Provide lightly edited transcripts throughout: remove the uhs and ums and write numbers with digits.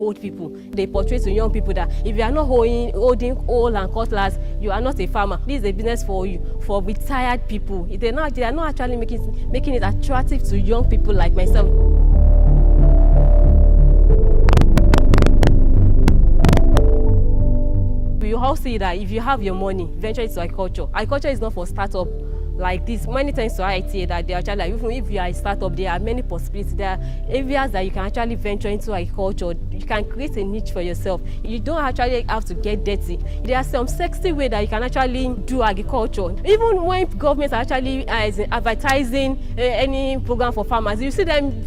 old people. They portray to young people that if you are not holding oil and cutlass, you are not a farmer. This is a business for you, for retired people. They are not actually making it attractive to young people like myself. We all see that if you have your money, venture into agriculture. Agriculture is not for startup like this. Many times society that they actually, like, even if you are a startup, there are many possibilities. There are areas that you can actually venture into agriculture. You can create a niche for yourself. You don't actually have to get dirty. There are some sexy way that you can actually do agriculture. Even when governments are actually advertising any program for farmers, you see them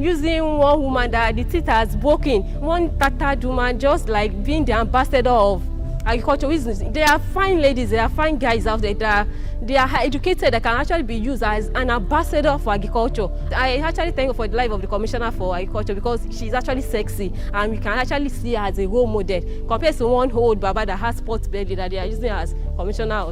using one woman that the teeth has broken, one tattered woman, just like being the ambassador of agriculture. They are fine ladies, they are fine guys out there that they are educated, that can actually be used as an ambassador for agriculture. I actually thank you for the life of the commissioner for agriculture, because she's actually sexy and we can actually see her as a role model compared to one old baba that has sports belly that they are using as commissioner.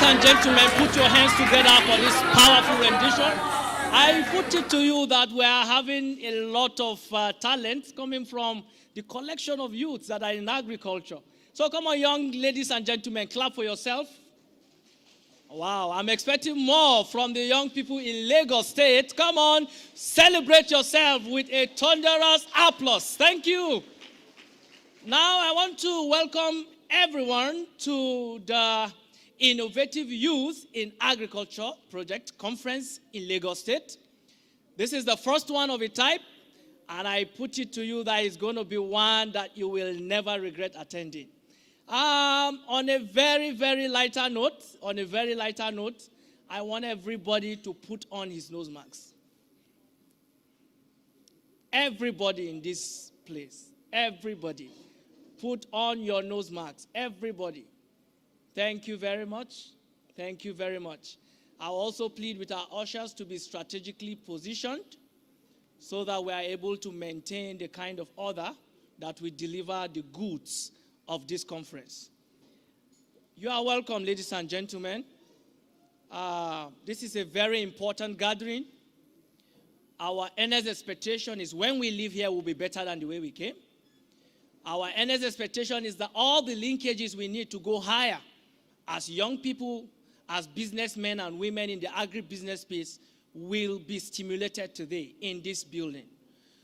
and gentlemen, put your hands together for this powerful rendition. I put it to you that we are having a lot of talent coming from the collection of youths that are in agriculture. So come on, young ladies and gentlemen, clap for yourself. Wow, I'm expecting more from the young people in Lagos State. Come on, celebrate yourself with a thunderous applause. Thank you. Now I want to welcome everyone to the Innovative Youth in Agriculture Project Conference in Lagos State. This is the first one of its type, and I put it to you that it's going to be one that you will never regret attending. On a very, very lighter note, I want everybody to put on his nose masks. Everybody in this place, everybody, put on your nose masks. Everybody. Thank you very much. Thank you very much. I'll also plead with our ushers to be strategically positioned so that we are able to maintain the kind of order that we deliver the goods of this conference. You are welcome, ladies and gentlemen. This is a very important gathering. Our earnest expectation is when we leave here, we'll be better than the way we came. Our earnest expectation is that all the linkages we need to go higher as young people, as businessmen and women in the agribusiness space will be stimulated today in this building.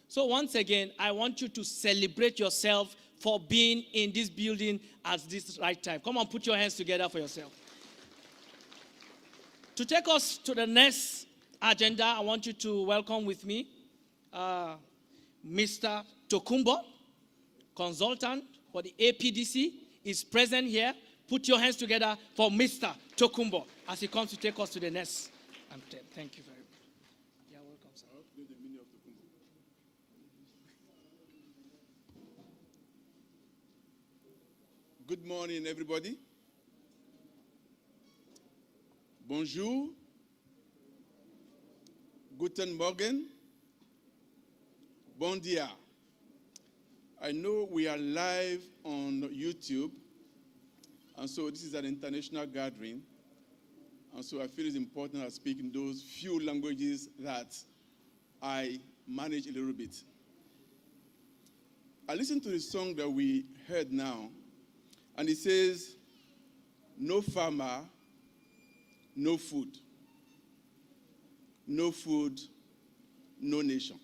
So once again, I want you to celebrate yourself for being in this building at this right time. Come on, put your hands together for yourself. To take us to the next agenda, I want you to welcome with me Mr. Tokumbo, consultant for the APDC, is present here. Put your hands together for Mr. Tokumbo as he comes to take us to the next. Thank you very much. You're welcome, sir. Good morning, everybody. Bonjour. Guten Morgen. Bon dia. I know we are live on YouTube, and so this is an international gathering, and so I feel it's important I speak in those few languages that I manage a little bit. I listened to the song that we heard now, and it says, no farmer, no food. No food, no nation.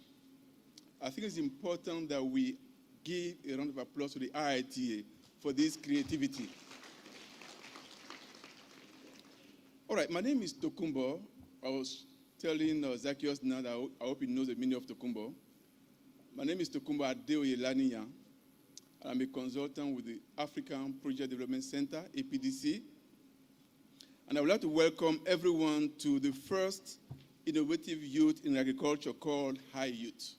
I think it's important that we give a round of applause to the IITA for this creativity. All right, my name is Tokumbo. I was telling Zacchaeus now that I hope he knows the meaning of Tokumbo. My name is Tokumbo Adeoye Laniyan. I'm a consultant with the African Project Development Center, APDC. And I would like to welcome everyone to the first Innovative Youth in Agriculture called iYouth.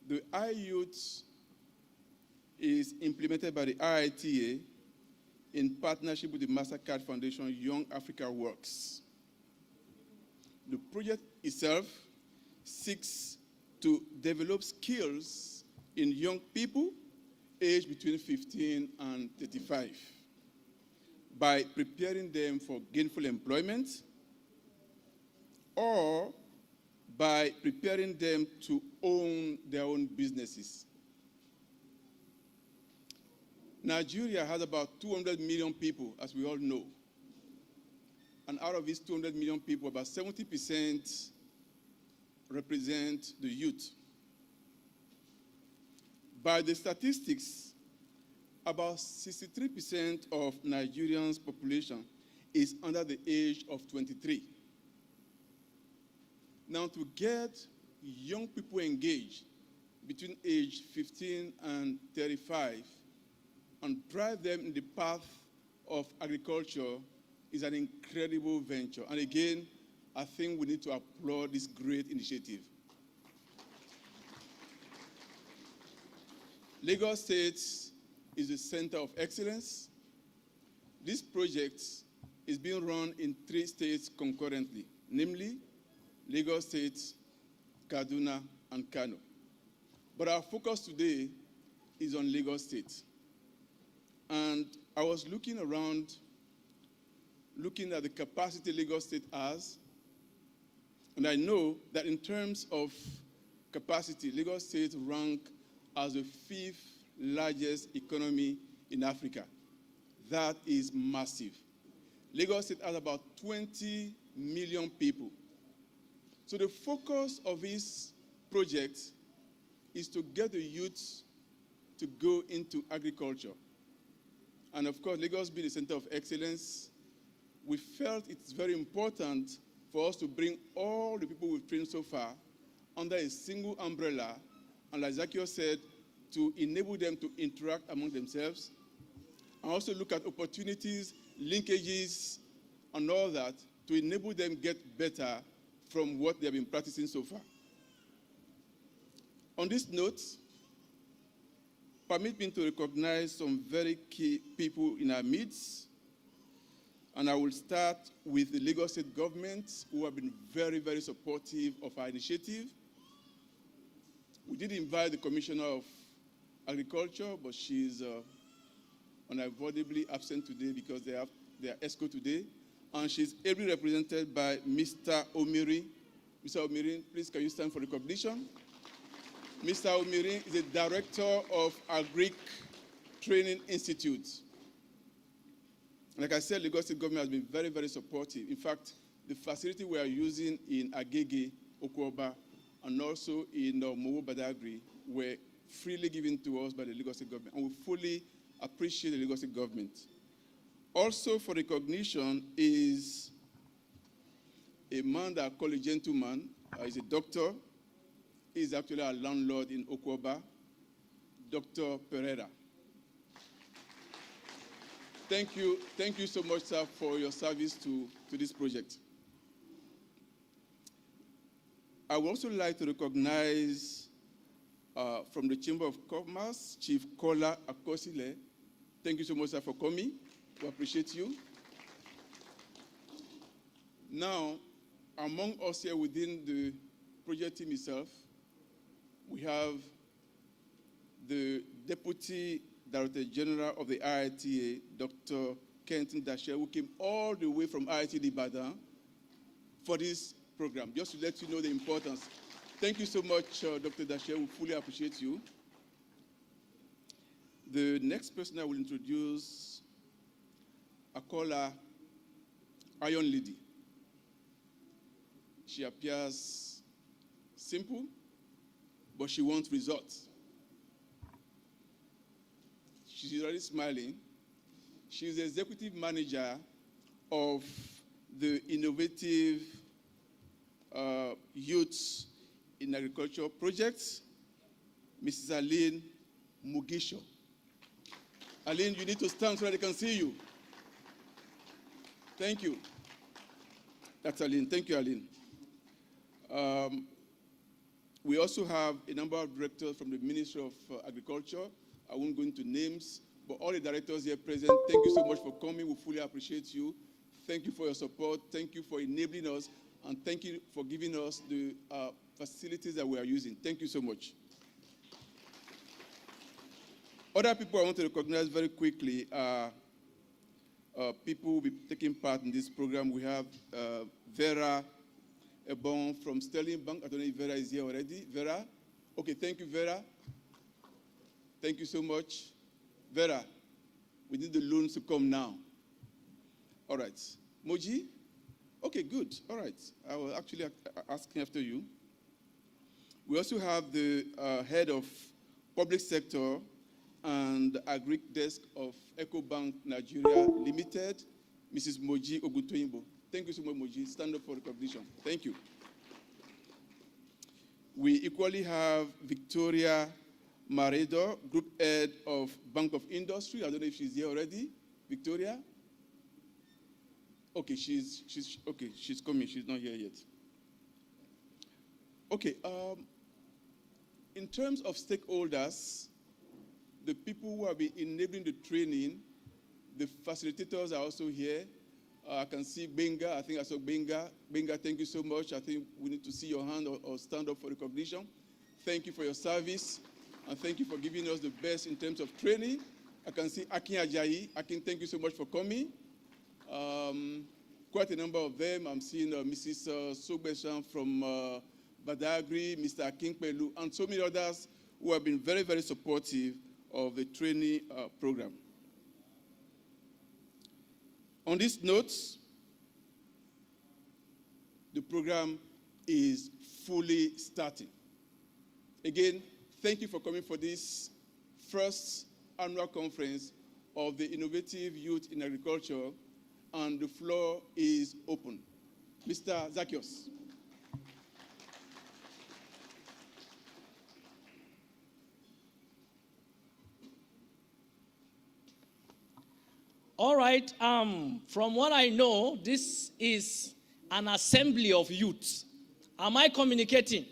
The iYouth is implemented by the IITA in partnership with the MasterCard Foundation Young Africa Works. The project itself seeks to develop skills in young people aged between 15 and 35 by preparing them for gainful employment or by preparing them to own their own businesses. Nigeria has about 200 million people, as we all know. And out of these 200 million people, about 70% represent the youth. By the statistics, about 63% of Nigerians' population is under the age of 23. Now, to get young people engaged between age 15 and 35 and drive them in the path of agriculture is an incredible venture. And again, I think we need to applaud this great initiative. Lagos State is the center of excellence. This project is being run in 3 states concurrently, namely Lagos State, Kaduna, and Kano. But our focus today is on Lagos State. And I was looking around looking at the capacity Lagos State has. And I know that in terms of capacity, Lagos State ranks as the 5th largest economy in Africa. That is massive. Lagos State has about 20 million people. So the focus of this project is to get the youth to go into agriculture. And of course, Lagos being the center of excellence, we felt it's very important for us to bring all the people we've trained so far under a single umbrella, and like Zacchaeus said, to enable them to interact among themselves, and also look at opportunities, linkages, and all that to enable them get better from what they have been practicing so far. On this note, permit me to recognize some very key people in our midst. And I will start with the Lagos State government, who have been very, very supportive of our initiative. We did invite the Commissioner of Agriculture, but she's unavoidably absent today because they are ESCO today. And she's ably represented by Mr. Omiri. Mr. Omiri, please can you stand for recognition? Mr. Omiri is the director of Agric Training Institute. Like I said, Lagos State government has been very, very supportive. In fact, the facility we are using in Agege, Okwuoba, and also in Mowo Badagry were freely given to us by the Lagos State government, and we fully appreciate the Lagos State government. Also for recognition is a man that I call a gentleman. He's a doctor. He's actually a landlord in Okwuoba, Dr. Pereira. Thank you so much, sir, for your service to this project. I would also like to recognize from the Chamber of Commerce, Chief Kola Akosile. Thank you so much, sir, for coming. We appreciate you. Now, among us here within the project team itself, we have the Deputy Director General of the IITA, Dr. Kenton Dasher, who came all the way from IIT Ibadan for this program, just to let you know the importance. Thank you so much, Dr. Dasher. We fully appreciate you. The next person I will introduce, I call her Iron Lady. She appears simple, but she wants results. She's already smiling. She's the executive manager of the innovative youth in agriculture projects, Mrs. Aline Mugisho. Aline, you need to stand so that they can see you. Thank you. That's Aline. Thank you, Aline. We also have a number of directors from the Ministry of Agriculture. I won't go into names, but all the directors here present, thank you so much for coming. We fully appreciate you. Thank you for your support. Thank you for enabling us, and thank you for giving us the facilities that we are using. Thank you so much. Other people I want to recognize very quickly are people who will be taking part in this program. We have Vera Ebon from Sterling Bank. I don't know if Vera is here already. Vera? Okay, thank you, Vera. Thank you so much. Vera, we need the loans to come now. All right. Moji? Okay, good. All right. I will actually ask after you. We also have the head of public sector and agric desk of EcoBank Nigeria Limited, Mrs. Moji Oguntoyinbo. Thank you so much, Moji. Stand up for recognition. Thank you. We equally have Victoria Maredo, Group Head of Bank of Industry. I don't know if she's here already. Victoria? Okay, she's coming. She's not here yet. Okay, in terms of stakeholders, the people who have been enabling the training, the facilitators are also here. I can see Benga. I think I saw Benga. Benga, thank you so much. I think we need to see your hand or stand up for recognition. Thank you for your service, and thank you for giving us the best in terms of training. I can see Akin Ajayi. Akin, thank you so much for coming. Quite a number of them. I'm seeing Mrs. Sogbeshan from Badagry, Mr. Kingpelu, and so many others who have been very, very supportive of the training program. On this note, the program is fully starting. Again, thank you for coming for this first annual conference of the Innovative Youth in Agriculture, and the floor is open. Mr. Zacchaeus. All right, from what I know, this is an assembly of youths. Am I communicating?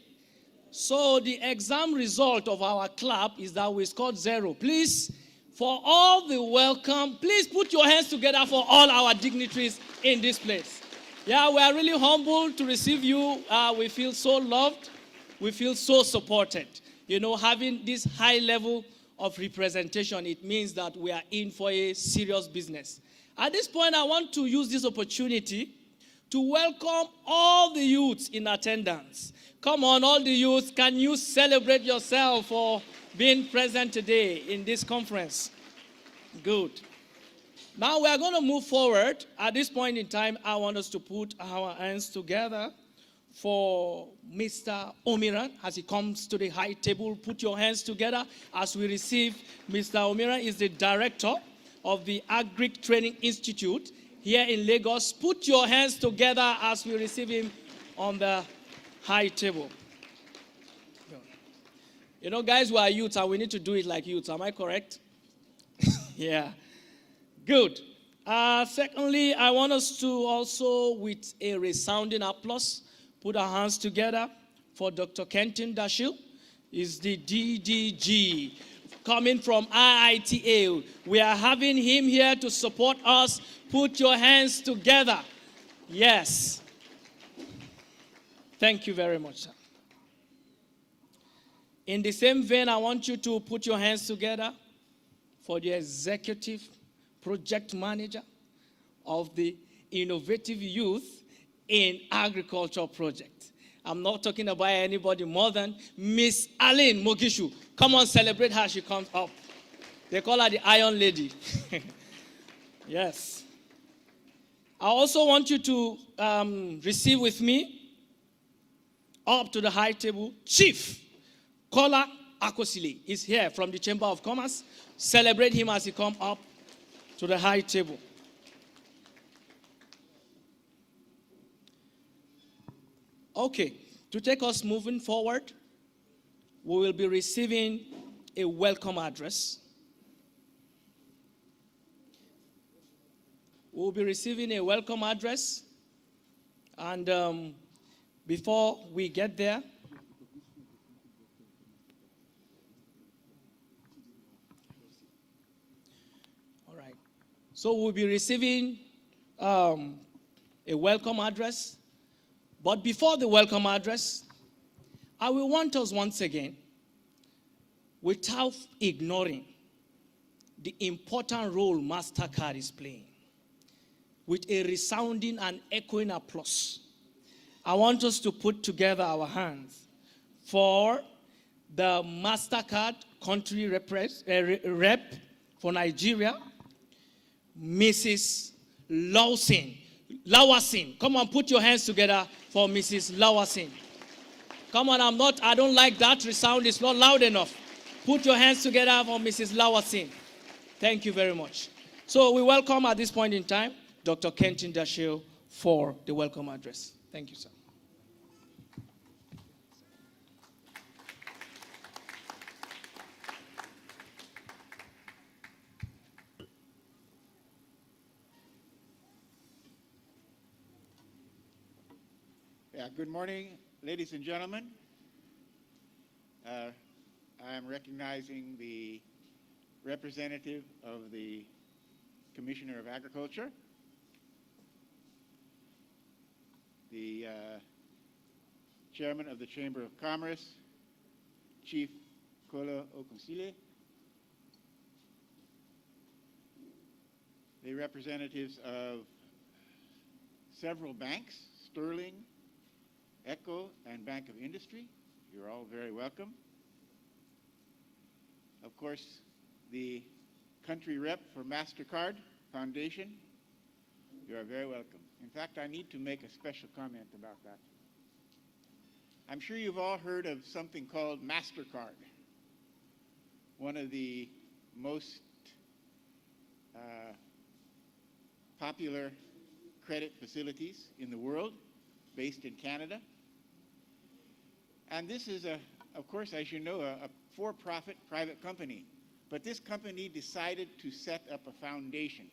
So the exam result of our club is that we scored 0. Please, for all the welcome, please put your hands together for all our dignitaries in this place. Yeah, we are really humbled to receive you. We feel so loved. We feel so supported. You know, having this high level of representation, it means that we are in for a serious business. At this point, I want to use this opportunity to welcome all the youths in attendance. Come on, all the youths, can you celebrate yourself for being present today in this conference? Good. Now we are going to move forward. At this point in time, I want us to put our hands together for Mr. Omiran as he comes to the high table. Put your hands together as we receive Mr. Omiran. Is the director of the Agric Training Institute here in Lagos. Put your hands together as we receive him on the high table. You know, guys, we are youths and we need to do it like youths. Am I correct? Yeah. Good. Secondly, I want us to also, with a resounding applause, put our hands together for Dr. Kenton Dashil. He's the DDG coming from IITA. We are having him here to support us. Put your hands together. Yes. Thank you very much, sir. In the same vein, I want you to put your hands together for the executive project manager of the Innovative Youth in Agriculture Project. I'm not talking about anybody more than Miss Aline Mogishu. Come on, celebrate her. She comes up. They call her the Iron Lady. Yes. I also want you to receive with me up to the high table, Chief Kola Akosile is here from the Chamber of Commerce. Celebrate him as he comes up to the high table. Okay, to take us moving forward, we will be receiving a welcome address. We'll be receiving a welcome address. And before we get there, all right. So we'll be receiving a welcome address. But before the welcome address, I will want us once again, without ignoring the important role MasterCard is playing, with a resounding and echoing applause, I want us to put together our hands for the MasterCard country rep for Nigeria, Mrs. Lawasin. Come on, put your hands together for Mrs. Lawasin. Come on, I don't like that resound. It's not loud enough. Put your hands together for Mrs. Lawasin. Thank you very much. So we welcome at this point in time Dr. Kenton Dashil for the welcome address. Thank you, sir. Good morning, ladies and gentlemen. I am recognizing the representative of the Commissioner of Agriculture, the Chairman of the Chamber of Commerce, Chief Kola Akosile, the representatives of several banks, Sterling, Echo, and Bank of Industry. You're all very welcome. Of course, the country rep for MasterCard Foundation, you are very welcome. In fact, I need to make a special comment about that. I'm sure you've all heard of something called MasterCard, one of the most popular credit facilities in the world, based in Canada. And this is, of course, as you know, a for-profit private company. But this company decided to set up a foundation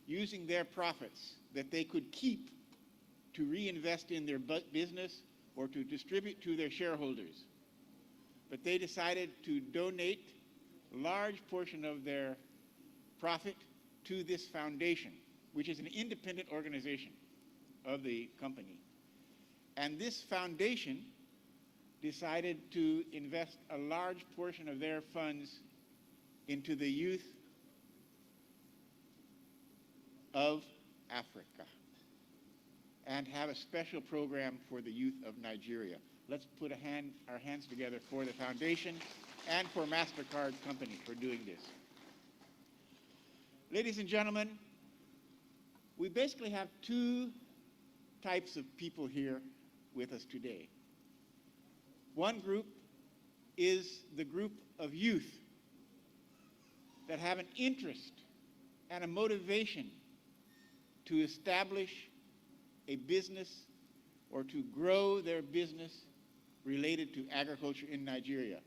using their profits that they could keep to reinvest in their business or to distribute to their shareholders. But they decided to donate a large portion of their profit to this foundation, which is an independent organization of the company. And this foundation decided to invest a large portion of their funds into the youth of Africa and have a special program for the youth of Nigeria. Let's put our hands together for the foundation and for MasterCard Company for doing this. Ladies and gentlemen, we basically have two types of people here with us today. One group is the group of youth that have an interest and a motivation to establish a business or to grow their business related to agriculture in Nigeria.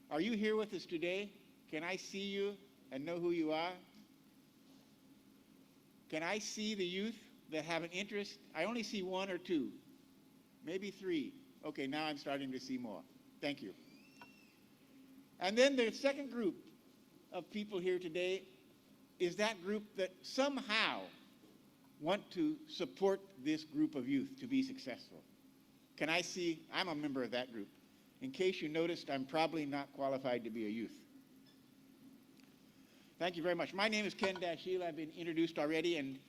Are you here with us today? Can I see you and know who you are? Can I see the youth that have an interest? I only see one or two, maybe three. Okay, now I'm starting to see more. Thank you. And then the second group of people here today is that group that somehow want to support this group of youth to be successful. Can I see? I'm a member of that group. In case you noticed, I'm probably not qualified to be a youth. Thank you very much. My name is Ken Dashiell. I've been introduced already, and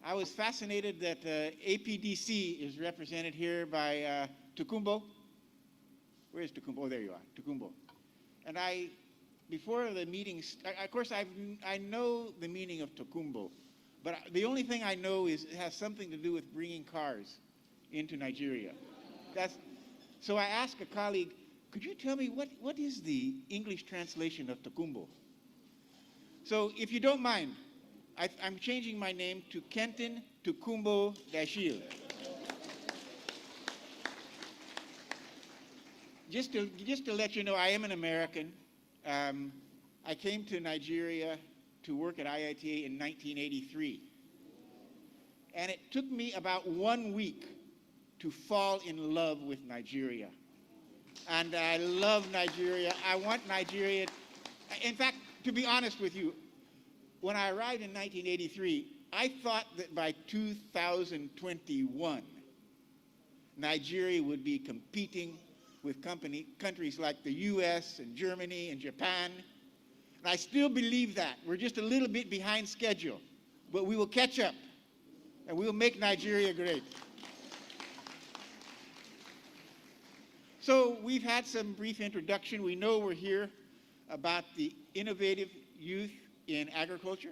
I was fascinated that APDC is represented here by Tukumbo. Where is Tukumbo? Oh, there you are, Tukumbo. And before the meeting, of course, I know the meaning of Tukumbo, but the only thing I know is it has something to do with bringing cars into Nigeria. So I asked a colleague, could you tell me what is the English translation of Tukumbo? So if you don't mind, I'm changing my name to Kenton Tukumbo Dashiell. Just to let you know, I am an American. I came to Nigeria to work at IITA in 1983. And it took me about 1 week to fall in love with Nigeria. And I love Nigeria. I want Nigeria. In fact, to be honest with you, when I arrived in 1983, I thought that by 2021, Nigeria would be competing with countries like the US and Germany and Japan. And I still believe that. We're just a little bit behind schedule, but we will catch up and we will make Nigeria great. So we've had some brief introduction. We know we're here about the innovative youth in agriculture.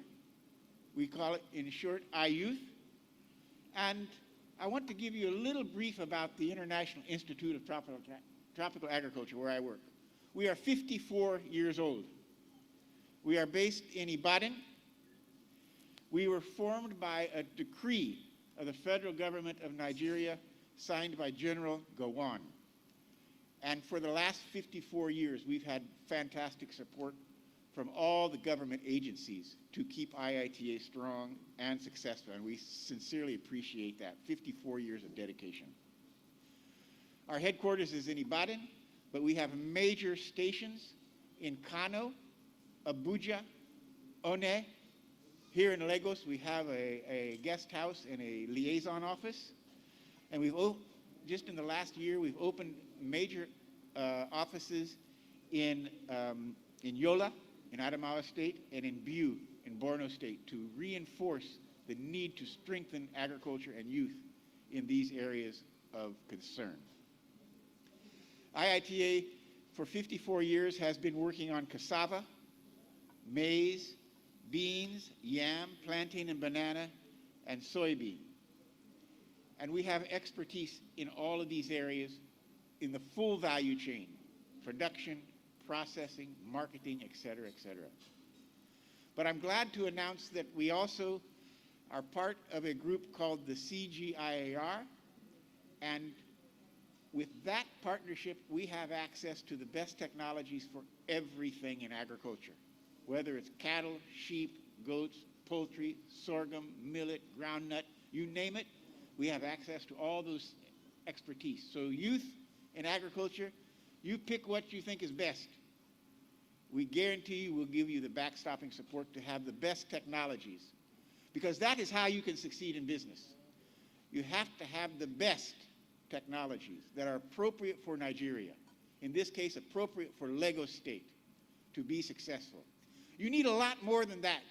We call it, in short, iYouth. And I want to give you a little brief about the International Institute of Tropical Agriculture, where I work. We are 54 years old. We are based in Ibadan. We were formed by a decree of the federal government of Nigeria signed by General Gowon. And for the last 54 years, we've had fantastic support from all the government agencies to keep IITA strong and successful, and we sincerely appreciate that. 54 years of dedication. Our headquarters is in Ibadan, but we have major stations in Kano, Abuja, One. Here in Lagos, we have a guest house and a liaison office. And just in the last year, we've opened major offices in Yola, in Adamawa State, and in Biu, in Borno State, to reinforce the need to strengthen agriculture and youth in these areas of concern. IITA for 54 years has been working on cassava, maize, beans, yam, plantain and banana, and soybean. And we have expertise in all of these areas in the full value chain, production, processing, marketing, et cetera, et cetera. But I'm glad to announce that we also are part of a group called the CGIAR, and with that partnership, we have access to the best technologies for everything in agriculture, whether it's cattle, sheep, goats, poultry, sorghum, millet, groundnut, you name it, we have access to all those expertise. So youth in agriculture, you pick what you think is best. We guarantee you we'll give you the backstopping support to have the best technologies, because that is how you can succeed in business. You have to have the best technologies that are appropriate for Nigeria, in this case appropriate for Lagos State, to be successful. You need a lot more than that.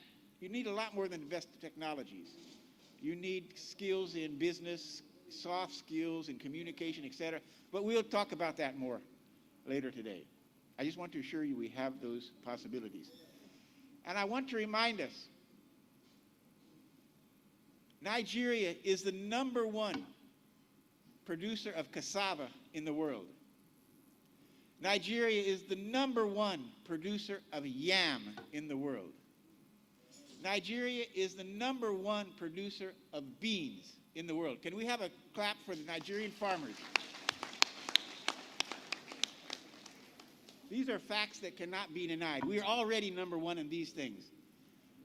You need a lot more than the best technologies. You need skills in business, soft skills in communication, etc. But we'll talk about that more later today. I just want to assure you we have those possibilities. And I want to remind us, Nigeria is the #1 producer of cassava in the world. Nigeria is the #1 producer of yam in the world. Nigeria is the #1 producer of beans in the world. Can we have a clap for the Nigerian farmers? These are facts that cannot be denied. We are already #1 in these things.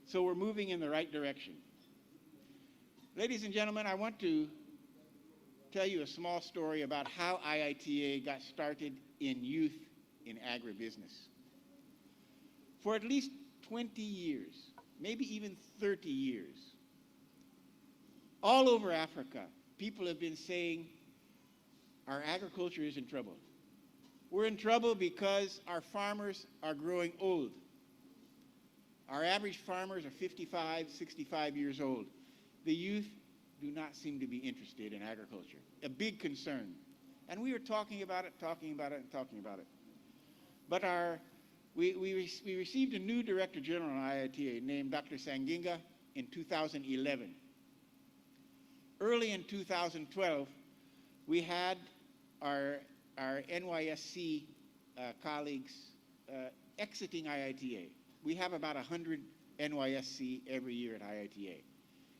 So we're moving in the right direction. Ladies and gentlemen, I want to tell you a small story about how IITA got started in youth in agribusiness. For at least 20 years, maybe even 30 years, all over Africa, people have been saying our agriculture is in trouble. We're in trouble because our farmers are growing old. Our average farmers are 55, 65 years old. The youth do not seem to be interested in agriculture. A big concern. And we were talking about it. But we received a new Director General in IITA named Dr. Sanginga in 2011. Early in 2012, we had our NYSC colleagues exiting IITA. We have about 100 NYSC every year at IITA.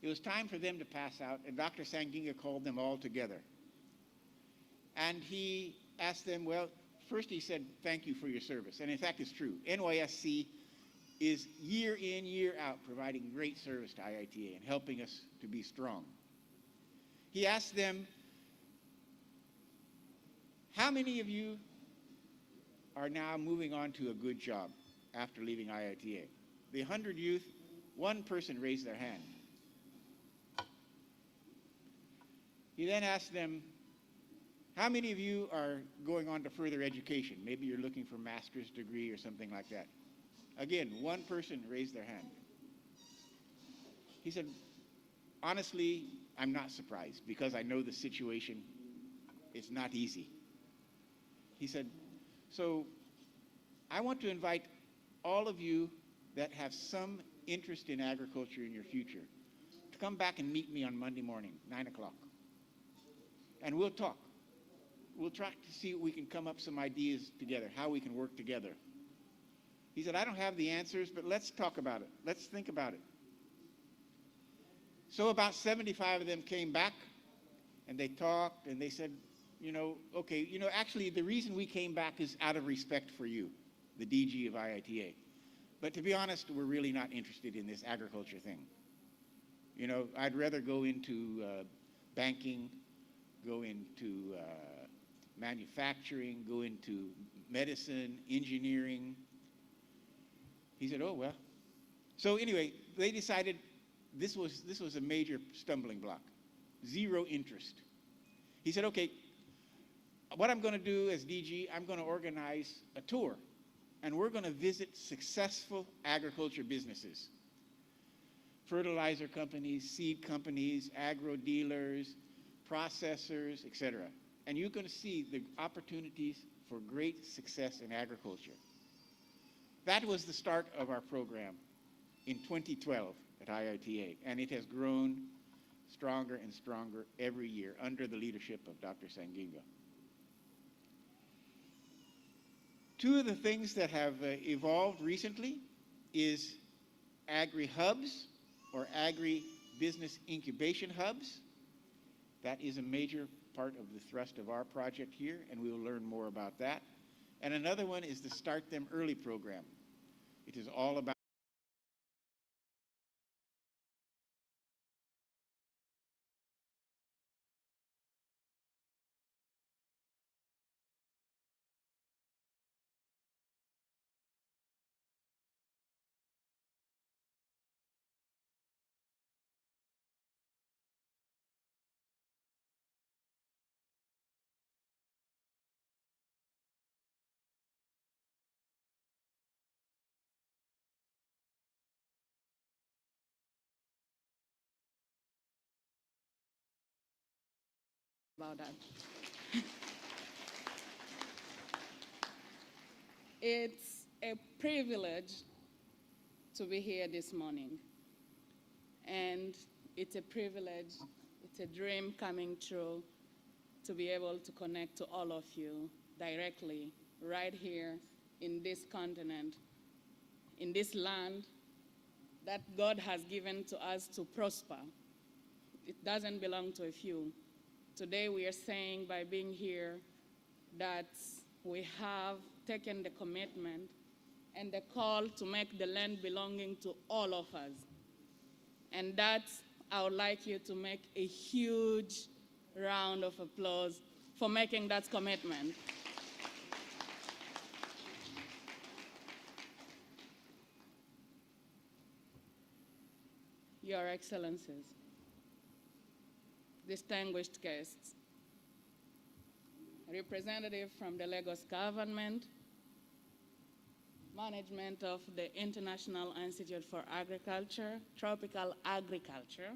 It was time for them to pass out, and Dr. Sanginga called them all together. And he asked them, well, first he said, thank you for your service. And in fact, it's true. NYSC is year in, year out providing great service to IITA and helping us to be strong. He asked them, how many of you are now moving on to a good job after leaving IITA? The 100 youth, one person raised their hand. He then asked them, how many of you are going on to further education? Maybe you're looking for a master's degree or something like that. Again, one person raised their hand. He said, honestly, I'm not surprised because I know the situation is not easy. He said, so I want to invite all of you that have some interest in agriculture in your future to come back and meet me on Monday morning, 9 o'clock. And we'll talk. We'll try to see if we can come up some ideas together, how we can work together. He said, I don't have the answers, but let's talk about it. Let's think about it. So about 75 of them came back, and they talked, and they said, okay, actually the reason we came back is out of respect for you, the DG of IITA. But to be honest, we're really not interested in this agriculture thing. I'd rather go into banking, go into manufacturing, go into medicine, engineering. He said, oh, well. So anyway, they decided this was a major stumbling block. Zero interest. He said, okay, what I'm going to do as DG, I'm going to organize a tour, and we're going to visit successful agriculture businesses. fertilizer companies, seed companies, agro dealers, processors, etc. And you're going to see the opportunities for great success in agriculture. That was the start of our program in 2012 at IITA, and it has grown stronger and stronger every year under the leadership of Dr. Sanginga. Two of the things that have evolved recently is agri-hubs or agri-business incubation hubs. That is a major part of the thrust of our project here, and we will learn more about that. And another one is the Start Them Early program. It is all about about that. It's a privilege to be here this morning. And it's a privilege, it's a dream coming true to be able to connect to all of you directly right here in this continent, in this land that God has given to us to prosper. It doesn't belong to a few. Today we are saying by being here that we have taken the commitment and the call to make the land belonging to all of us. And that I would like you to make a huge round of applause for making that commitment. Your Excellencies, distinguished guests, representative from the Lagos government, management of the International Institute for Agriculture, Tropical Agriculture,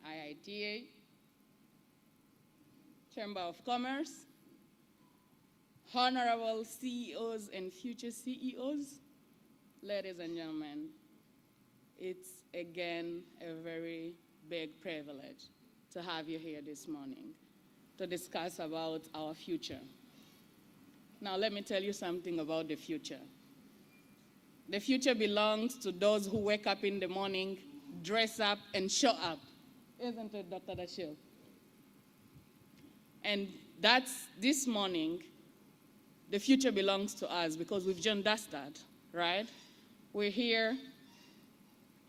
IITA, Chamber of Commerce, honorable CEOs and future CEOs, ladies and gentlemen, it's again a very big privilege to have you here this morning to discuss about our future. Now let me tell you something about the future. The future belongs to those who wake up in the morning, dress up, and show up. Isn't it, Dr. Dashil? And that's this morning, the future belongs to us because we've just done that, right? We're here,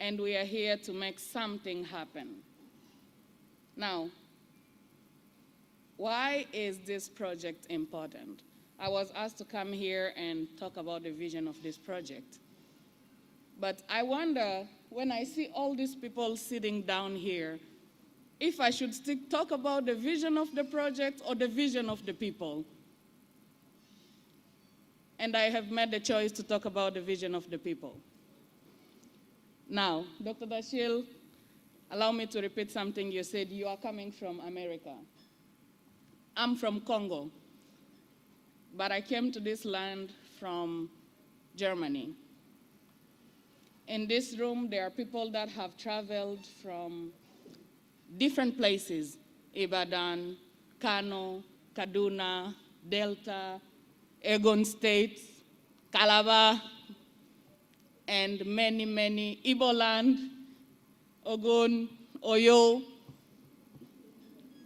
and we are here to make something happen. Now, why is this project important? I was asked to come here and talk about the vision of this project. But I wonder, when I see all these people sitting down here, if I should talk about the vision of the project or the vision of the people. And I have made the choice to talk about the vision of the people. Now, Dr. Dashil, allow me to repeat something you said. You are coming from America. I'm from Congo, but I came to this land from Germany. In this room, there are people that have traveled from different places, Ibadan, Kano, Kaduna, Delta, Egon State, Calabar, and many, many, Igbo land, Ogun, Oyo.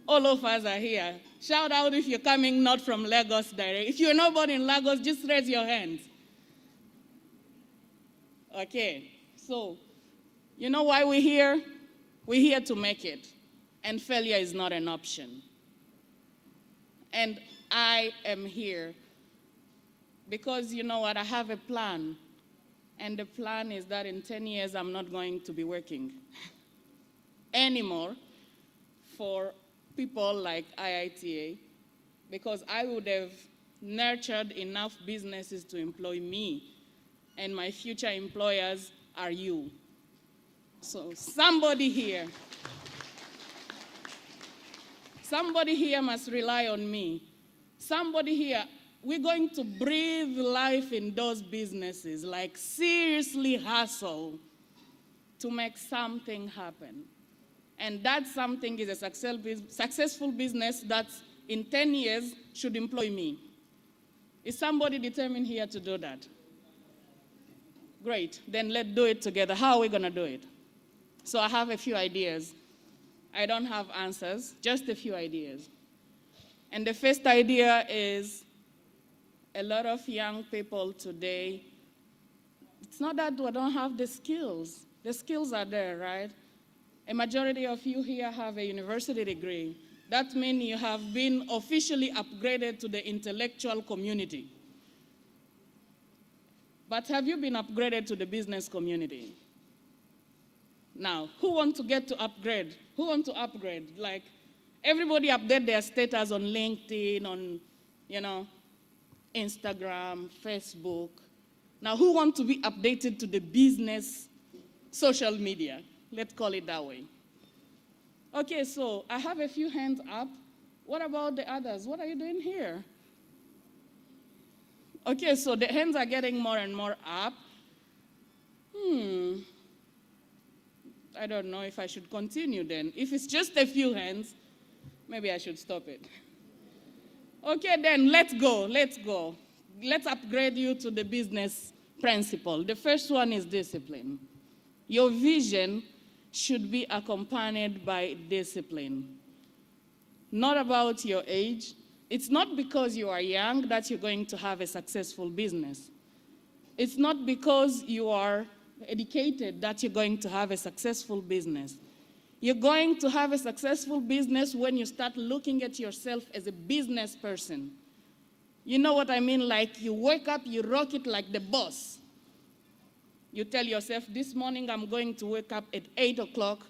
All of us are here. Shout out if you're coming not from Lagos direct. If you're not born in Lagos, just raise your hands. Okay, so you know why we're here? We're here to make it, and failure is not an option. And I am here because, you know what, I have a plan. And the plan is that in 10 years, I'm not going to be working anymore for people like IITA, because I would have nurtured enough businesses to employ me, and my future employers are you. So somebody here must rely on me. Somebody here, we're going to breathe life in those businesses, like seriously hustle to make something happen. And that something is a successful business that in 10 years should employ me. Is somebody determined here to do that? Great, then let's do it together. How are we gonna do it? So I have a few ideas. I don't have answers, just a few ideas. And the first idea is a lot of young people today, it's not that we don't have the skills. The skills are there, right? A majority of you here have a university degree. That means you have been officially upgraded to the intellectual community. But have you been upgraded to the business community? Now, who want to get to upgrade? Who want to upgrade? Like, everybody update their status on LinkedIn, on, Instagram, Facebook. Now, who want to be updated to the business social media? Let's call it that way. Okay, so I have a few hands up. What about the others? What are you doing here? Okay, so the hands are getting more and more up. I don't know if I should continue then. If it's just a few hands, maybe I should stop it. Okay, then let's go. Let's upgrade you to the business principle. The first one is discipline. Your vision should be accompanied by discipline. Not about your age. It's not because you are young that you're going to have a successful business. It's not because you are educated that you're going to have a successful business. You're going to have a successful business when you start looking at yourself as a business person. You know what I mean? Like you wake up, you rock it like the boss. You tell yourself, this morning I'm going to wake up at 8 o'clock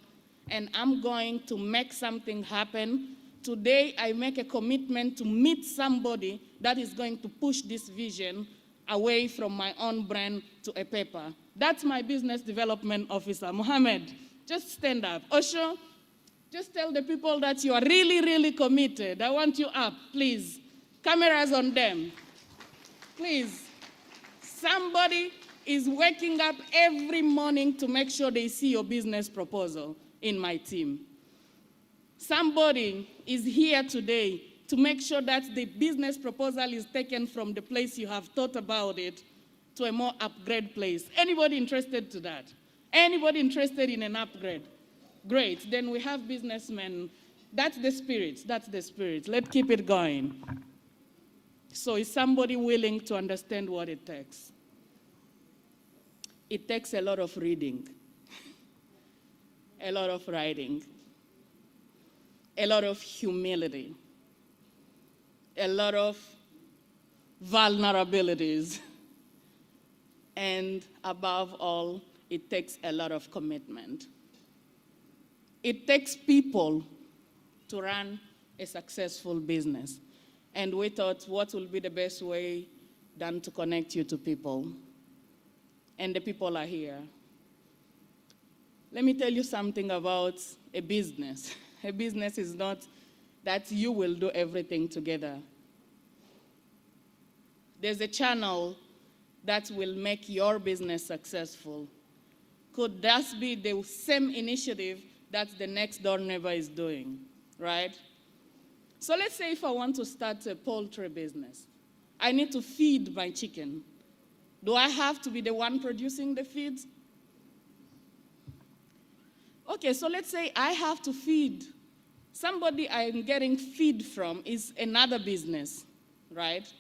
and I'm going to make something happen. Today I make a commitment to meet somebody that is going to push this vision away from my own brain to a paper. That's my business development officer, Mohammed. Just stand up. Osho, just tell the people that you are really, really committed. I want you up, please. Cameras on them. Please. Somebody is waking up every morning to make sure they see your business proposal in my team. Somebody is here today to make sure that the business proposal is taken from the place you have thought about it to a more upgrade place. Anybody interested to that? Anybody interested in an upgrade? Great, then we have businessmen. That's the spirit, Let's keep it going. So is somebody willing to understand what it takes? It takes a lot of reading, a lot of writing, a lot of humility, a lot of vulnerabilities, and above all, it takes a lot of commitment. It takes people to run a successful business. And we thought, what will be the best way than to connect you to people? And the people are here. Let me tell you something about a business. A business is not that you will do everything together. There's a channel that will make your business successful. Could that be the same initiative that the next door neighbor is doing, right? So let's say if I want to start a poultry business, I need to feed my chicken. Do I have to be the one producing the feed? Okay, so let's say I have to feed. Somebody I'm getting feed from is another business, right?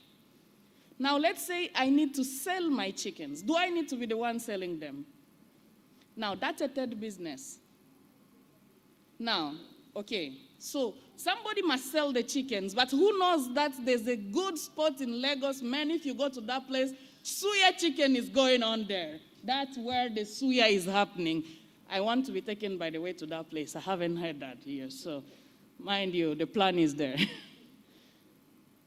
Now let's say I need to sell my chickens. Do I need to be the one selling them? Now that's a third business. Now, okay, so somebody must sell the chickens, but who knows that there's a good spot in Lagos, man, if you go to that place, suya chicken is going on there. That's where the suya is happening. I want to be taken, by the way, to that place. I haven't heard that here, so mind you, the plan is there.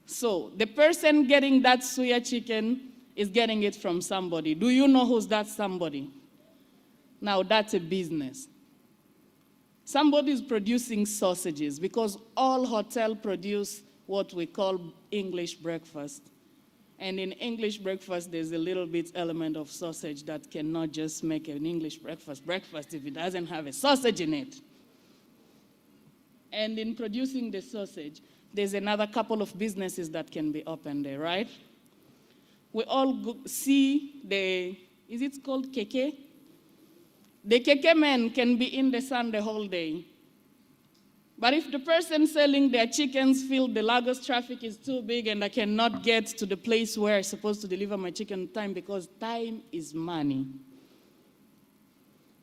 So the person getting that suya chicken is getting it from somebody. Do you know who's that somebody? Now that's a business. Somebody is producing sausages because all hotels produce what we call English breakfast. And in English breakfast, there's a little bit element of sausage that cannot just make an English breakfast if it doesn't have a sausage in it. And in producing the sausage, there's another couple of businesses that can be opened there, right? We all see is it called keke? The keke men can be in the sun the whole day. But if the person selling their chickens feel the Lagos traffic is too big and I cannot get to the place where I'm supposed to deliver my chicken on time because time is money,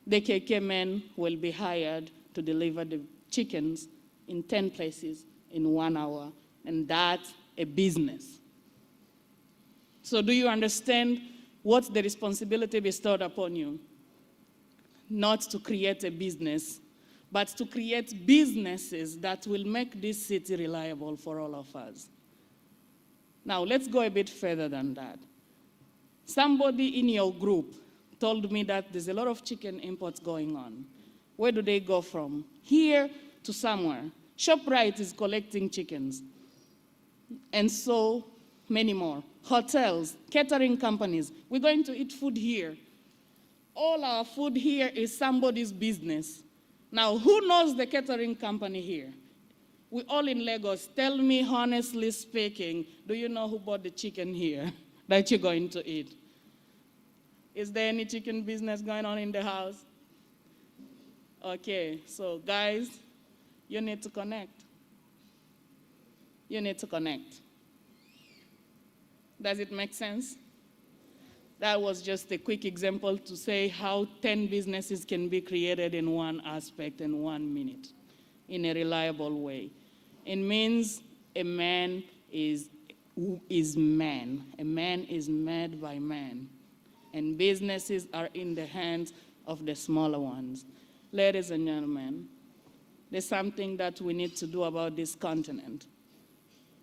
the keke men will be hired to deliver the chickens in 10 places in 1 hour, and that's a business. So do you understand what's the responsibility bestowed upon you? Not to create a business, but to create businesses that will make this city reliable for all of us. Now, let's go a bit further than that. Somebody in your group told me that there's a lot of chicken imports going on. Where do they go from? Here to somewhere. ShopRite is collecting chickens, and so many more. Hotels, catering companies, we're going to eat food here. All our food here is somebody's business. Now, who knows the catering company here? We're all in Lagos. Tell me, honestly speaking, do you know who bought the chicken here that you're going to eat? Is there any chicken business going on in the house? Okay, so guys, you need to connect. You need to connect. Does it make sense? That was just a quick example to say how 10 businesses can be created in one aspect in 1 minute in a reliable way. It means a man is man. A man is made by man. And businesses are in the hands of the smaller ones. Ladies and gentlemen, there's something that we need to do about this continent.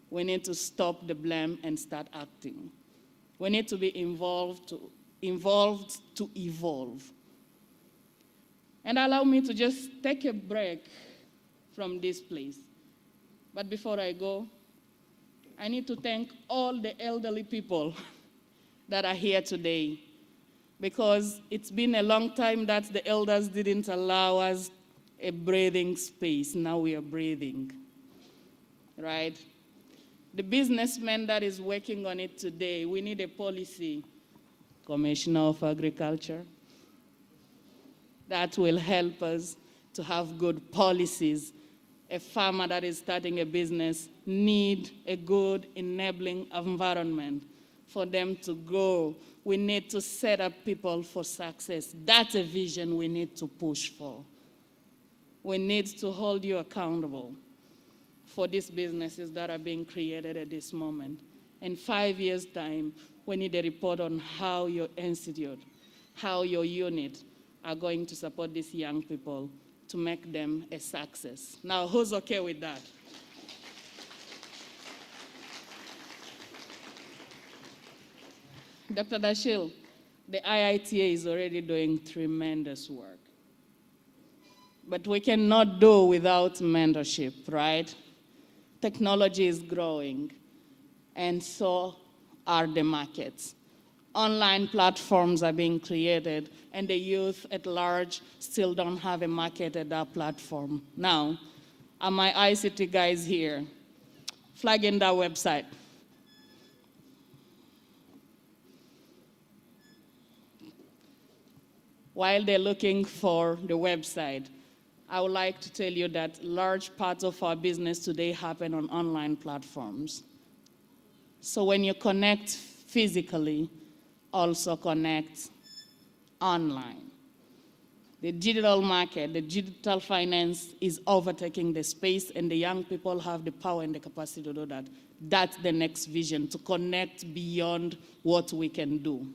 We need to stop the blame and start acting. We need to be involved to evolve. And allow me to just take a break from this place. But before I go, I need to thank all the elderly people that are here today, because it's been a long time that the elders didn't allow us a breathing space. Now we are breathing, right? The businessman that is working on it today, we need a policy, Commissioner of Agriculture, that will help us to have good policies. A farmer that is starting a business need a good enabling environment for them to grow. We need to set up people for success. That's a vision we need to push for. We need to hold you accountable for these businesses that are being created at this moment. In 5 years' time, we need a report on how your institute, how your unit are going to support these young people to make them a success. Now, who's okay with that? Dr. Dashil, the IITA is already doing tremendous work. But we cannot do without mentorship, right? Technology is growing, and so are the markets. Online platforms are being created, and the youth at large still don't have a market at that platform. Now, are my ICT guys here? Flag in that website. While they're looking for the website, I would like to tell you that large parts of our business today happen on online platforms. So when you connect physically, also connect online. The digital market, the digital finance is overtaking the space, and the young people have the power and the capacity to do that. That's the next vision, to connect beyond what we can do.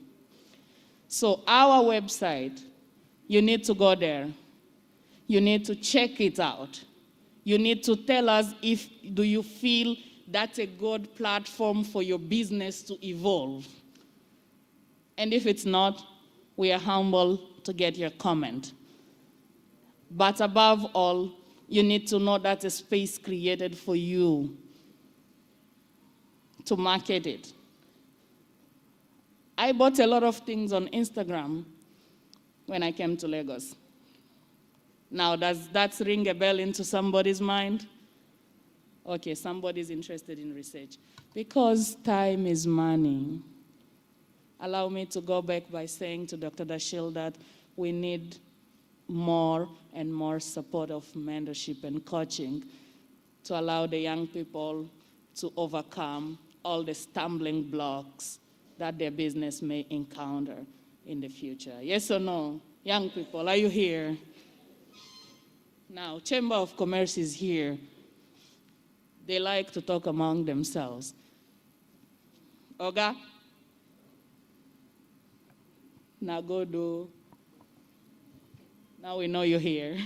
So our website, you need to go there. You need to check it out. You need to tell us do you feel that's a good platform for your business to evolve? And if it's not, we are humble to get your comment. But above all, you need to know that a space created for you to market it. I bought a lot of things on Instagram when I came to Lagos. Now, does that ring a bell into somebody's mind? Okay, somebody's interested in research. Because time is money. Allow me to go back by saying to Dr. Dashil that we need more and more support of mentorship and coaching to allow the young people to overcome all the stumbling blocks that their business may encounter in the future. Yes or no? Young people, are you here? Now, Chamber of Commerce is here. They like to talk among themselves. Oga? Nagodo. Now we know you're here,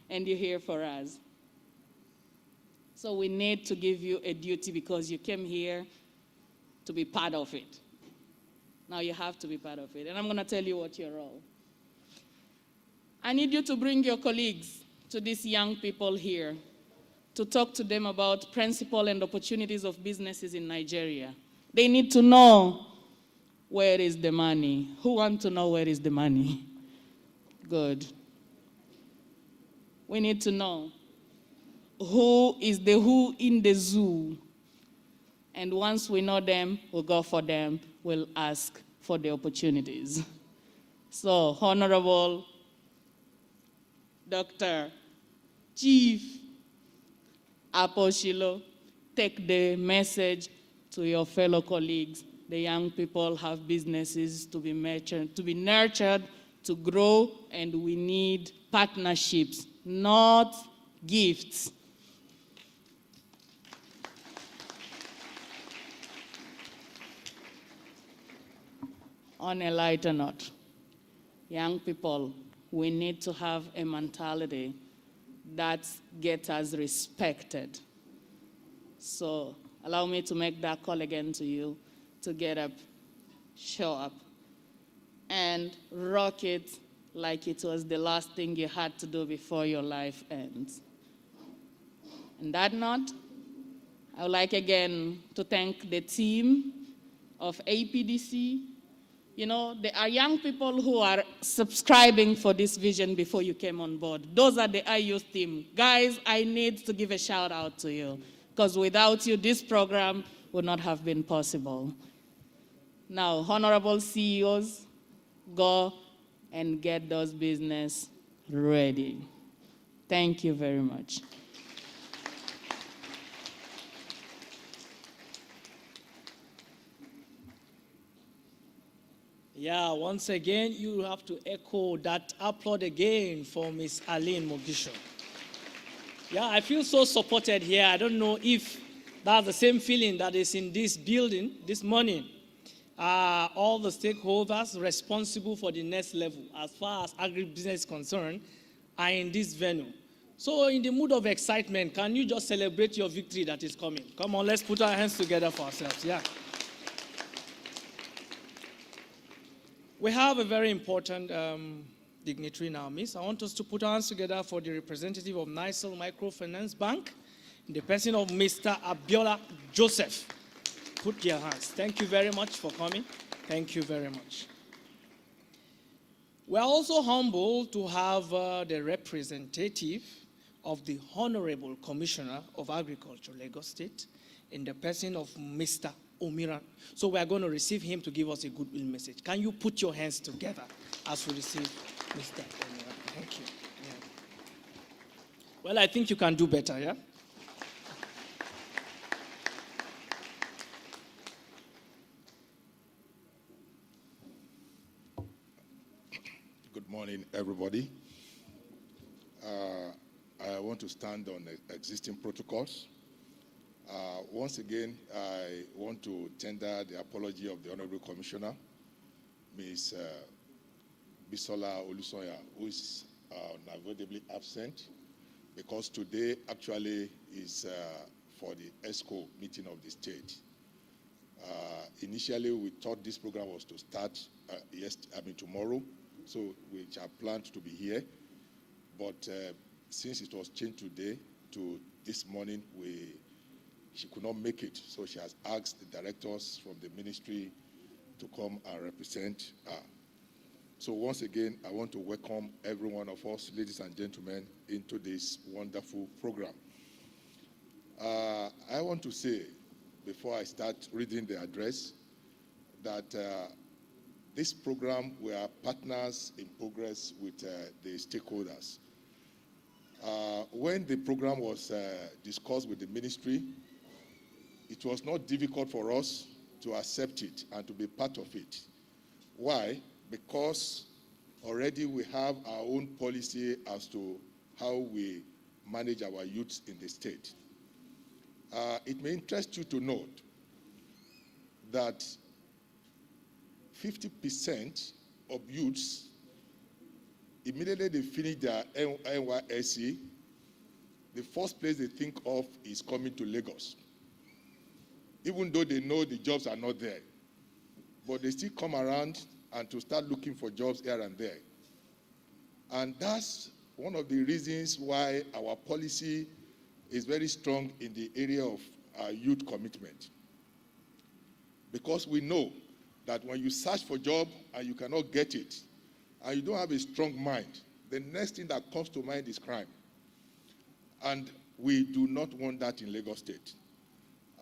and you're here for us. So we need to give you a duty because you came here to be part of it. Now you have to be part of it. And I'm going to tell you what your role. I need you to bring your colleagues to these young people here to talk to them about principles and opportunities of businesses in Nigeria. They need to know where is the money. Who wants to know where is the money? Good. We need to know who is the who in the zoo. And once we know them, we'll go for them. We'll ask for the opportunities. So, Honorable Dr. Chief Aposhilo, take the message to your fellow colleagues. The young people have businesses to be nurtured, to grow, and we need partnerships, not gifts. On a lighter note, young people, we need to have a mentality that gets us respected. So allow me to make that call again to you to get up, show up, and rock it like it was the last thing you had to do before your life ends. On that note, I would like again to thank the team of APDC. You know, there are young people who are subscribing for this vision before you came on board. Those are the iYouth team. Guys, I need to give a shout out to you because without you, this program would not have been possible. Now, honorable CEOs, go and get those business ready. Thank you very much. Yeah, once again, you have to echo that applaud again for Ms. Aline Mogisho. Yeah, I feel so supported here. I don't know if that's the same feeling that is in this building this morning. All the stakeholders responsible for the next level as far as agribusiness is concerned are in this venue. So in the mood of excitement, can you just celebrate your victory that is coming? Come on, let's put our hands together for ourselves. Yeah. We have a very important dignitary now, Miss. I want us to put our hands together for the representative of NISEL Microfinance Bank, in the person of Mr. Abiola Joseph. Put your hands. Thank you very much for coming. Thank you very much. We are also humbled to have the representative of the Honorable Commissioner of Agriculture, Lagos State, in the person of Mr. Omiran. So we are going to receive him to give us a goodwill message. Can you put your hands together as we receive Mr. Omiran? Thank you. Yeah. Well, I think you can do better, yeah? Good morning, everybody. I want to stand on existing protocols. Once again, I want to tender the apology of the Honorable Commissioner, Ms. Bisola Olusoya, who is unavoidably absent, because today actually is for the ESCO meeting of the state. Initially, we thought this program was to start tomorrow, so which are planned to be here. But since it was changed today to this morning, she could not make it. So she has asked the directors from the ministry to come and represent her. So once again, I want to welcome every one of us, ladies and gentlemen, into this wonderful program. I want to say, before I start reading the address, that this program, we are partners in progress with the stakeholders. When the program was discussed with the ministry, it was not difficult for us to accept it and to be part of it. Why? Because already we have our own policy as to how we manage our youths in the state. It may interest you to note that 50% of youths, immediately they finish their NYSC, the first place they think of is coming to Lagos. Even though they know the jobs are not there, but they still come around and to start looking for jobs here and there. And that's one of the reasons why our policy is very strong in the area of youth commitment. Because we know that when you search for a job and you cannot get it, and you don't have a strong mind, the next thing that comes to mind is crime. And we do not want that in Lagos State.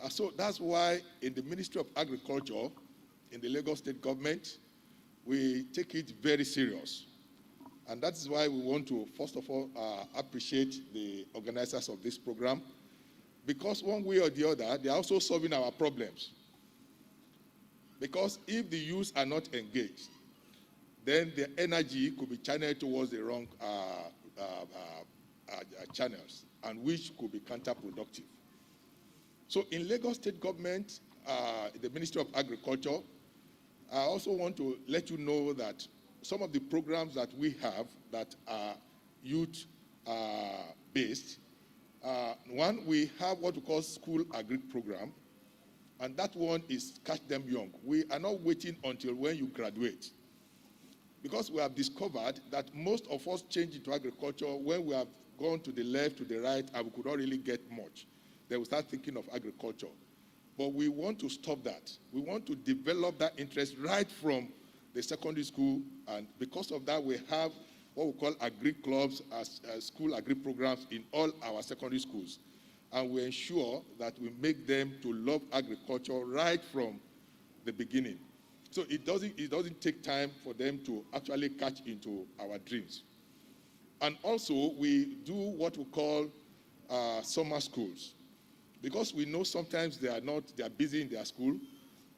So that's why in the Ministry of Agriculture, in the Lagos State government, we take it very serious. And that is why we want to, first of all, appreciate the organizers of this program, because one way or the other, they are also solving our problems. Because if the youth are not engaged, then their energy could be channeled towards the wrong channels, and which could be counterproductive. So in Lagos State government, the Ministry of Agriculture, I also want to let you know that some of the programs that we have that are youth-based, one, we have what we call School Agri Program, and that one is Catch Them Young. We are not waiting until when you graduate, because we have discovered that most of us change into agriculture when we have gone to the left, to the right, and we could not really get much. Then we start thinking of agriculture. But we want to stop that. We want to develop that interest right from the secondary school, and because of that, we have what we call agri clubs as school agri programs in all our secondary schools. And we ensure that we make them to love agriculture right from the beginning. So it doesn't take time for them to actually catch into our dreams. And also, we do what we call summer schools, because we know sometimes they are busy in their school,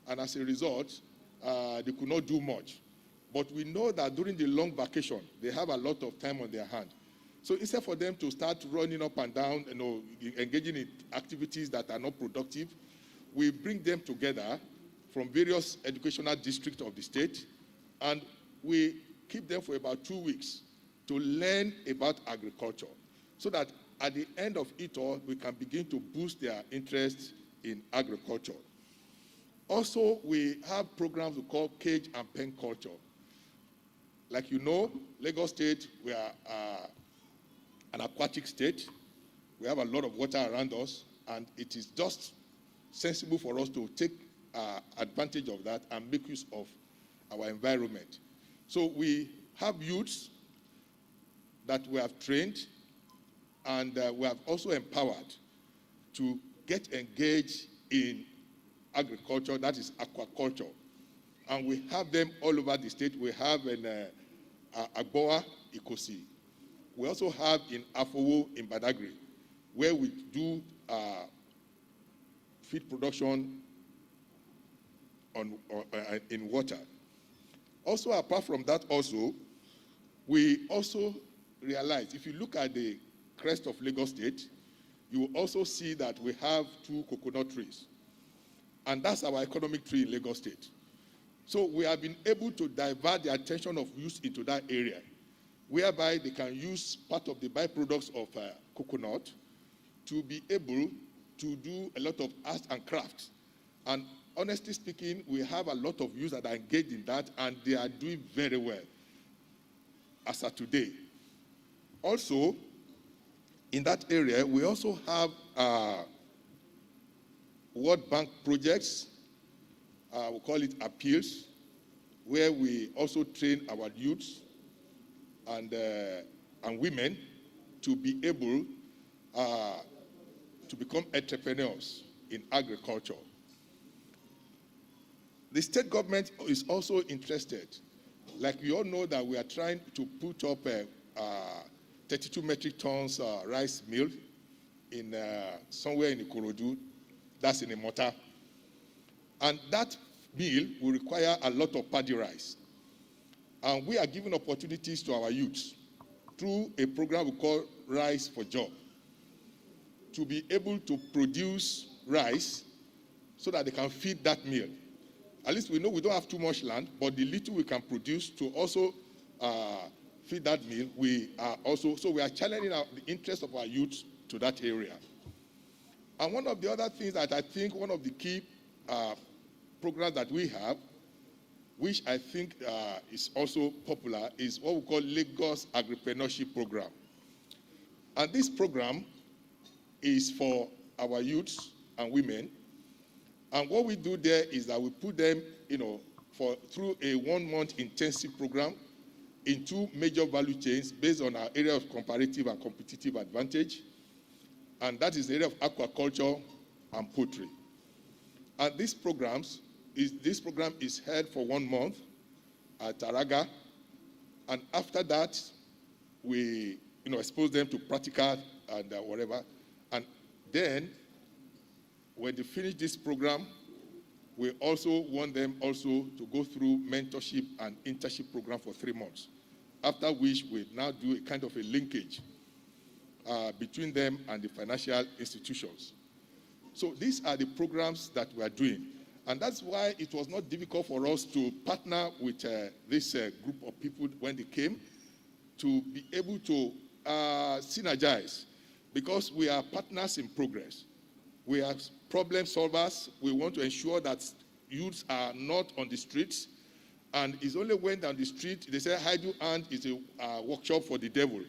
and as a result, they could not do much. But we know that during the long vacation, they have a lot of time on their hand. So instead for them to start running up and down, engaging in activities that are not productive, we bring them together from various educational districts of the state, and we keep them for about 2 weeks to learn about agriculture, so that at the end of it all, we can begin to boost their interest in agriculture. Also, we have programs we call cage and pen culture. Like you know, Lagos State, we are an aquatic state. We have a lot of water around us, and it is just sensible for us to take advantage of that and make use of our environment. So we have youths that we have trained, and we have also empowered to get engaged in agriculture, that is aquaculture. And we have them all over the state. We have in Agboa, Ikosi. We also have in Afowo, in Badagry, where we do feed production in water. Also, apart from that also, we also realize, if you look at the crest of Lagos State, you will also see that we have 2 coconut trees. And that's our economic tree in Lagos State. So we have been able to divert the attention of youth into that area, whereby they can use part of the byproducts of coconut to be able to do a lot of arts and crafts. And honestly speaking, we have a lot of youth that are engaged in that, and they are doing very well. as of today. Also, in that area, we also have World Bank projects, we call it appeals, where we also train our youths and women to be able to become entrepreneurs in agriculture. The state government is also interested. Like we all know that we are trying to put up 32 metric tons rice mill in somewhere in Ikorodu, that's in Imota. And that mill will require a lot of paddy rice. And we are giving opportunities to our youths through a program we call Rice for Job to be able to produce rice so that they can feed that mill. At least we know we don't have too much land, but the little we can produce to also feed that mill, we are also, so we are challenging the interest of our youth to that area. And one of the other things that I think one of the key programs that we have, which I think is also popular, is what we call Lagos Agripreneurship Program. And this program is for our youths and women. And what we do there is that we put them, through a 1-month intensive program in 2 major value chains based on our area of comparative and competitive advantage. And that is the area of aquaculture and poultry. And this program is held for 1 month at Taraga. And after that, we expose them to practical and whatever. And then, when they finish this program, we also want them also to go through mentorship and internship program for 3 months, after which we now do a kind of a linkage between them and the financial institutions. So these are the programs that we are doing. And that's why it was not difficult for us to partner with this group of people when they came to be able to synergize, because we are partners in progress. We are problem solvers. We want to ensure that youths are not on the streets. And it's only when they're on the street, they say, Idle Hand is a workshop for the devil.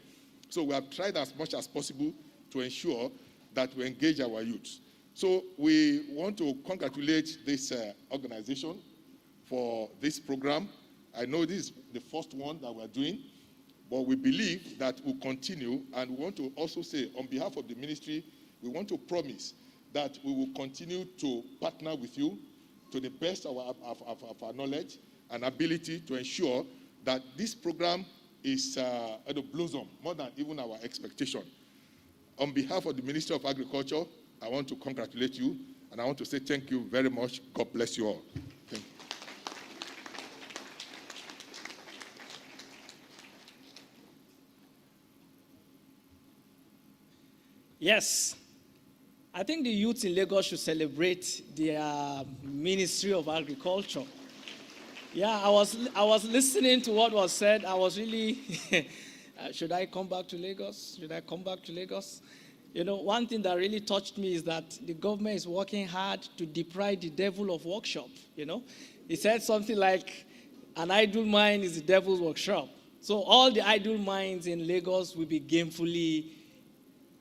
So we have tried as much as possible to ensure that we engage our youths. So we want to congratulate this organization for this program. I know this is the first one that we're doing, but we believe that we'll continue, and we want to also say, on behalf of the ministry, we want to promise that we will continue to partner with you to the best of our knowledge and ability to ensure that this program is blossom more than even our expectation. On behalf of the Ministry of Agriculture, I want to congratulate you, and I want to say thank you very much. God bless you all. Thank you. Yes. I think the youth in Lagos should celebrate their Ministry of Agriculture. Yeah, I was listening to what was said. I was really, should I come back to Lagos? Should I come back to Lagos? One thing that really touched me is that the government is working hard to deprive the devil of workshop. He said something like, an idle mind is the devil's workshop. So all the idle minds in Lagos will be gainfully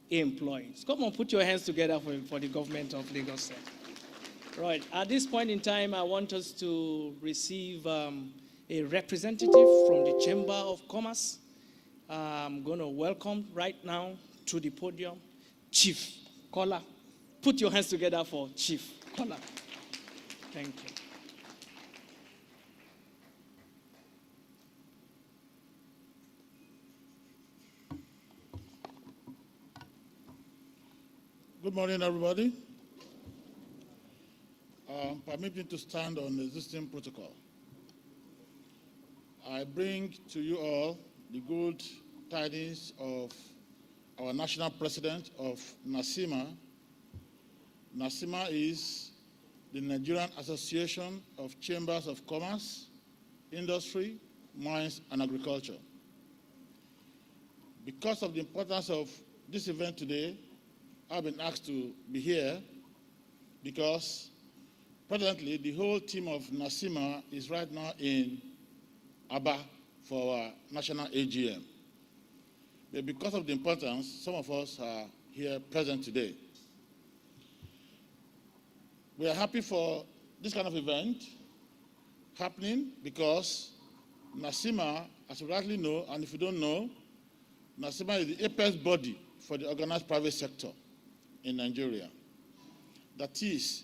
employed. Come on, put your hands together for the government of Lagos State. Right, at this point in time, I want us to receive a representative from the Chamber of Commerce. I'm going to welcome right now to the podium, Chief Kola. Put your hands together for Chief Kola. Thank you. Good morning, everybody. Permit me to stand on the existing protocol. I bring to you all the good tidings of our national president of NASIMA. NASIMA is the Nigerian Association of Chambers of Commerce, Industry, Mines, and Agriculture. Because of the importance of this event today, I've been asked to be here because presently the whole team of NASIMA is right now in Aba for our national AGM. But because of the importance, some of us are here present today. We are happy for this kind of event happening because NACIMA, as you rightly know, and if you don't know, NACIMA is the apex body for the organized private sector in Nigeria. That is,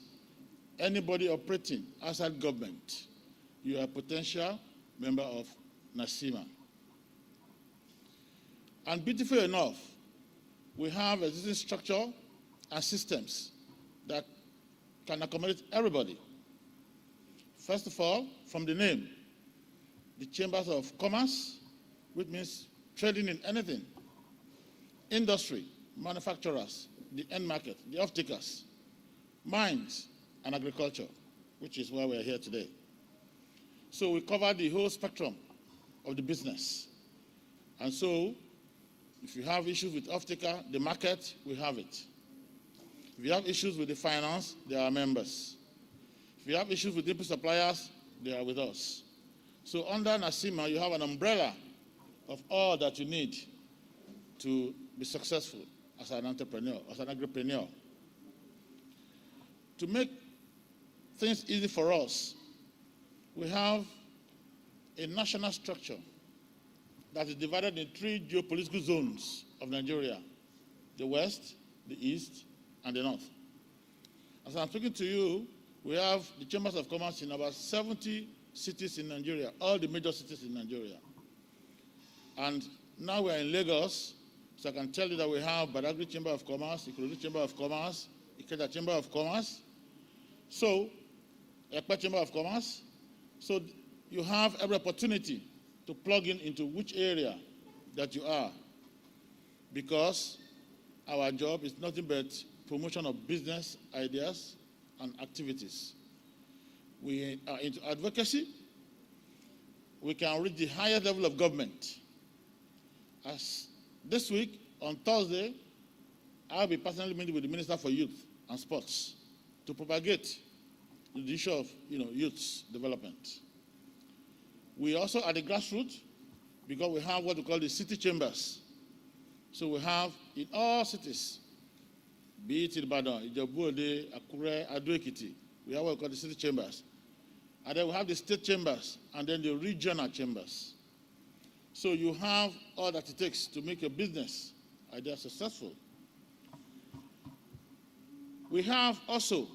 anybody operating outside government, you are a potential member of NACIMA. And beautiful enough, we have existing structure and systems that can accommodate everybody. First of all, from the name, the Chambers of Commerce, which means trading in anything, industry, manufacturers, the end market, the off-takers, mines, and agriculture, which is why we're here today. So we cover the whole spectrum of the business. And so if you have issues with off-taker, the market, we have it. If you have issues with the finance, they are members. If you have issues with input suppliers, they are with us. So under NACIMA, you have an umbrella of all that you need to be successful as an entrepreneur, as an agripreneur. To make things easy for us, we have a national structure that is divided in 3 geopolitical zones of Nigeria: the West, the East, and the North. As I'm talking to you, we have the Chambers of Commerce in about 70 cities in Nigeria, all the major cities in Nigeria. And now we're in Lagos, so I can tell you that we have Badagry Chamber of Commerce, Ikorodu Chamber of Commerce, Ikeja Chamber of Commerce, so Ekpe Chamber of Commerce. So you have every opportunity to plug in into which area that you are, because our job is nothing but promotion of business ideas and activities. We are into advocacy. We can reach the highest level of government. As this week, on Thursday, I'll be personally meeting with the Minister for Youth and Sports to propagate the issue of youth development. We also are the grassroots because we have what we call the city chambers. So we have in all cities, be it in Ibadan, Ijebu-Ode, Akure, Ado-Ekiti, we have what we call the city chambers. And then we have the state chambers and then the regional chambers. So you have all that it takes to make your business idea successful. We have also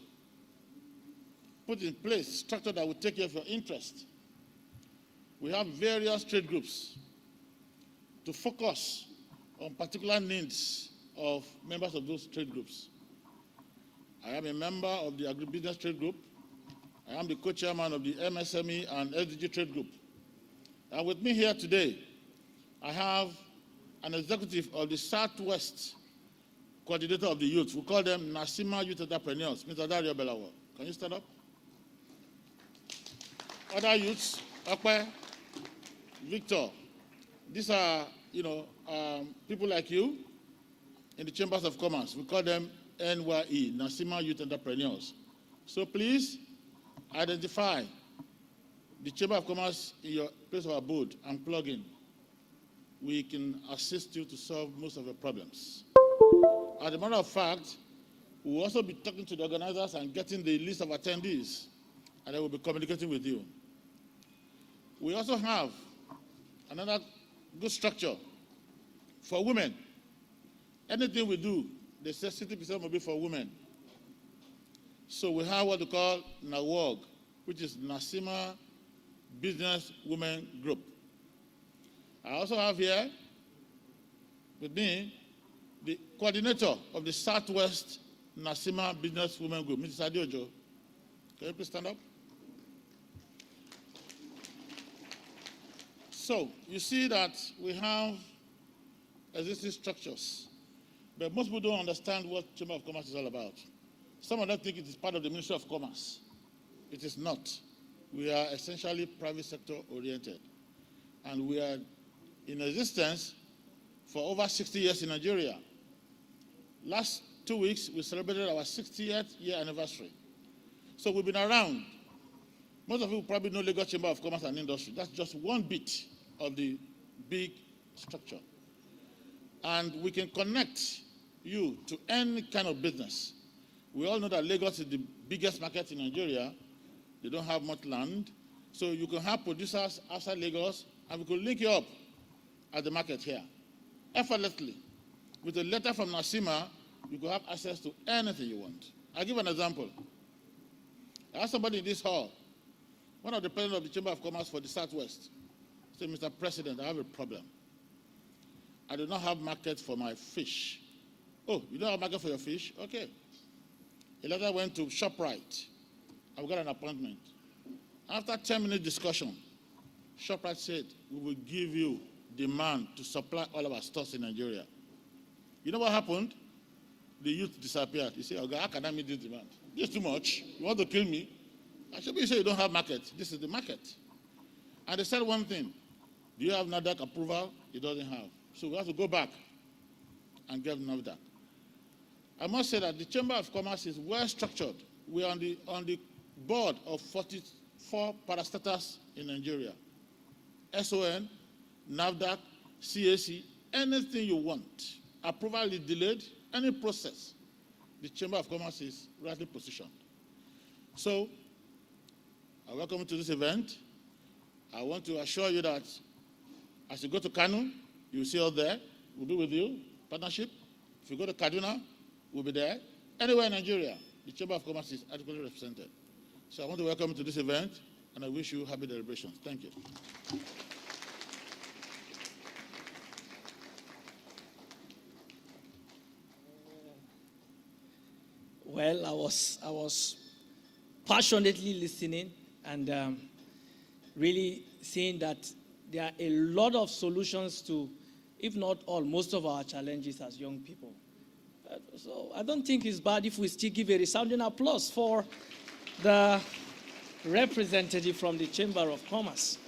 put in place structure that will take care of your interest. We have various trade groups to focus on particular needs of members of those trade groups. I am a member of the Agribusiness Trade Group. I am the co-chairman of the MSME and SDG Trade Group. And with me here today, I have an executive of the Southwest Coordinator of the Youth. We call them NACIMA Youth Entrepreneurs. Mr. Dario Belawo, can you stand up? Other youths, Akpe, Victor, these are, people like you in the Chambers of Commerce. We call them NYE, NACIMA Youth Entrepreneurs. So please identify the Chamber of Commerce in your place of abode and plug in. We can assist you to solve most of your problems. As a matter of fact, we will also be talking to the organizers and getting the list of attendees, and they will be communicating with you. We also have another good structure for women. Anything we do, they say 60% will be for women. So we have what we call NAWOG, which is NACIMA Business Women Group. I also have here with me the coordinator of the Southwest NACIMA Business Women Group, Mrs. Adiojo. Can you please stand up? So you see that we have existing structures, but most people don't understand what Chamber of Commerce is all about. Some of them think it is part of the Ministry of Commerce. It is not. We are essentially private sector oriented, and we are in existence for over 60 years in Nigeria. Last 2 weeks, we celebrated our 60th year anniversary. So we've been around. Most of you probably know Lagos Chamber of Commerce and Industry. That's just one bit of the big structure. And we can connect you to any kind of business. We all know that Lagos is the biggest market in Nigeria. They don't have much land. So you can have producers outside Lagos, and we could link you up at the market here, effortlessly. With a letter from NASIMA, you could have access to anything you want. I'll give an example. I asked somebody in this hall, one of the presidents of the Chamber of Commerce for the Southwest, said, Mr. President, I have a problem. I do not have market for my fish. Oh, you don't have market for your fish? Okay. He later went to ShopRite. I've got an appointment. After 10-minute discussion, ShopRite said, we will give you demand to supply all of our stores in Nigeria. You know what happened? The youth disappeared. He said, okay, how can I meet this demand? This is too much. You want to kill me? I said, you say you don't have market. This is the market. And they said one thing. Do you have NAFDAC approval? He doesn't have. So we have to go back and get NAFDAC. I must say that the Chamber of Commerce is well structured. We are on the board of 44 parastatals in Nigeria. SON, NAFDAC, CAC, anything you want. Approval is delayed, any process. The Chamber of Commerce is rightly positioned. So, I welcome you to this event. I want to assure you that as you go to Kano, you'll see us there. We'll be with you, partnership. If you go to Kaduna, we'll be there. Anywhere in Nigeria, the Chamber of Commerce is adequately represented. So I want to welcome you to this event, and I wish you happy deliberations. Thank you. Well, I was passionately listening and really seeing that there are a lot of solutions to, if not all, most of our challenges as young people. So I don't think it's bad if we still give a resounding applause for the representative from the Chamber of Commerce.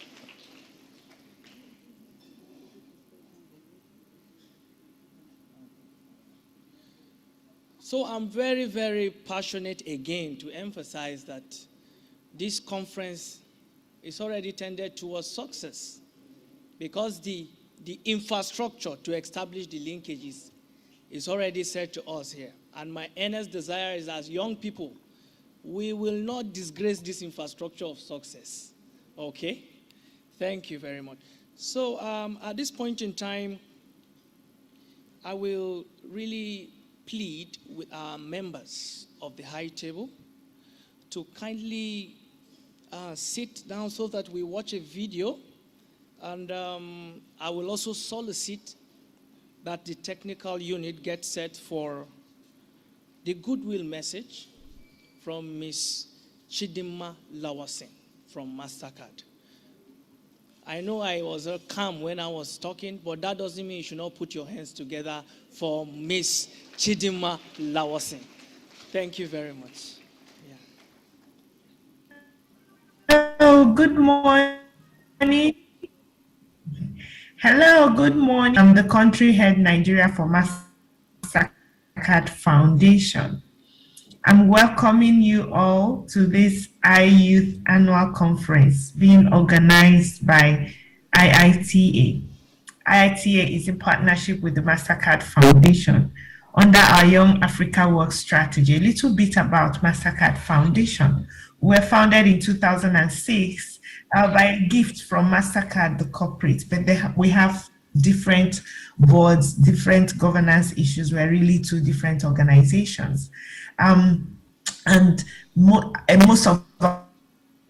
So I'm very, very passionate again to emphasize that this conference is already tended towards success because the infrastructure to establish the linkages is already set to us here. And my earnest desire is, as young people, we will not disgrace this infrastructure of success. Okay? Thank you very much. So at this point in time, I will really plead with our members of the high table to kindly sit down so that we watch a video, and I will also solicit that the technical unit gets set for the goodwill message from Ms. Chidinma Lawasin from MasterCard. I know I was calm when I was talking, but that doesn't mean you should not put your hands together for Ms. Chidinma Lawasin. Thank you very much. Yeah. Hello, good morning. Hello, good morning. I'm the country head Nigeria for MasterCard Foundation. I'm welcoming you all to this iYouth Annual Conference being organized by IITA. IITA is in partnership with the MasterCard Foundation under our Young Africa Work Strategy. A little bit about MasterCard Foundation. We were founded in 2006 by a gift from MasterCard, the corporate, but we have different boards, different governance issues. We're really two different organizations. And most of our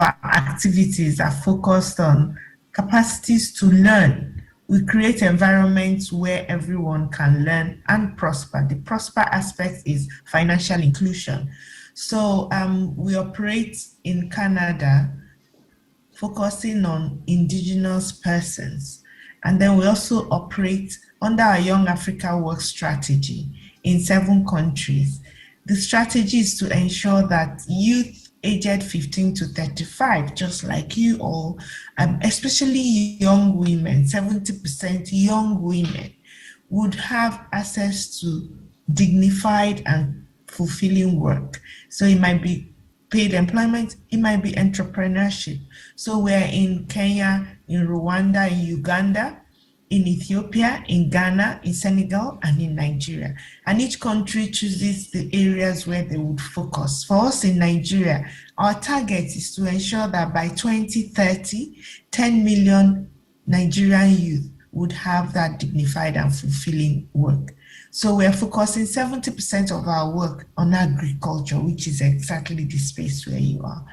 activities are focused on capacities to learn. We create environments where everyone can learn and prosper. The prosper aspect is financial inclusion. So we operate in Canada, focusing on indigenous persons. And then we also operate under our Young Africa Work Strategy in 7 countries. The strategy is to ensure that youth aged 15 to 35, just like you all, especially young women, 70% young women, would have access to dignified and fulfilling work. So it might be paid employment, it might be entrepreneurship. So we're in Kenya, in Rwanda, in Uganda, in Ethiopia, in Ghana, in Senegal, and in Nigeria. And each country chooses the areas where they would focus. For us in Nigeria, our target is to ensure that by 2030, 10 million Nigerian youth would have that dignified and fulfilling work. So we're focusing 70% of our work on agriculture, which is exactly the space where you are.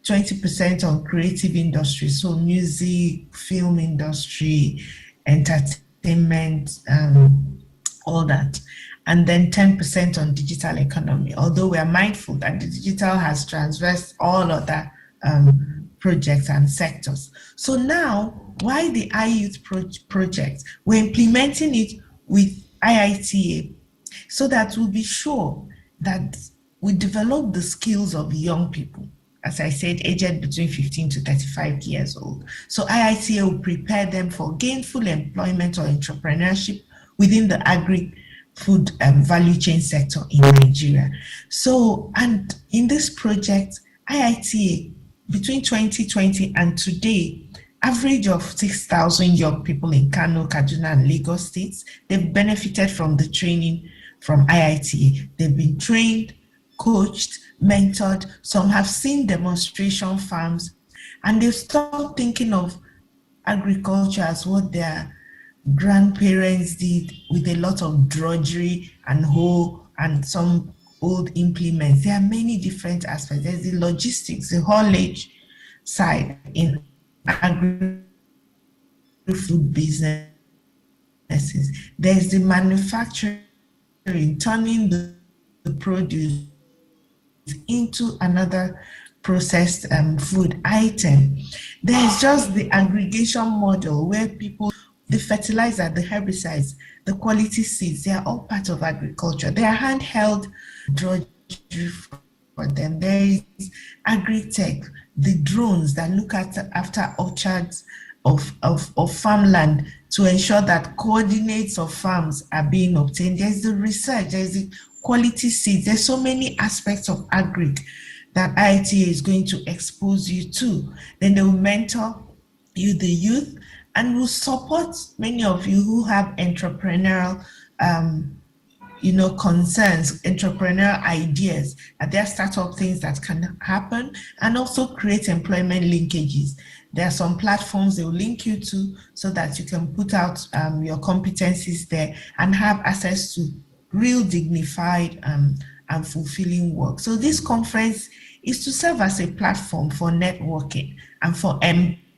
20% on creative industry, so music, film industry, entertainment, all that. And then 10% on digital economy, although we are mindful that the digital has transversed all other projects and sectors. So now, why the iYouth project? We're implementing it with IITA so that we'll be sure that we develop the skills of young people, as I said, aged between 15 to 35 years old. So IITA will prepare them for gainful employment or entrepreneurship within the agri-food value chain sector in Nigeria. So, and in this project, IITA, between 2020 and today, average of 6,000 young people in Kano, Kaduna, and Lagos states, they've benefited from the training from IITA. They've been trained, coached, mentored. Some have seen demonstration farms, and they've stopped thinking of agriculture as what their grandparents did with a lot of drudgery and hoe and some old implements. There are many different aspects. There's the logistics, the haulage side in agri-food businesses. There's the manufacturing, turning the produce into another processed food item. There's just the aggregation model where people, the fertilizer, the herbicides, the quality seeds, they are all part of agriculture. They are handheld drudgery for them. There is agri-tech, the drones that look after orchards of farmland to ensure that coordinates of farms are being obtained. There's the research, there's the quality seeds. There's so many aspects of agri that IITA is going to expose you to. Then they will mentor you, the youth, and will support many of you who have entrepreneurial concerns, entrepreneurial ideas, that there are startup things that can happen, and also create employment linkages. There are some platforms they will link you to so that you can put out your competencies there and have access to real dignified and fulfilling work. So this conference is to serve as a platform for networking and for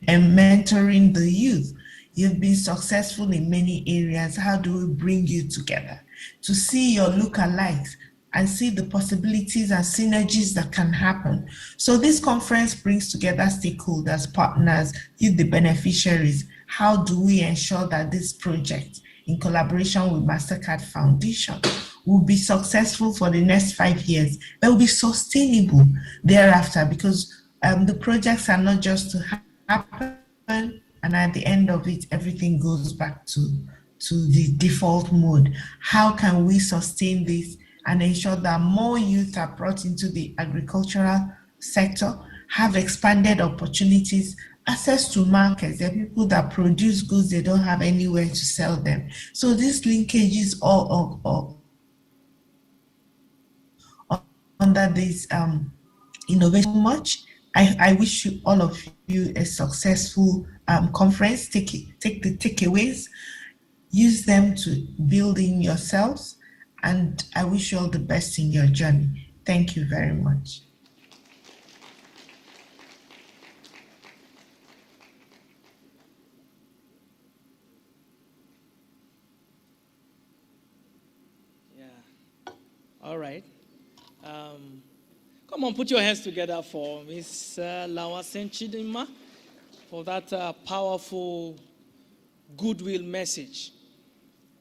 mentoring the youth. You've been successful in many areas. How do we bring you together to see your lookalikes and see the possibilities and synergies that can happen? So this conference brings together stakeholders, partners, you, the beneficiaries. How do we ensure that this project, in collaboration with MasterCard Foundation, will be successful for the next 5 years, but will be sustainable thereafter? Because the projects are not just to happen, and at the end of it, everything goes back to the default mode. How can we sustain this and ensure that more youth are brought into the agricultural sector, have expanded opportunities, access to markets? There are people that produce goods, they don't have anywhere to sell them. So these linkages all under this innovation much. I wish you, all of you, a successful conference. Take the takeaways, use them to build in yourselves, and I wish you all the best in your journey. Thank you very much. Yeah. All right. Come on, put your hands together for Ms. Lawasen Chidima for that powerful goodwill message.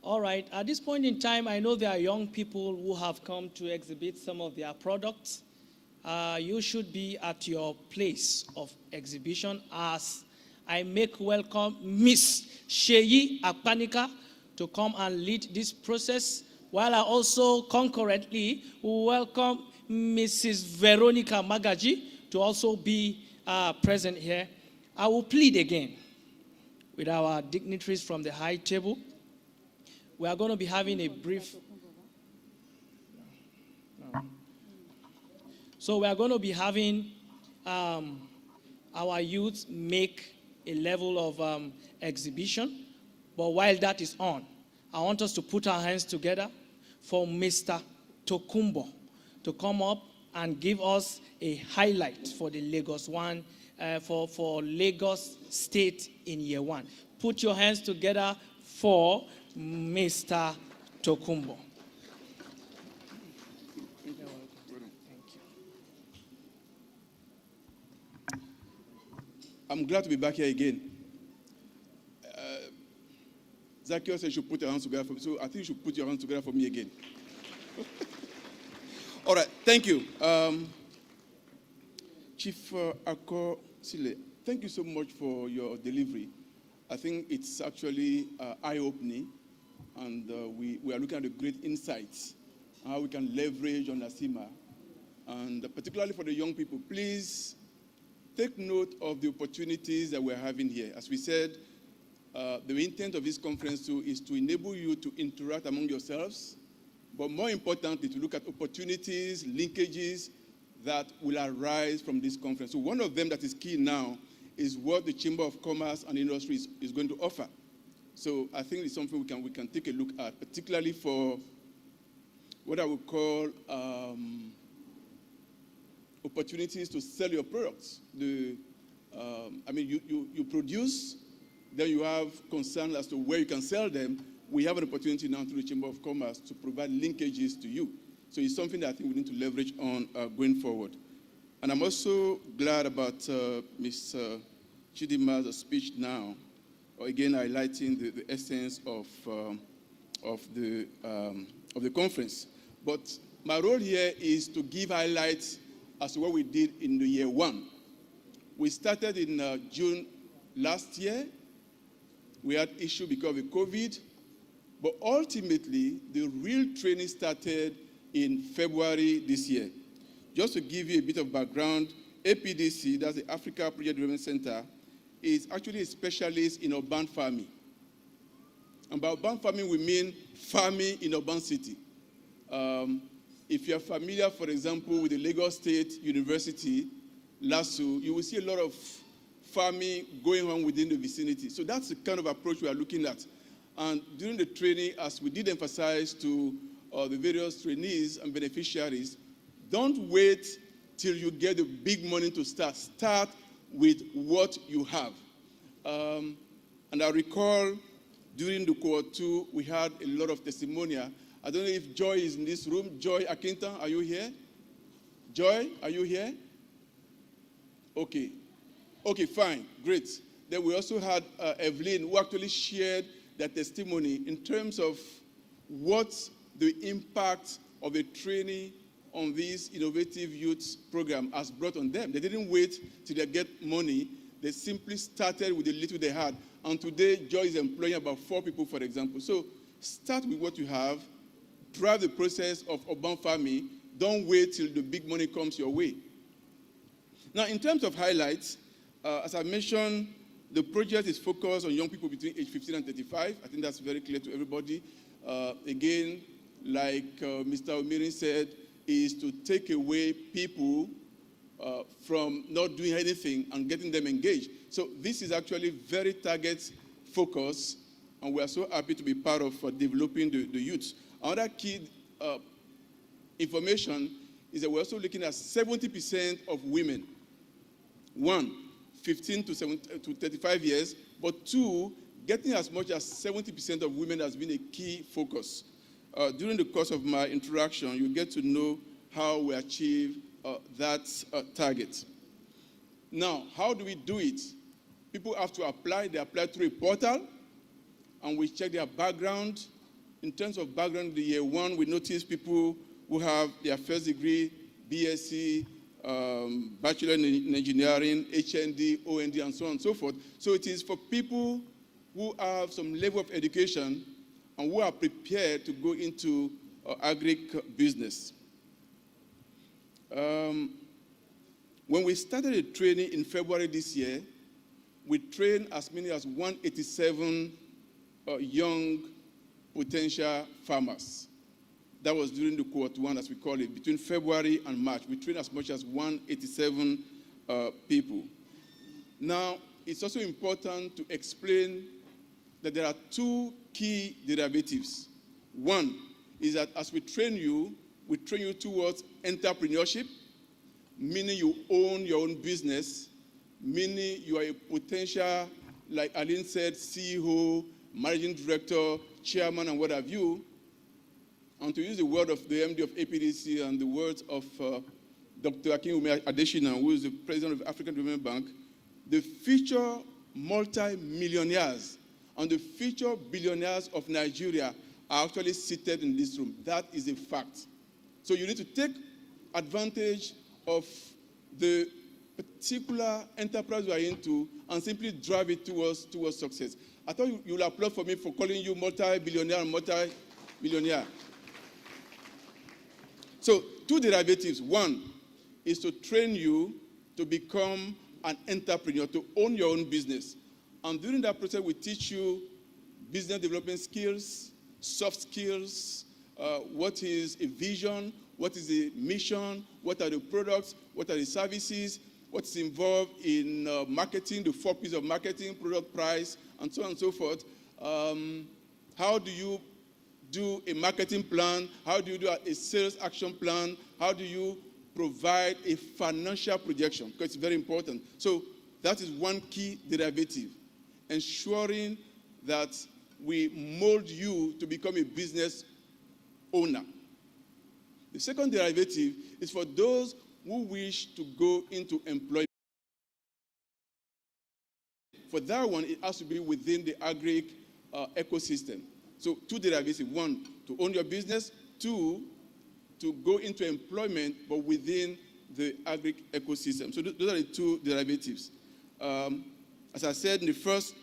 All right, at this point in time, I know there are young people who have come to exhibit some of their products. You should be at your place of exhibition as I make welcome Miss Sheyi Akpanika to come and lead this process, while I also concurrently will welcome Mrs. Veronica Magaji to also be present here. I will plead again with our dignitaries from the high table. We are going to be having a brief... So we are going to be having our youth make a level of exhibition. But while that is on, I want us to put our hands together for Mr. Tokumbo to come up and give us a highlight for the Lagos one, for Lagos State in year one. Put your hands together for Mr. Tokumbo. I'm glad to be back here again. Zacchaeus said you should put your hands together for me, so I think you should put your hands together for me again. All right, thank you. Chief Ako Sile, thank you so much for your delivery. I think it's actually eye-opening, and we are looking at the great insights, how we can leverage on NACIMA, and particularly for the young people. Please take note of the opportunities that we're having here. As we said, the intent of this conference too is to enable you to interact among yourselves, but more importantly, to look at opportunities, linkages that will arise from this conference. So one of them that is key now is what the Chamber of Commerce and Industry is going to offer. So I think it's something we can take a look at, particularly for what I would call opportunities to sell your products. You produce, then you have concern as to where you can sell them. We have an opportunity now through the Chamber of Commerce to provide linkages to you. So it's something that I think we need to leverage on going forward. And I'm also glad about Ms. Chidima's speech now, again highlighting the essence of the conference. But my role here is to give highlights as to what we did in the year one. We started in June last year. We had issue because of the COVID, but ultimately the real training started in February this year. Just to give you a bit of background, APDC, that's the Africa Project Development Center, is actually a specialist in urban farming. And by urban farming, we mean farming in urban city. If you're familiar, for example, with the Lagos State University, LASU, you will see a lot of farming going on within the vicinity. So that's the kind of approach we are looking at. And during the training, as we did emphasize to the various trainees and beneficiaries, don't wait till you get the big money to start. Start with what you have. And I recall during the Cohort 2, we had a lot of testimonial. I don't know if Joy is in this room. Joy Akinta, are you here? Joy, are you here? Okay. Okay, fine, great. Then we also had Evelyn, who actually shared their testimony in terms of what the impact of the training on this innovative youth program has brought on them. They didn't wait till they get money. They simply started with the little they had. And today, Joy is employing about 4 people, for example. So start with what you have. Drive the process of urban farming. Don't wait till the big money comes your way. Now, in terms of highlights, as I mentioned, the project is focused on young people between age 15 and 35. I think that's very clear to everybody. Again, like Mr. Omirin said, is to take away people from not doing anything and getting them engaged. So this is actually very target focused, and we are so happy to be part of developing the youth. Another key information is that we're also looking at 70% of women. 1, 15 to 35 years, but 2, getting as much as 70% of women has been a key focus. During the course of my interaction, you get to know how we achieve that target. Now, how do we do it? People have to apply. They apply through a portal, and we check their background. In terms of background, the year 1, we notice people who have their first degree, BSc, Bachelor in Engineering, HND, OND, and so on and so forth. So it is for people who have some level of education and who are prepared to go into agric business. When we started the training in February this year, we trained as many as 187 young potential farmers. That was during the Cohort 1, as we call it, between February and March. We trained as much as 187 people. Now, it's also important to explain that there are two key derivatives. One is that as we train you towards entrepreneurship, meaning you own your own business, meaning you are a potential, like Aline said, CEO, managing director, chairman, and what have you. And to use the word of the MD of APDC and the words of Dr. Akinwumi Adesina, who is the president of African Development Bank, the future multi-millionaires and the future billionaires of Nigeria are actually seated in this room. That is a fact. So you need to take advantage of the particular enterprise you are into and simply drive it towards success. I thought you will applaud for me for calling you multi-billionaire and multi-millionaire. So, two derivatives. One is to train you to become an entrepreneur, to own your own business. And during that process, we teach you business development skills, soft skills, what is a vision, what is a mission, what are the products, what are the services, what's involved in marketing, the 4 P's of marketing, product, price, and so on and so forth. How do you do a marketing plan? How do you do a sales action plan? How do you provide a financial projection? Because it's very important. So that is one key derivative, ensuring that we mold you to become a business owner. The second derivative is for those who wish to go into employment. For that one, it has to be within the agri ecosystem. So two derivatives. One, to own your business. Two, to go into employment, but within the agri ecosystem. So those are the two derivatives. As I said in the first,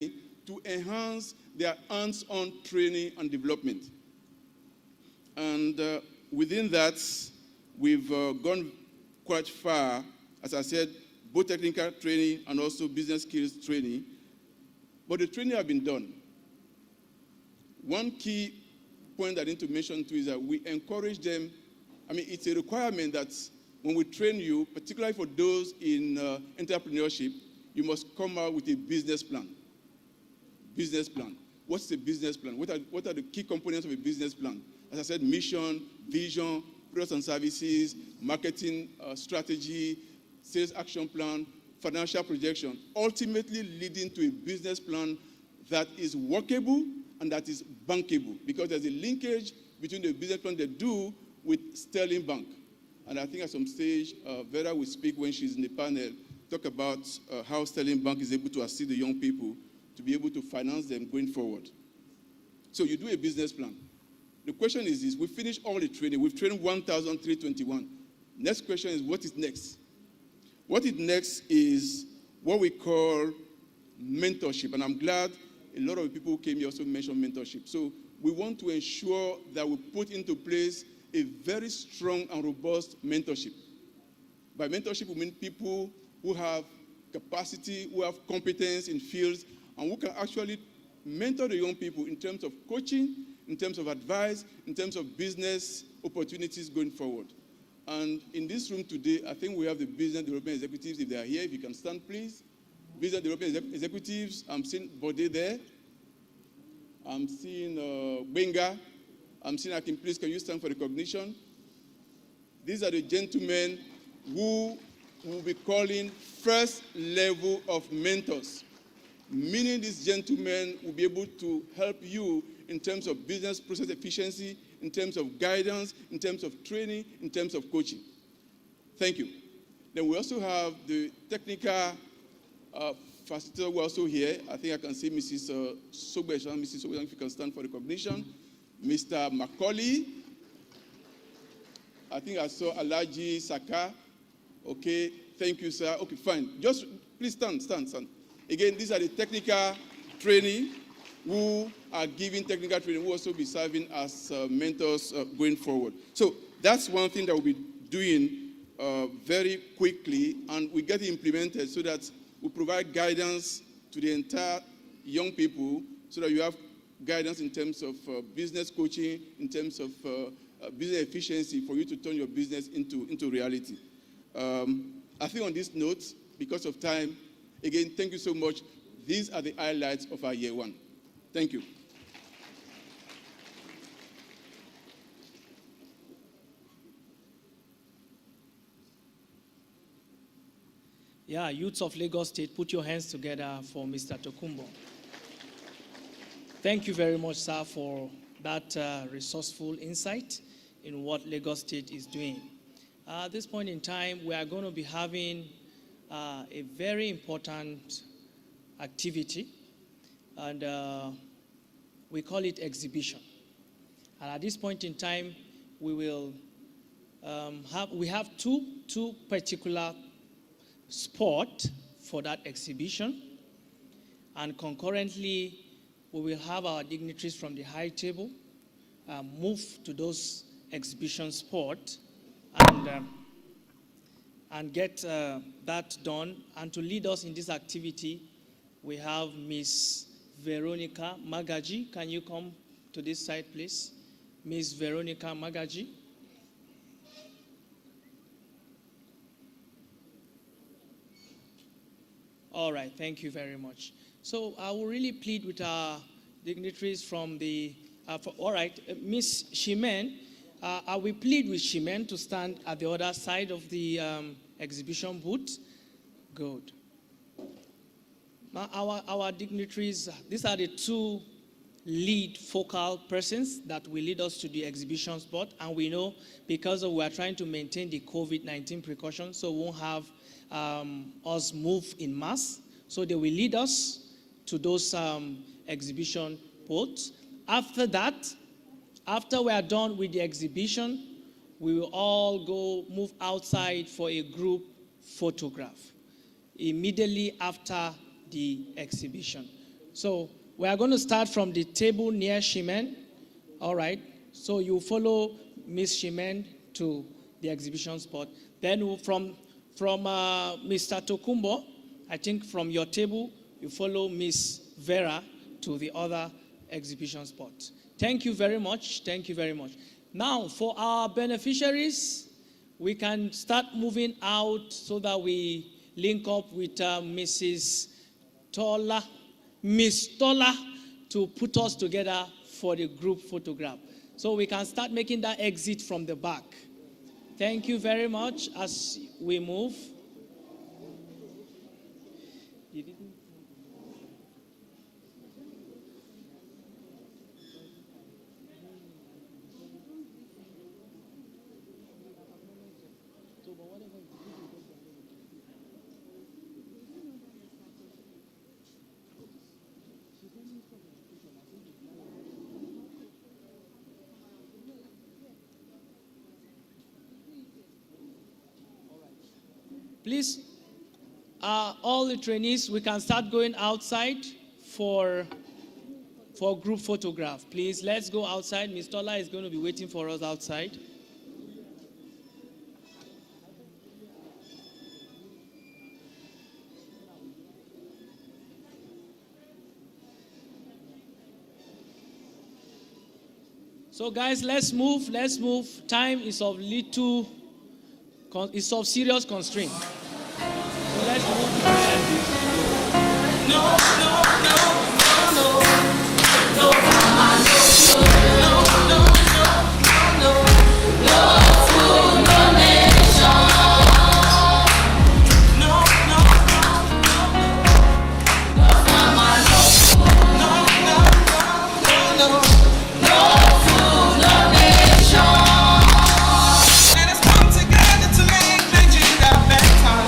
to enhance their hands-on training and development. And within that, we've gone quite far, as I said, both technical training and also business skills training. But the training has been done. One key point I need to mention too is that we encourage them. I mean, it's a requirement that when we train you, particularly for those in entrepreneurship, you must come out with a business plan. Business plan. What's the business plan? What are the key components of a business plan? As I said, mission, vision, products and services, marketing strategy, sales action plan, financial projection, ultimately leading to a business plan that is workable and that is bankable, because there's a linkage between the business plan they do with Sterling Bank. And I think at some stage, Vera will speak when she's in the panel, talk about how Sterling Bank is able to assist the young people to be able to finance them going forward. So you do a business plan. The question is this: we finished all the training. We've trained 1,321. Next question is, what is next? What is next is what we call mentorship. And I'm glad a lot of people who came here also mentioned mentorship. So we want to ensure that we put into place a very strong and robust mentorship. By mentorship, we mean people who have capacity, who have competence in fields, and who can actually mentor the young people in terms of coaching, in terms of advice, in terms of business opportunities going forward. And in this room today, I think we have the business development executives. If they are here, if you can stand, please. Business development executives. I'm seeing Bode there. I'm seeing Benga. I'm seeing Akin. Please, can you stand for recognition? These are the gentlemen who will be calling first level of mentors. Meaning these gentlemen will be able to help you in terms of business process efficiency, in terms of guidance, in terms of training, in terms of coaching. Thank you. Then we also have the technical facilitator who are also here. I think I can see Mrs. Sogbe. Mrs. Sogbe, if you can stand for recognition. Mr. Macaulay. I think I saw Alaji Saka. Okay, thank you, sir. Okay, fine. Just please stand. Again, these are the technical training who are giving technical training, who will also be serving as mentors going forward. So That's one thing that we'll be doing very quickly, and we get it implemented so that we provide guidance to the entire young people so that you have guidance in terms of business coaching, in terms of business efficiency for you to turn your business into reality. I think on this note, because of time, again, thank you so much. These are the highlights of our year one. Thank you. Yeah, youths of Lagos State, put your hands together for Mr. Tokunbo. Thank you very much, sir, for that resourceful insight in what Lagos State is doing. At this point in time, we are going to be having a very important activity, and we call it exhibition. And at this point in time, we will have two particular sport for that exhibition, and concurrently we will have our dignitaries from the high table move to those exhibition sport and get that done. And to lead us in this activity, we have Miss Veronica Magaji. Can you come to this side, please? Miss Veronica Magaji. All right, thank you very much. So I will really plead with our dignitaries from the, all right, Miss Shimen, I will plead with Shimen to stand at the other side of the exhibition booth. Good. Now our dignitaries, these are the two lead focal persons that will lead us to the exhibition spot, and we know because we are trying to maintain the COVID-19 precautions, so we won't have us move in mass. So they will lead us to those exhibition posts. After that, after we are done with the exhibition, we will all move outside for a group photograph immediately after the exhibition. So we are going to start from the table near Shimen. All right. So you follow Miss Shimen to the exhibition spot. Then from Mr. Tokunbo, I think from your table, you follow Miss Vera to the other exhibition spot. Thank you very much. Thank you very much. Now, for our beneficiaries, we can start moving out so that we link up with Mrs. Tola, Miss Tola, to put us together for the group photograph. So we can start making that exit from the back. Thank you very much as we move. Please, all the trainees, we can start going outside for group photograph. Please, let's go outside. Ms. Tola is going to be waiting for us outside. So guys, let's move. Time is of serious constraint. So let's move. Let us come together to make Nigeria better.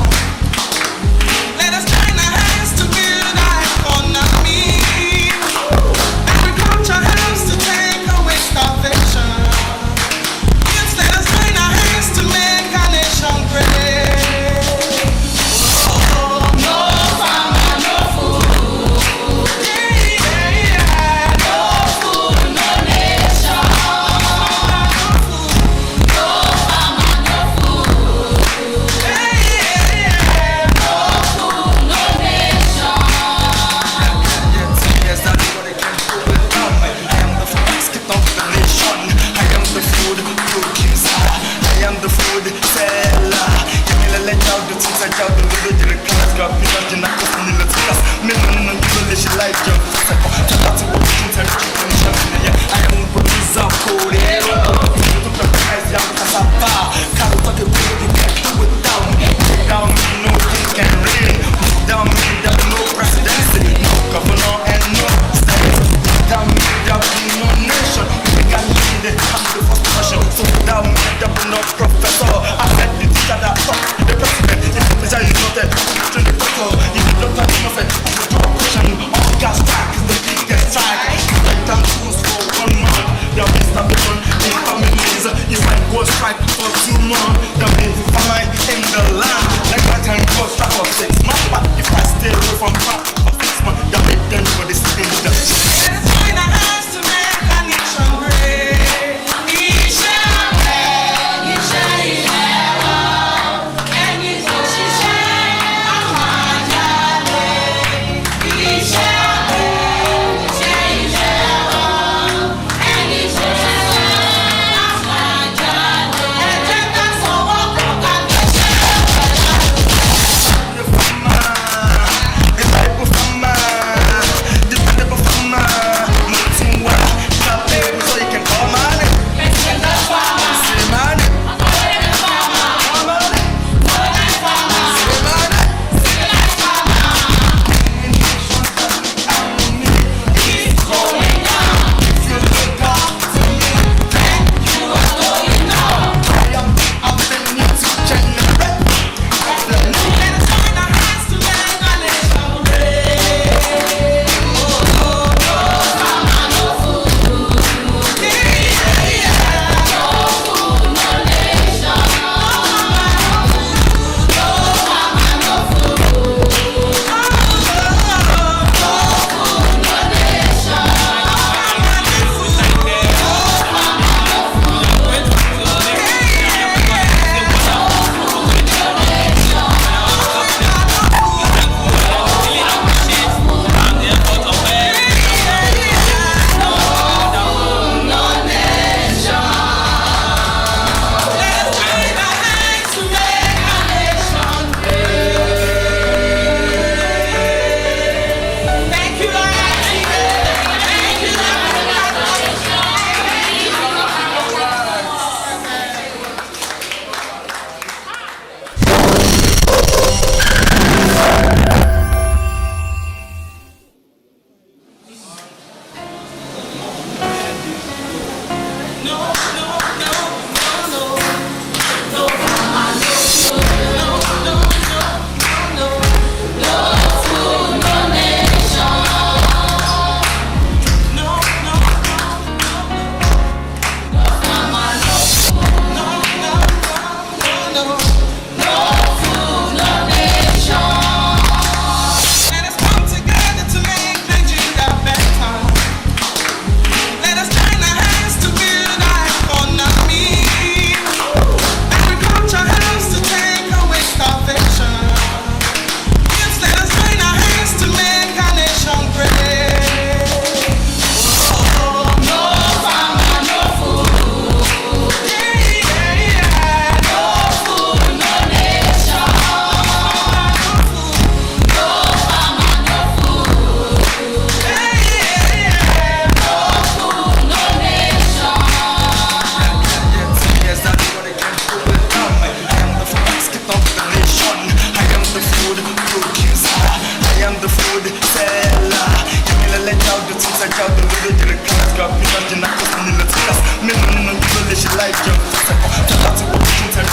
food, Sella. Give me the leg out, the things I got, the little get a class, got me not in the cost in the class. Million in the she like jump. Tell her to go to time,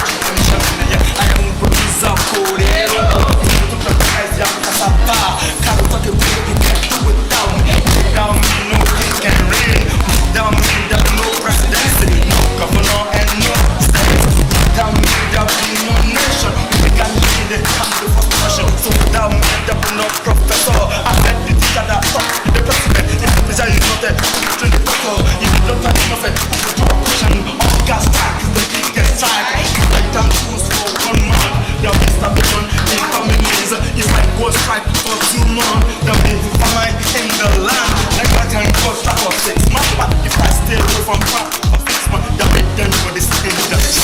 I am producer code. To the eyes, young Casapa. Can't talk a bit, you can't do it down. Down, no king can reign. Down, no presidency, no governor and no state. Down, no nation. We can lead it, come to the first nation. So down, no professor. I met the teacher that talks to the president. In the picture, you know that. To the doctor, you don't have enough. To a question, all gas track is the biggest track. Like down schools for 1 month. There'll be starvation in families. It's like go strike for 2 months. There'll be famine in the land. Like I can go strike for 6 months. But if I stay away from crap for 6 months, they'll make them for this industry.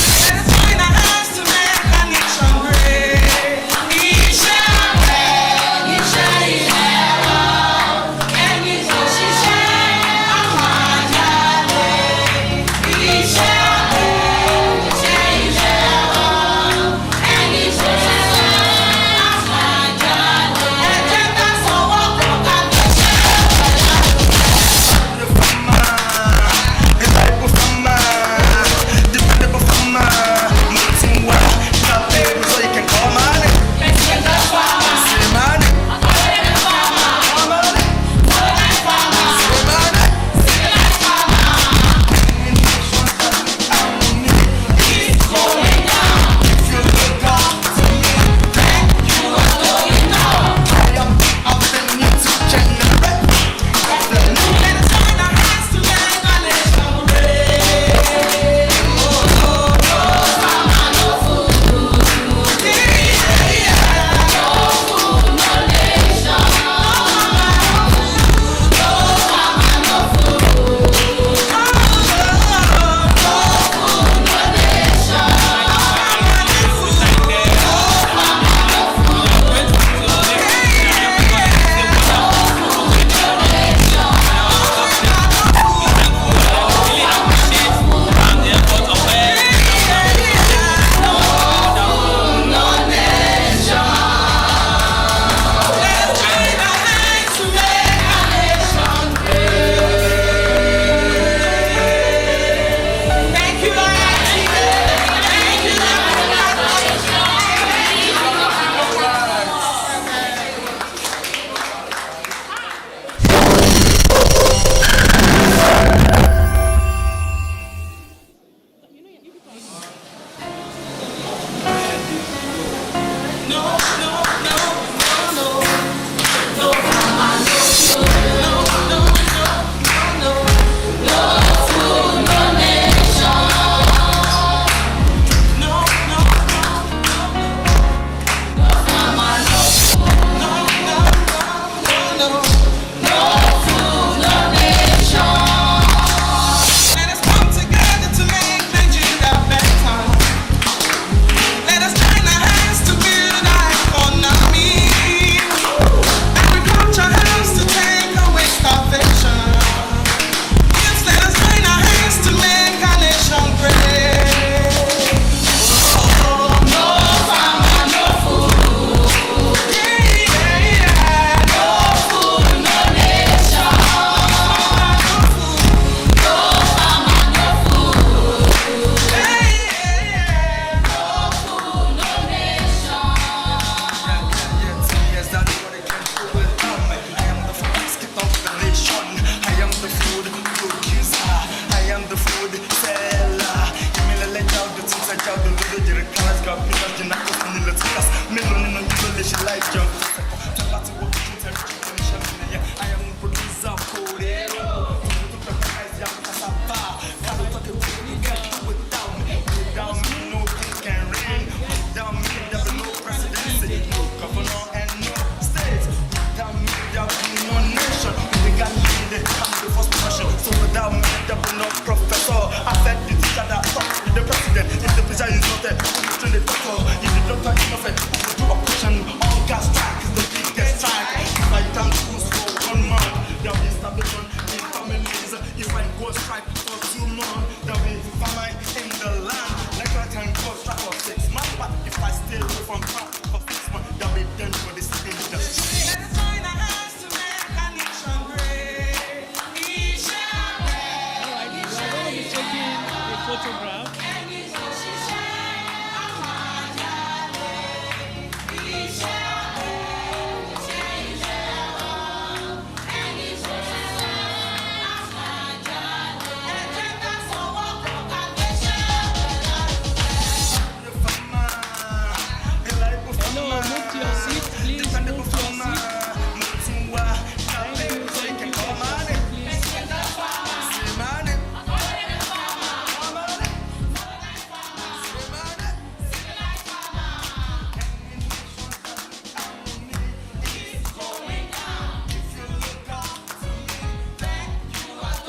If I stay away from crap for 6 months, they'll be done for this industry.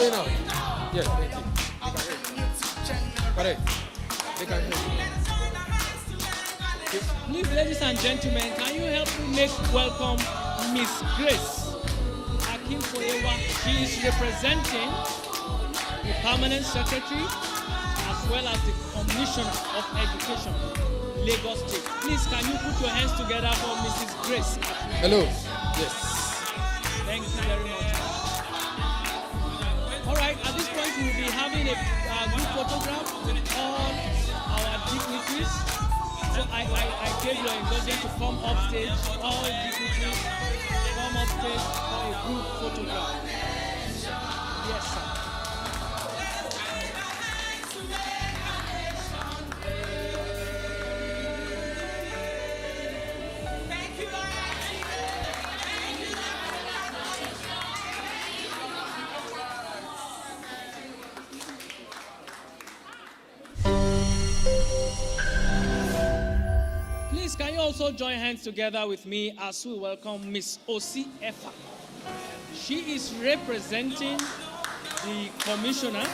Stay now. Yes, thank you. Correct. They can hear you. Please, ladies and gentlemen, can you help me make welcome Miss Grace Akinfoyewa? She is representing the Permanent Secretary as well as the Commissioner of Education, Lagos State. Please, can you put your hands together for Mrs. Grace Akinfoyewa? Hello. Yes. Thank you very much. All right, at this point, we will be having a group photograph with all our dignitaries. So I gave your indulgence to come up stage. All dignitaries come up stage for a group photograph. Yes, sir. Please, can you also join hands together with me as we welcome Miss Osi Efa. She is representing the Commissioner.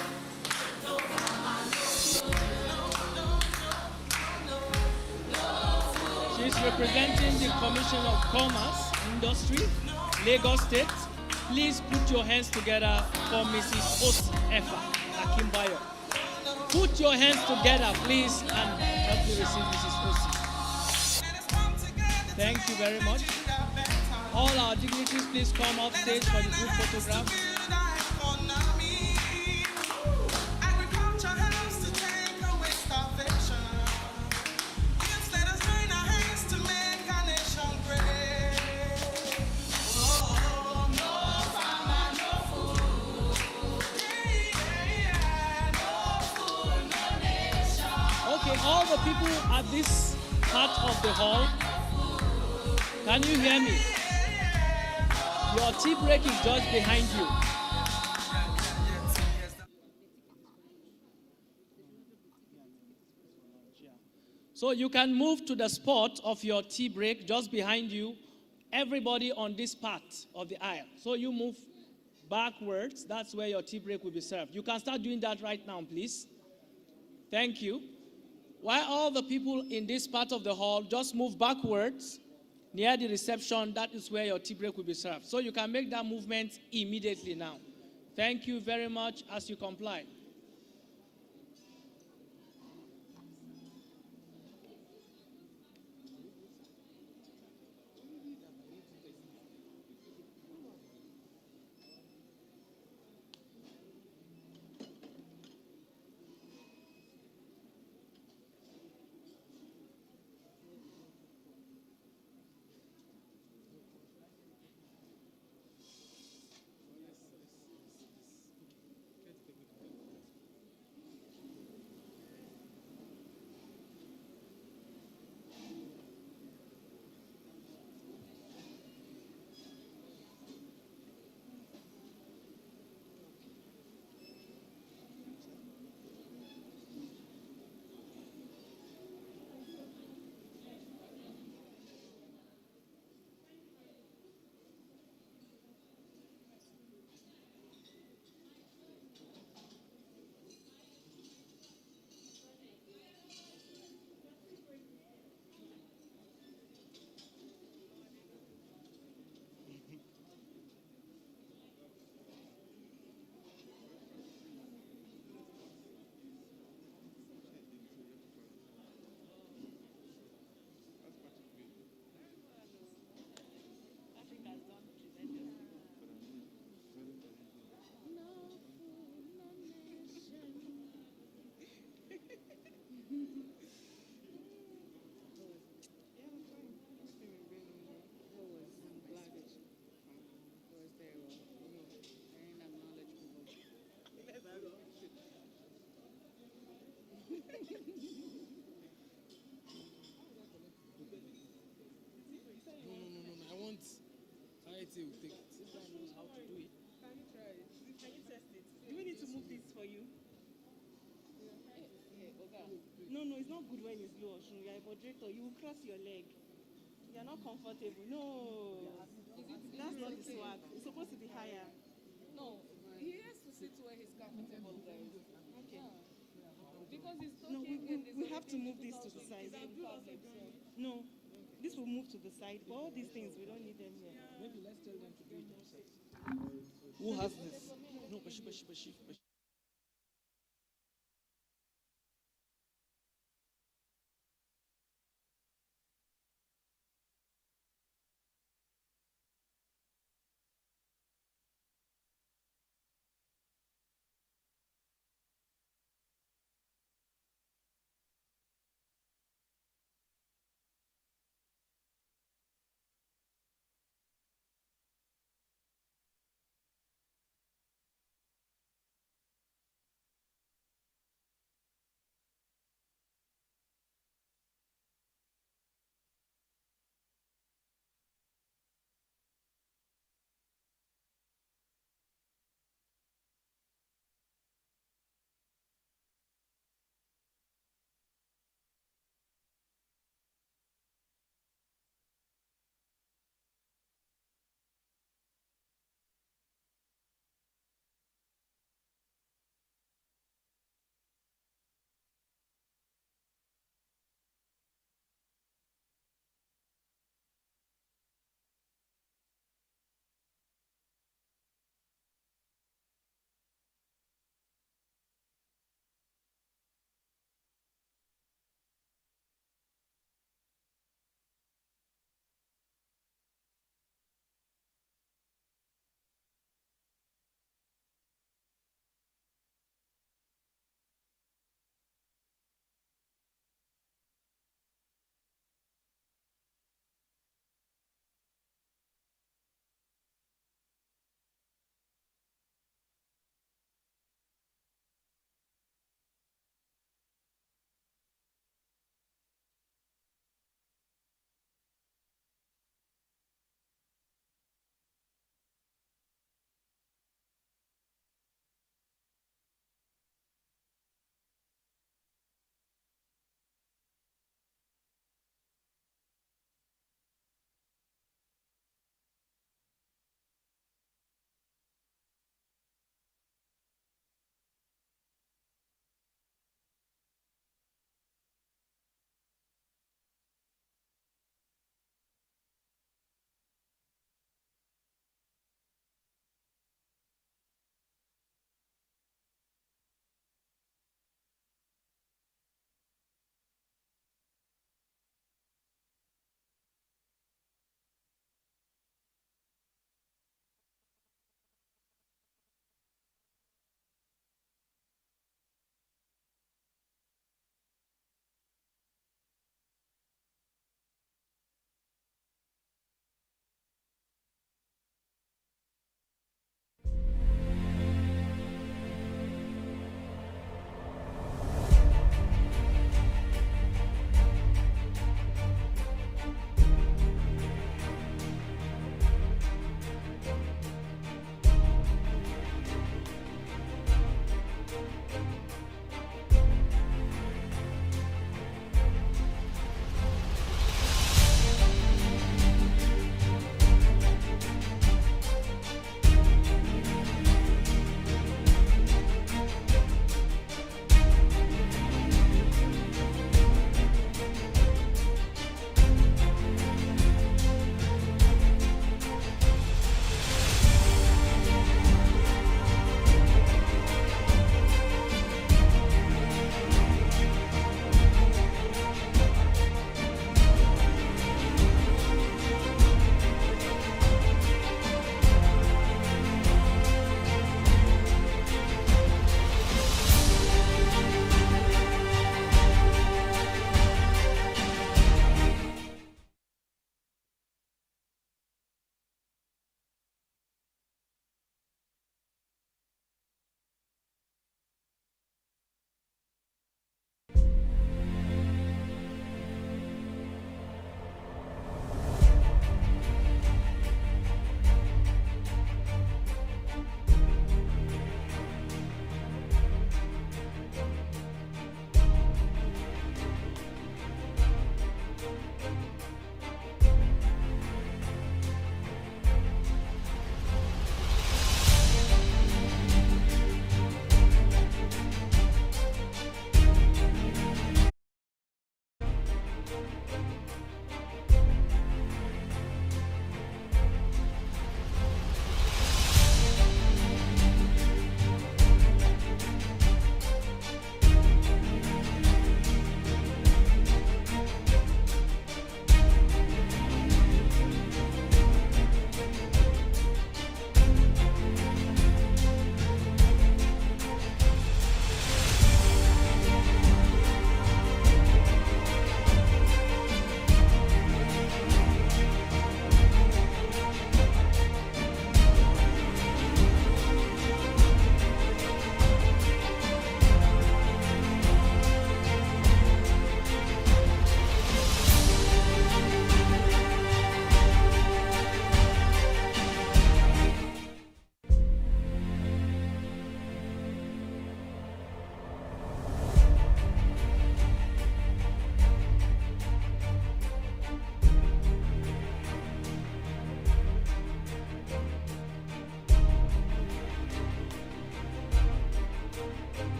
She is representing the Commissioner of Commerce, Industry, Lagos State. Please put your hands together for Mrs. Osi Efa Akinbayo. Put your hands together, please, and help me receive Mrs. Osi. Thank you very much. All our dignitaries, please come up stage for the group photograph. Okay, all the people at this part of the hall, can you hear me? Your tea break is just behind you. So you can move to the spot of your tea break just behind you. Everybody on this part of the aisle. So you move backwards. That's where your tea break will be served. You can start doing that right now, please. Thank you. While all the people in this part of the hall just move backwards, near the reception, that is where your tea break will be served. So you can make that movement immediately now. Thank you very much as you comply. Society will take it. This guy knows how to do it. Can you try it? Can you test it? Do we need to move this for you? No, it's not good when it's low. You are a moderator. You will cross your leg. You are not comfortable. No, that's not the swag. It's supposed to be higher. No, he has to sit No, we have to move this to the side. No, this will move to the side. But all these things, we don't need them here. Maybe let's tell them to do it themselves. Who has this? No, Bashi.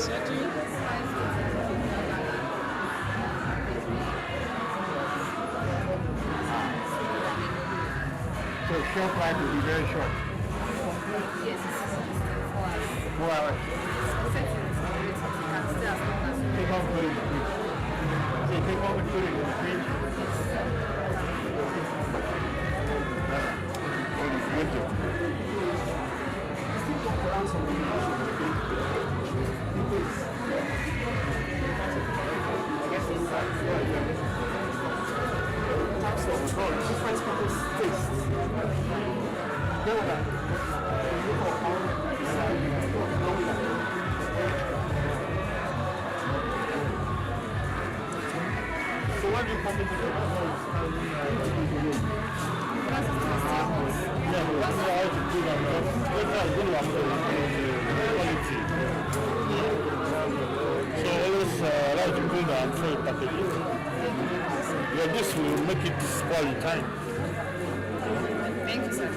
So shelf life will be very short. Yes, 4 hours. Take off food in the fridge. Say take off the food in the fridge. Winter. So what do you come into the yeah, but that's how to do that. That's how to do quality. So always like to do that and throw it packages. Yeah, this will make it spoil in time. Thank you, sir.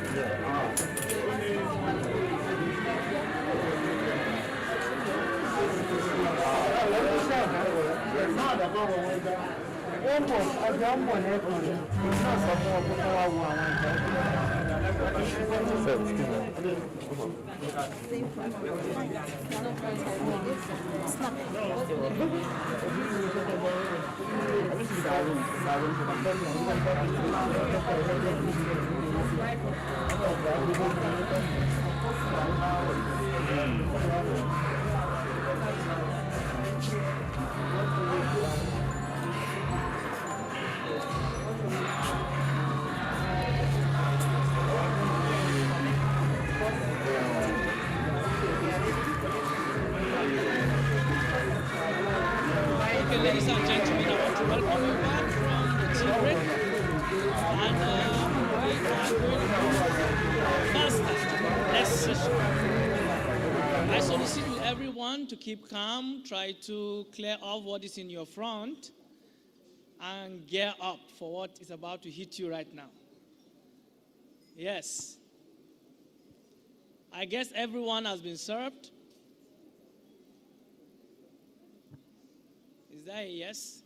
Okay, ladies and gentlemen, I want to welcome you back from the tea break. And we are going to faster, next session. I solicit with everyone to keep calm, try to clear off what is in your front, and gear up for what is about to hit you right now. Yes. I guess everyone has been served. Is that a yes?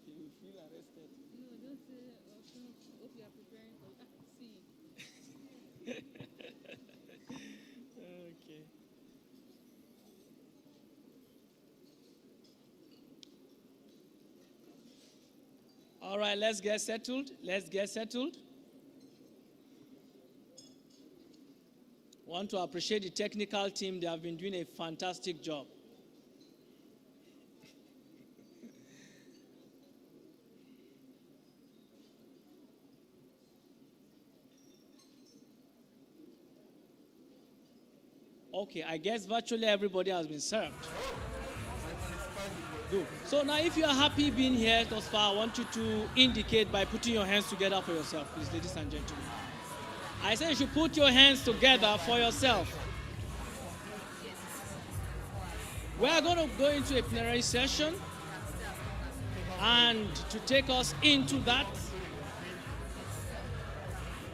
You will feel arrested. No, don't say Oshun. Hope you are preparing for see. Okay. All right, let's get settled. Let's get settled. Want to appreciate the technical team. They have been doing a fantastic job. Okay, I guess virtually everybody has been served. Good. So now if you are happy being here thus far, I want you to indicate by putting your hands together for yourself, please, ladies and gentlemen. I say you should put your hands together for yourself. We are going to go into a plenary session, and to take us into that,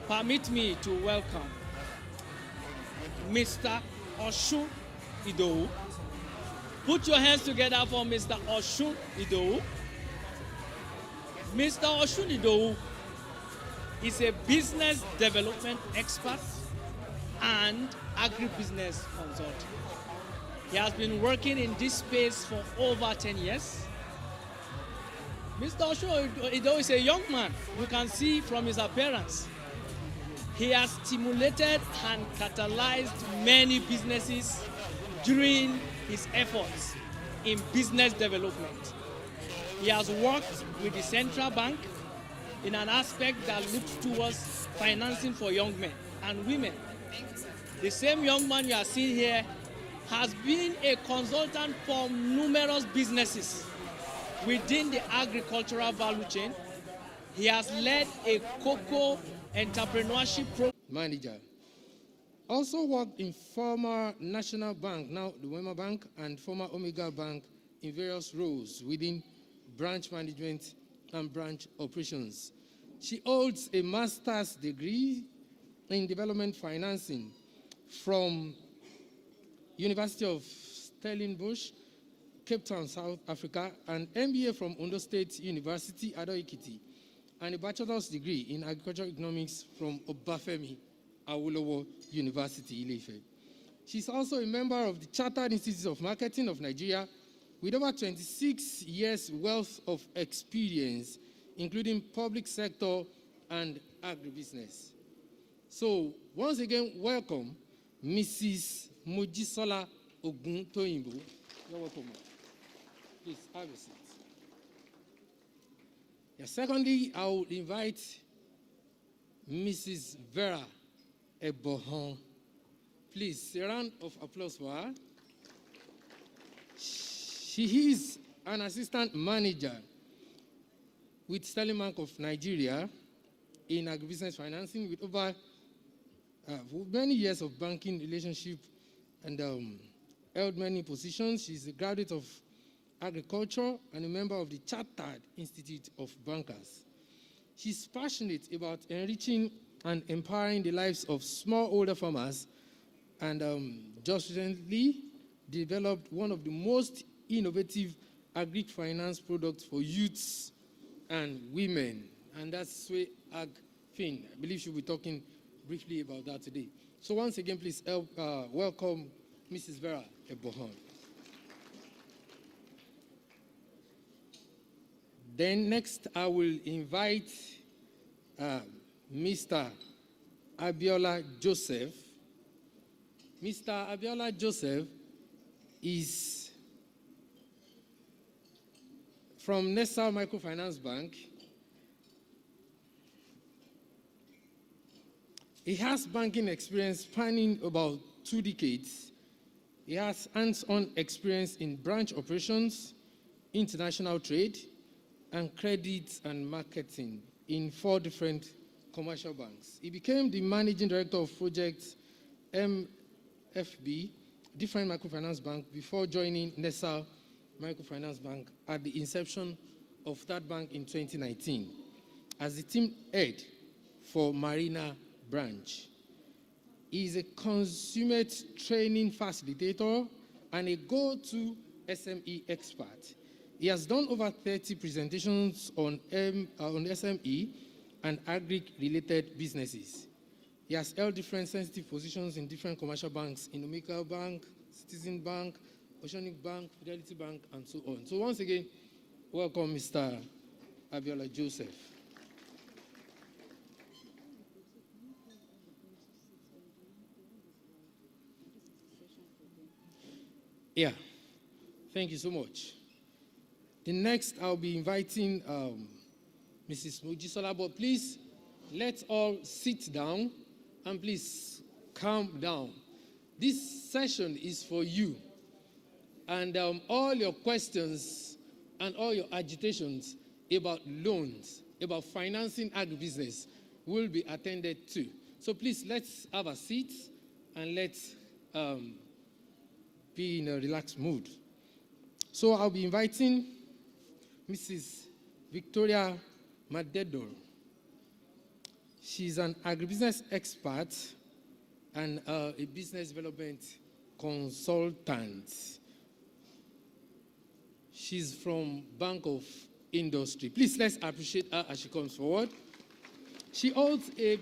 permit me to welcome Mr. Oshun Idowu. Put your hands together for Mr. Oshun Idowu. Mr. Oshun Idowu is a business development expert and agribusiness consultant. He has been working in this space for over 10 years. Mr. Oshun Idowu is a young man. You can see from his appearance. He has stimulated and catalyzed many businesses during his efforts in business development. He has worked with the central bank in an aspect that looks towards financing for young men and women. The same young man you are seeing here has been a consultant for numerous businesses within the agricultural value chain. He has led a cocoa entrepreneurship program. Manager. Also worked in former National Bank, now the Wema Bank, and former Omega Bank in various roles within branch management and branch operations. She holds a master's degree in development financing from University of Stellenbosch, Cape Town, South Africa, an MBA from Ondo State University, Ado-Ekiti, and a bachelor's degree in agricultural economics from Obafemi Awolowo University, Ile-Ife. She's also a member of the Chartered Institute of Marketing of Nigeria with over 26 years' wealth of experience, including public sector and agribusiness. So, once again, welcome Mrs. Mojisola Oguntoyinbo. You're welcome. Please have a seat. Yeah, secondly, I will invite Mrs. Vera Ebohon. Please, a round of applause for her. She is an assistant manager with Sterling Bank of Nigeria in agribusiness financing with over many years of banking relationship and held many positions. She's a graduate of agriculture and a member of the Chartered Institute of Bankers. She's passionate about enriching and empowering the lives of smallholder farmers and just recently developed one of the most innovative agri finance products for youths and women, and that's Sway Ag Fin. I believe she'll be talking briefly about that today. So once again, please welcome Mrs. Vera Ebohon. Then next, I will invite Mr. Abiola Joseph. Mr. Abiola Joseph is from Nessa Microfinance Bank. He has banking experience spanning about 2 decades. He has hands-on experience in branch operations, international trade, and credit and marketing in 4 different commercial banks. He became the managing director of projects MFB, Different Microfinance Bank, before joining Nessa Microfinance Bank at the inception of that bank in 2019 as the team head for Marina branch. He is a consummate training facilitator and a go-to SME expert. He has done over 30 presentations on SME and agri-related businesses. He has held different sensitive positions in different commercial banks, in Omega Bank, Citizen Bank, Oceanic Bank, Fidelity Bank, and so on. So once again, welcome Mr. Abiola Joseph. Yeah, thank you so much. The next, I'll be inviting Mrs. Mojisola, but please, let's all sit down and please calm down. This session is for you. And all your questions and all your agitations about loans, about financing agribusiness will be attended to. So please, let's have a seat and let's be in a relaxed mood. So I'll be inviting Mrs. Victoria Madedor. She's an agribusiness expert and a business development consultant. She's from Bank of Industry. Please, let's appreciate her as she comes forward. She holds a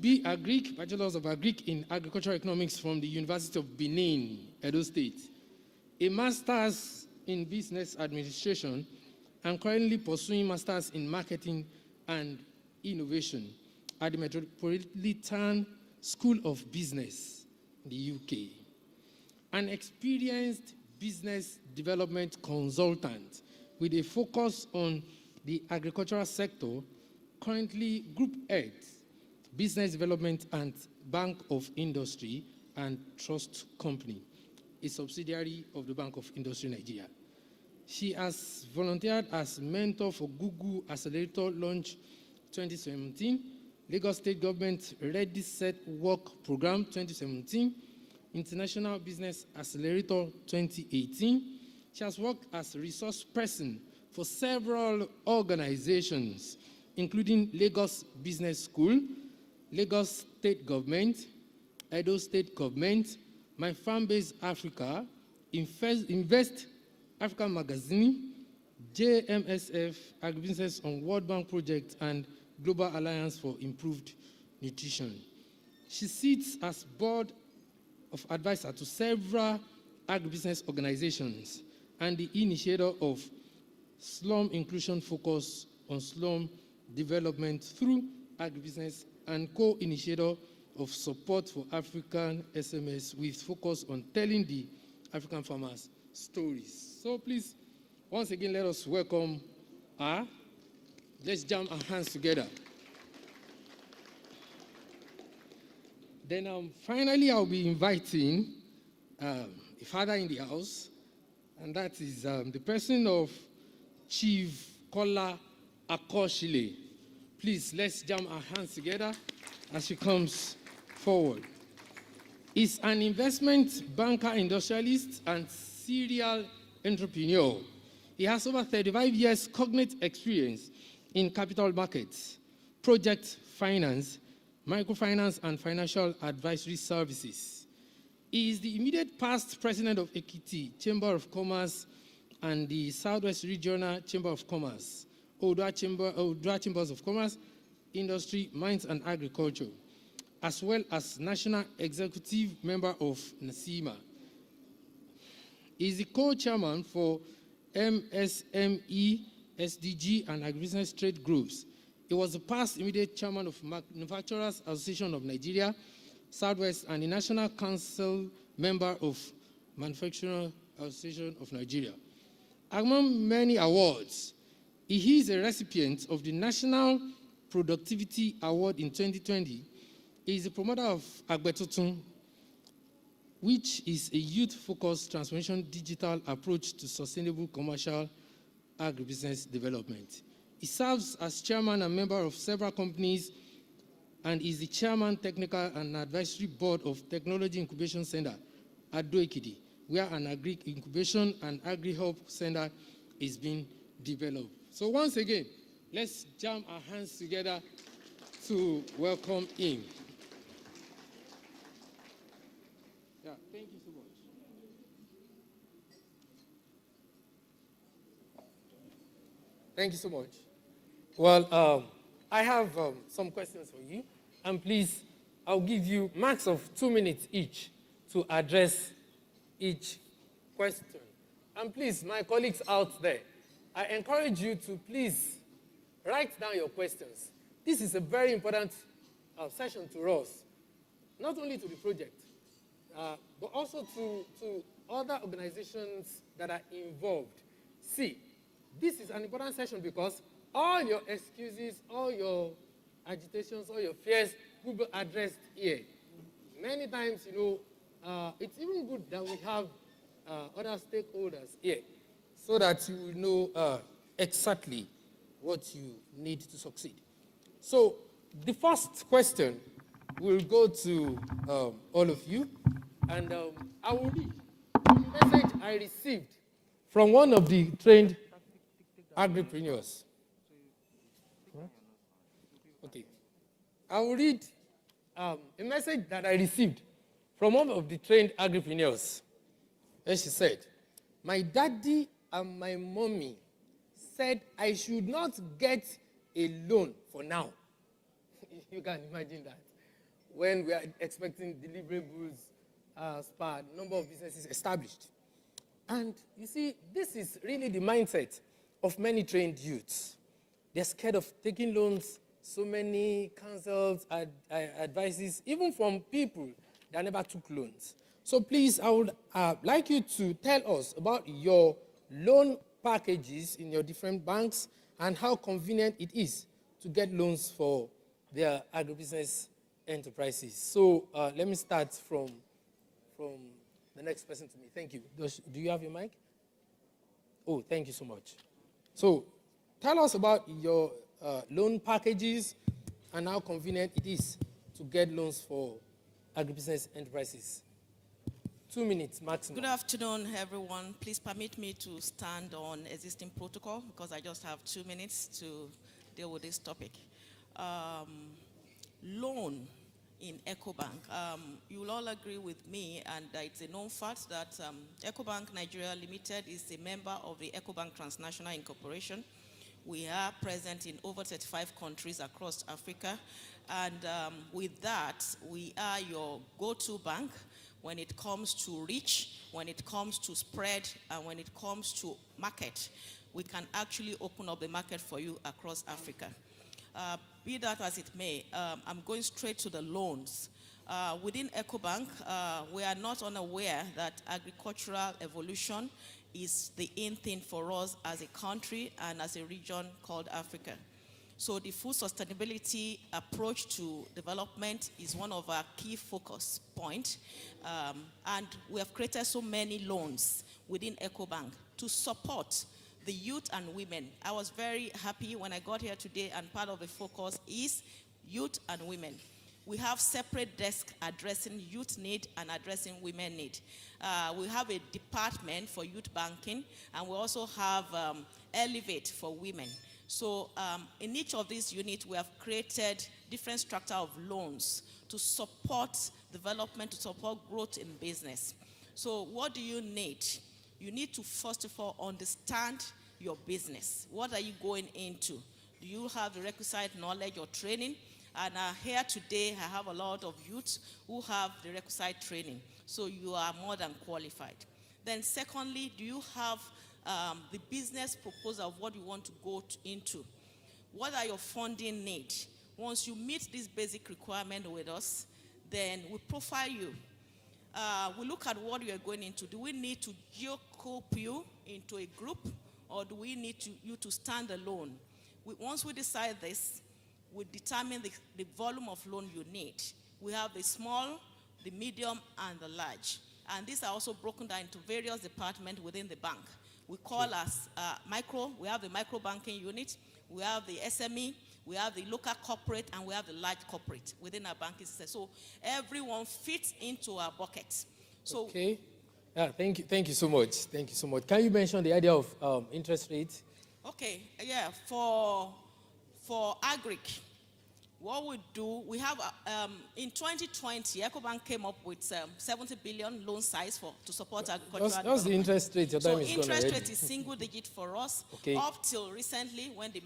B.Agric, Bachelor's of Agric in Agricultural Economics from the University of Benin, Edo State, a Master's in Business Administration, and currently pursuing Master's in Marketing and Innovation at the Metropolitan School of Business in the UK. An experienced business development consultant with a focus on the agricultural sector, currently Group Head, Business Development and Bank of Industry and Trust Company, a subsidiary of the Bank of Industry Nigeria. She has volunteered as mentor for Google Accelerator Launch 2017, Lagos State Government Ready Set Work Program 2017, International Business Accelerator 2018. She has worked as a resource person for several organizations, including Lagos Business School, Lagos State Government, Edo State Government, My Farm Base Africa, Invest Africa Magazine, JMSF, Agribusiness on World Bank Project, and Global Alliance for Improved Nutrition. She sits as board of advisor to several agribusiness organizations and the initiator of Slum Inclusion Focus on Slum Development through Agribusiness and co-initiator of Support for African SMEs with focus on telling the African farmers' stories. So please, once again, let us welcome her. Let's jam our hands together. Then finally, I'll be inviting a father in the house, and that is the person of Chief Kola Akoshile. Please, let's jam our hands together as she comes forward. He's an investment banker, industrialist, and serial entrepreneur. He has over 35 years cognate experience in capital markets, project finance, microfinance, and financial advisory services. He is the immediate past president of Ekiti Chamber of Commerce and the Southwest Regional Chamber of Commerce, Odua Chambers of Commerce, Industry, Mines, and Agriculture, as well as national executive member of NASIMA. He is the co-chairman for MSME, SDG, and Agribusiness Trade Groups. He was the past immediate chairman of Manufacturers Association of Nigeria, Southwest, and the National Council member of Manufacturers Association of Nigeria. Among many awards, he is a recipient of the National Productivity Award in 2020. He is a promoter of Agbetotun, which is a youth-focused transformation digital approach to sustainable commercial agribusiness development. He serves as chairman and member of several companies and is the chairman, technical and advisory board of Technology Incubation Center at Doekiti, where an agri incubation and agri-hub center is being developed. So once again, let's jam our hands together to welcome him. Yeah, thank you so much. Thank you so much. Well, I have some questions for you, and please, I'll give you max of 2 minutes each to address each question. And please, my colleagues out there, I encourage you to please write down your questions. This is a very important session to us, not only to the project, but also to other organizations that are involved. See, this is an important session because all your excuses, all your agitations, all your fears will be addressed here. Many times, it's even good that we have other stakeholders here so that you will know exactly what you need to succeed. So the first question will go to all of you, and I will read the message I received from one of the trained agripreneurs. Okay. I will read a message that I received from one of the trained agripreneurs. And she said, "My daddy and my mommy said I should not get a loan for now." You can imagine that. When we are expecting deliverables, SPA, number of businesses established. And you see, this is really the mindset of many trained youths. They're scared of taking loans, so many counsels, advices, even from people that never took loans. So please, I would like you to tell us about your loan packages in your different banks and how convenient it is to get loans for their agribusiness enterprises. So let me start from the next person to me. Thank you. Do you have your mic? Oh, thank you so much. So tell us about your loan packages and how convenient it is to get loans for agribusiness enterprises. 2 minutes maximum. Good afternoon, everyone. Please permit me to stand on existing protocol because I just have 2 minutes to deal with this topic. loan in EcoBank. You will all agree with me, and it's a known fact that EcoBank Nigeria Limited is a member of the EcoBank Transnational Incorporation. We are present in over 35 countries across Africa, and with that, we are your go-to bank when it comes to reach, when it comes to spread, and when it comes to market. We can actually open up the market for you across Africa. Be that as it may, I'm going straight to the loans. Within EcoBank, we are not unaware that agricultural evolution is the in thing for us as a country and as a region called Africa. So the food sustainability approach to development is one of our key focus points. And we have created so many loans within EcoBank to support the youth and women. I was very happy when I got here today, and part of the focus is youth and women. We have separate desks addressing youth need and addressing women need. We have a department for youth banking, and we also have Elevate for women. So in each of these units, we have created different structure of loans to support development, to support growth in business. So what do you need? You need to first of all understand your business. What are you going into? Do you have the requisite knowledge or training? And here today, I have a lot of youths who have the requisite training. So you are more than qualified. Then secondly, do you have the business proposal of what you want to go into? What are your funding needs? Once you meet this basic requirement with us, then we profile you. We look at what you are going into. Do we need to geo-cope you into a group, or do we need you to stand alone? Once we decide this, we determine the volume of loan you need. We have the small, the medium, and the large. And these are also broken down into various departments within the bank. We call us micro. We have the micro banking unit. We have the SME. We have the local corporate, and we have the large corporate within our banking system. So everyone fits into our bucket. So okay. Yeah, thank you so much. Thank you so much. Can you mention the idea of interest rates? Okay, yeah, for agric, what we do, we have, in 2020, EcoBank came up with 70 billion loan size to support agricultural That's the interest rate. Your time is gone interest already. rate is single digit for us, Okay. up till recently when the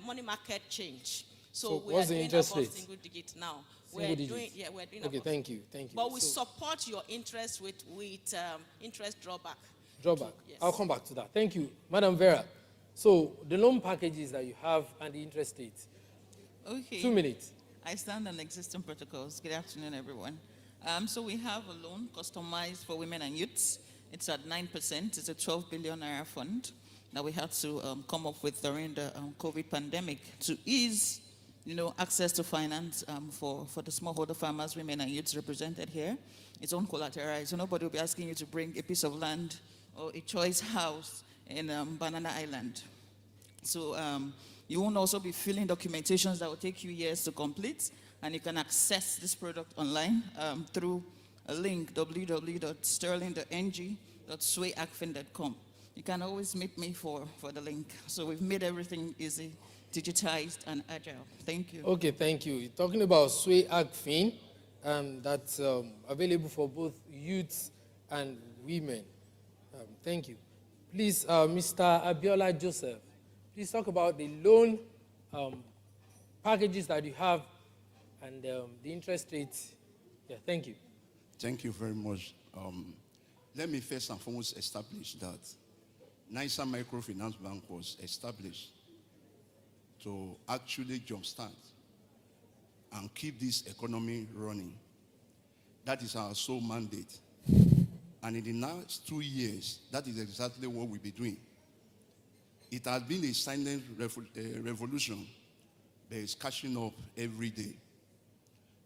money market changed. So we what's are the doing interest above rate? single digit now. Single we're digit. doing, yeah, we're doing Okay, above. thank you. But we So, support your interest with interest drawback. drawback. Yes. I'll come back to that. Thank you. Madam Vera, so the loan packages that you have and the interest rates. Okay. 2 minutes. I stand on existing protocols. Good afternoon, everyone. So we have a loan customized for women and youths. It's at 9%. It's a 12 billion naira fund that we had to come up with during the COVID pandemic to ease, access to finance for the smallholder farmers, women and youths represented here. It's uncollateralized, so nobody will be asking you to bring a piece of land or a choice house in Banana Island. So you won't also be filling documentations that will take you years to complete, and you can access this product online through a link, www.sterling.ng.swayacfin.com. You can always meet me for the link. So we've made everything easy, digitized, and agile. Thank you. Okay, thank you. You're talking about Sway Agfin, that's available for both youths and women. Thank you. Please, Mr. Abiola Joseph, please talk about the loan packages that you have and the interest rates. Yeah, thank you. Thank you very much. Let me first and foremost establish that NISA Microfinance Bank was established to actually jumpstart and keep this economy running. That is our sole mandate. And in the next 2 years, that is exactly what we'll be doing. It has been a silent revolution that is catching up every day.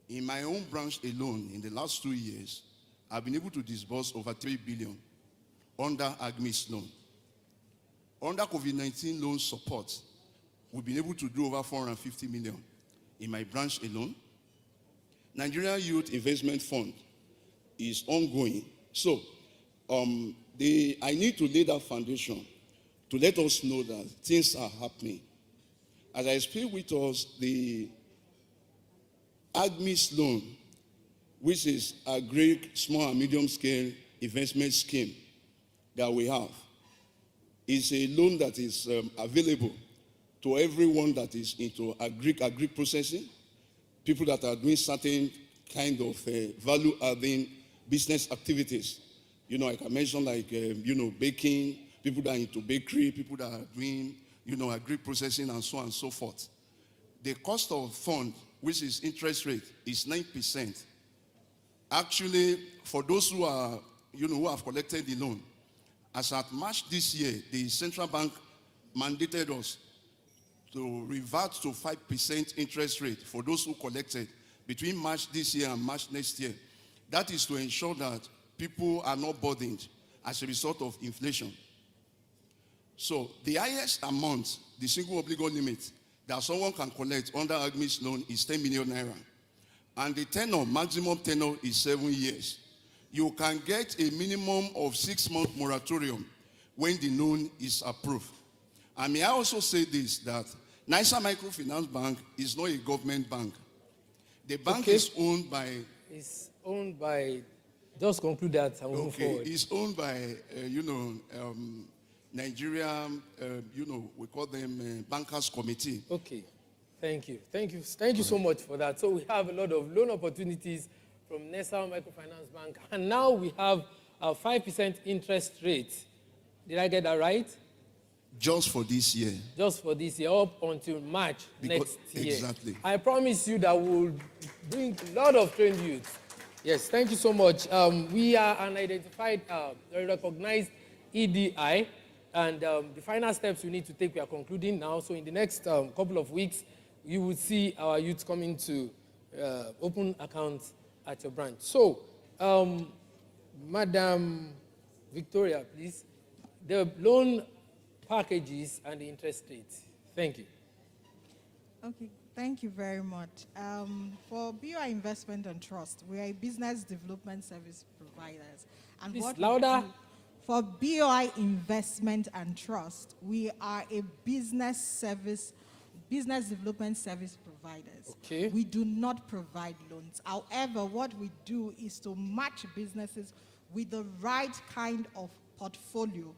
In my own branch alone, in the last 2 years, I've been able to disburse over 3 billion under AGMIS loan. Under COVID-19 loan support, we've been able to do over 450 million in my branch alone. Nigerian Youth Investment Fund is ongoing. So, I need to lay that foundation to let us know that things are happening. As I speak with us, the AGMIS loan, which is a great small and medium scale investment scheme that we have, is a loan that is available to everyone that is into agri processing, people that are doing certain kind of value-adding business activities. You know, I can mention like, baking, people that are into bakery, people that are doing, agri processing and so on and so forth. The cost of fund, which is interest rate, is 9%. Actually, for those who are, who have collected the loan, as at March this year, the central bank mandated us to revert to 5% interest rate for those who collected between March this year and March next year. That is to ensure that people are not burdened as a result of inflation. So the highest amount, the single obligor limit that someone can collect under AGMIS loan is 10 million naira. And the tenor, maximum tenor is 7 years. You can get a minimum of 6-month moratorium when the loan is approved. And may I also say this, that NISA Microfinance Bank is not a government bank. The bank is owned by... It's owned by... Just conclude that and move forward. It's owned by, Nigeria, we call them Bankers Committee. Okay, thank you. Thank you so much for that. So we have a lot of loan opportunities from NISA Microfinance Bank, and now we have a 5% interest rate. Did I get that right? Just for this year. Just for this year, up until March next year. Exactly. I promise you that we'll bring a lot of trained youths. Yes, thank you so much. We are an identified, recognized EDI, and the final steps we need to take, we are concluding now. So in the next couple of weeks, you will see our youth coming to open accounts at your branch. So, Madam Victoria, please, the loan packages and the interest rates. Thank you. Okay, thank you very much. For BOI Investment and Trust, we are a business development service providers. And Please, what louder. For BOI Investment and Trust, we are a business development service providers. Okay. We do not provide loans. However, what we do is to match businesses with the right kind of portfolio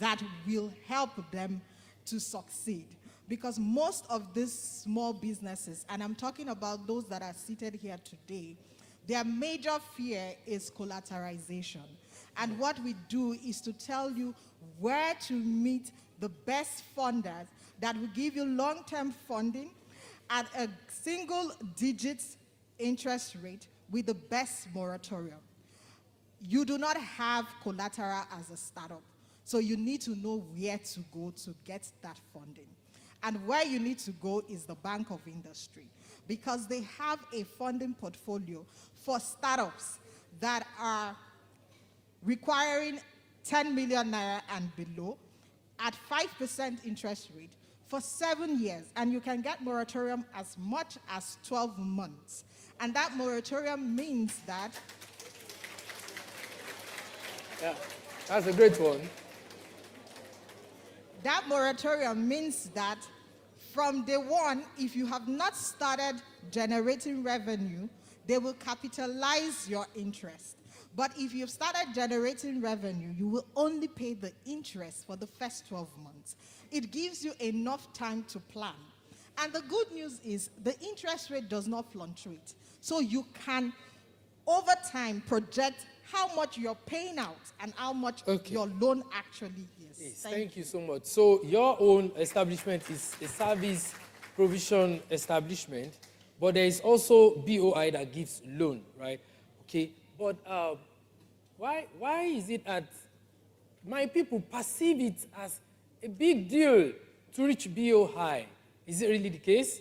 that will help them to succeed. Because most of these small businesses, and I'm talking about those that are seated here today, their major fear is collateralization. And what we do is to tell you where to meet the best funders that will give you long-term funding at a single-digit interest rate with the best moratorium. You do not have collateral as a startup, so you need to know where to go to get that funding. And where you need to go is the Bank of Industry, because they have a funding portfolio for startups that are requiring 10 million naira and below at 5% interest rate for 7 years. And you can get moratorium as much as 12 months. And that moratorium means that... Yeah, that's a great one. That moratorium means that from day one, if you have not started generating revenue, they will capitalize your interest. But if you've started generating revenue, you will only pay the interest for the first 12 months. It gives you enough time to plan. And the good news is the interest rate does not fluctuate. So you can, over time, project how much you're paying out and how much your loan actually is. Yes, thank you so much. So your own establishment is a service provision establishment, but there is also BOI that gives loan, right? Okay, but why is it that my people perceive it as a big deal to reach BOI? Is it really the case?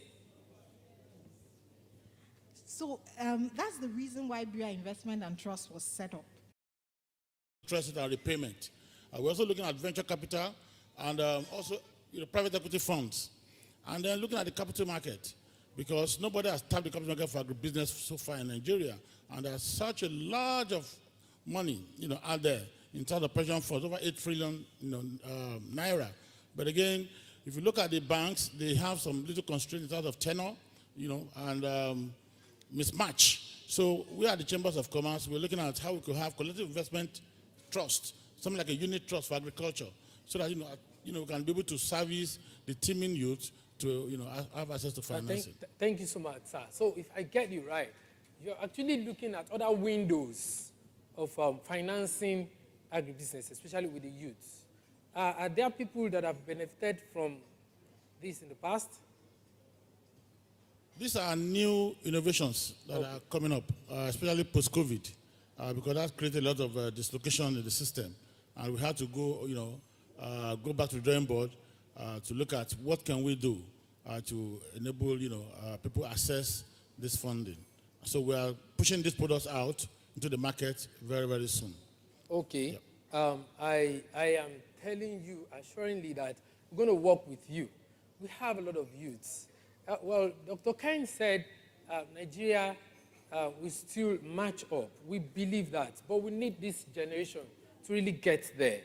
So that's the reason why BOI Investment and Trust was set up. Interest and repayment. We're also looking at venture capital and also private equity funds. And then looking at the capital market, because nobody has tapped the capital market for agribusiness so far in Nigeria. And there's such a large of money, out there in terms of pension funds, over 8 trillion, naira. But again, if you look at the banks, they have some little constraints in terms of tenor, and mismatch. So we are the Chambers of Commerce. We're looking at how we could have collective investment trust, something like a unit trust for agriculture, so that we can be able to service the teeming youth to have access to financing. Thank you so much, sir. So if I get you right, you're actually looking at other windows of financing agribusiness, especially with the youth. Are there people that have benefited from this in the past? These are new innovations that are coming up, especially post-COVID, because that created a lot of dislocation in the system, and we had to go, go back to the drawing board to look at what can we do to enable, people access this funding. So we are pushing these products out into the market very, very soon. Okay. Yeah. I am telling you assuringly that we're going to work with you. We have a lot of youths. Well, Dr. Ken said Nigeria will still match up. We believe that, but we need this generation to really get there.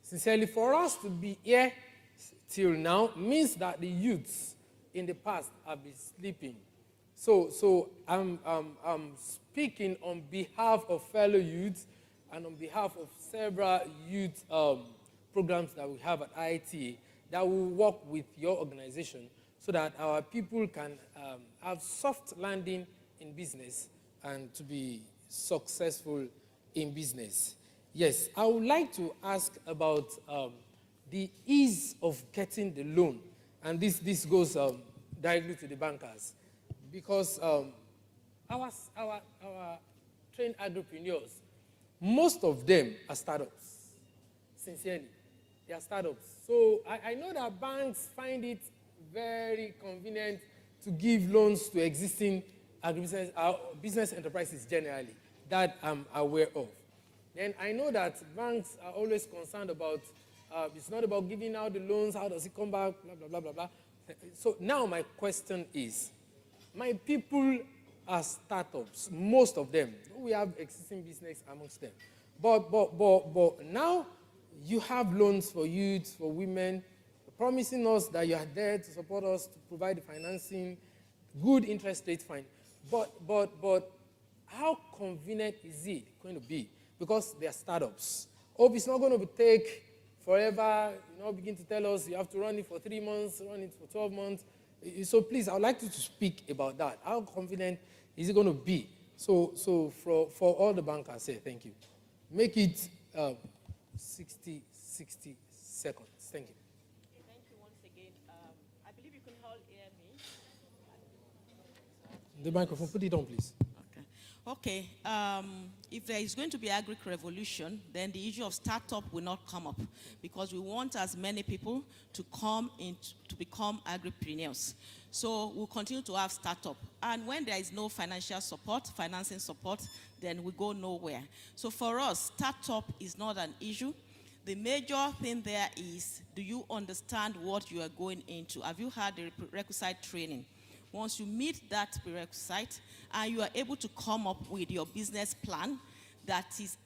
Sincerely, for us to be here till now means that the youths in the past have been sleeping. So I'm speaking on behalf of fellow youths and on behalf of several youth programs that we have at IITA that will work with your organization so that our people can have soft landing in business and to be successful in business. Yes, I would like to ask about the ease of getting the loan. And this goes directly to the bankers. Because our trained agripreneurs, most of them are startups. Sincerely, they are startups. So I know that banks find it very convenient to give loans to existing agribusiness, business enterprises generally, that I'm aware of. Then I know that banks are always concerned about, it's not about giving out the loans, how does it come back, blah, blah, blah, blah, blah. So now my question is, my people are startups, most of them. We have existing business amongst them. But now you have loans for youth, for women, promising us that you are there to support us, to provide the financing, good interest rate fine. But how convenient is it going to be? Because they are startups. Hope it's not going to take forever, begin to tell us you have to run it for 3 months, run it for 12 months. So please, I would like you to speak about that. How confident is it going to be? So for all the bankers here, thank you. Make it 60 seconds. Thank you. Thank you once again. I believe you can all hear me. The microphone, put it on, please. Okay. If there is going to be agric revolution, then the issue of startup will not come up because we want as many people to come in to become agripreneurs. So we'll continue to have startup. And when there is no financial support, financing support, then we go nowhere. So for us, startup is not an issue. The major thing there is, do you understand what you are going into? Have you had the requisite training? Once you meet that prerequisite and you are able to come up with your business plan that is,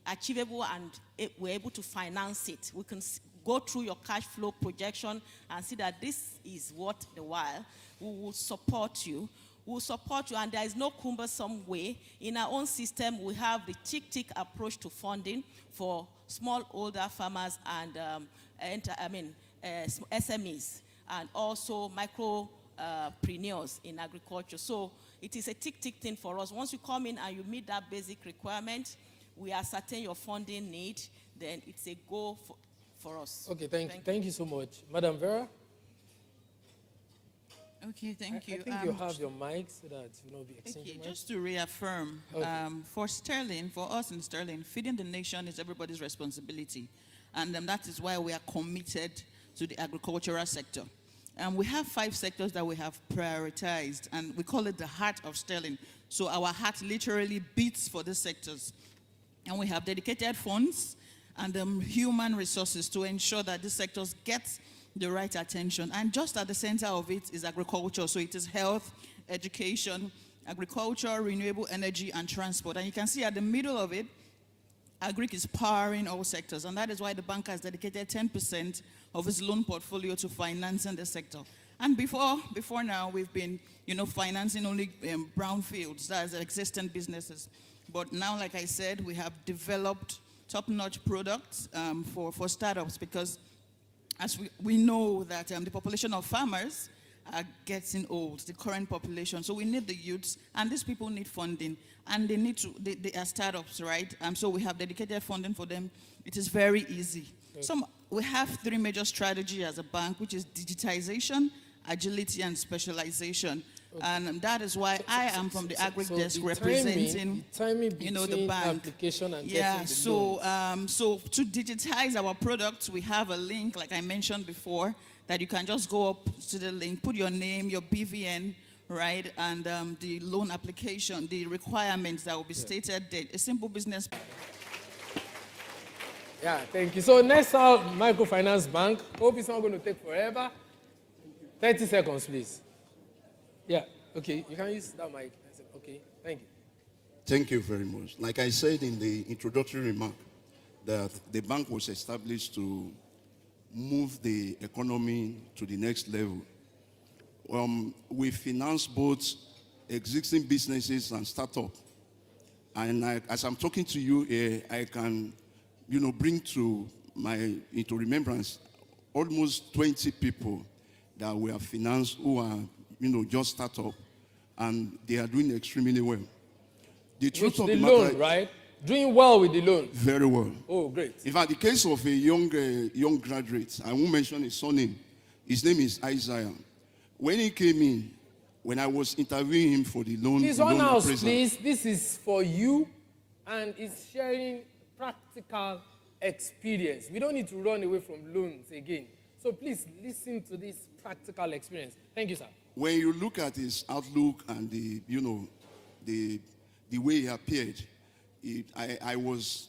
achievable and we're able to finance it, we can go through your cash flow projection and see that this is what the while. We will support you. We'll support you, and there is no cumbersome way. In our own system, we have the tick approach to funding for smallholder farmers and SMEs, and also micropreneurs in agriculture. So it is a tick thing for us. Once you come in and you meet that basic requirement, we ascertain your funding need, then it's a go for us. Okay, thank you so much. Madam Vera? Okay, thank you. I think you have your mic so that you will be exchanging mics. Just to reaffirm, for Sterling, for us in Sterling, feeding the nation is everybody's responsibility. And that is why we are committed to the agricultural sector. And we have 5 sectors that we have prioritized, and we call it the heart of Sterling. So our heart literally beats for these sectors. And we have dedicated funds and human resources to ensure that these sectors get the right attention. And just at the center of it is agriculture. So it is health, education, agriculture, renewable energy, and transport. And you can see at the middle of it, Agric is powering all sectors. And that is why the bank has dedicated 10% of its loan portfolio to financing the sector. And before now, we've been, financing only brownfields, that's existing businesses. But now, like I said, we have developed top-notch products for startups, because as we know that the population of farmers are getting old, the current population. So we need the youths, and these people need funding, and they are startups, right? So we have dedicated funding for them. It is very easy. We have 3 major strategies as a bank, which is digitization, agility, and specialization. Okay. And that is why I am from the Agric desk representing, the bank. Application and so to digitize our products, we have a link, like I mentioned before, that you can just go up to the link, put your name, your BVN, right, and the loan application, the requirements that will be stated there. A simple business. Yeah, thank you. So next out, Microfinance Bank. Hope it's not going to take forever. 30 seconds, please. Yeah, okay, you can use that mic. Okay, thank you. Thank you very much. Like I said in the introductory remark, that the bank was established to move the economy to the next level. We finance both existing businesses and startups. And as I'm talking to you here, I can, bring into remembrance almost 20 people that we have financed who are, just startup, and they are doing extremely well. The truth of the matter, loan, right? Doing well with the loan. Very well. Oh, great. In fact, the case of a young graduate, I won't mention his surname. His name is Isaiah. When he came in, when I was interviewing him for the loan, please, one house, please. This is for you, and it's sharing practical experience. We don't need to run away from loans again. So please listen to this practical experience. Thank you, sir. When you look at his outlook and the way he appeared, I was,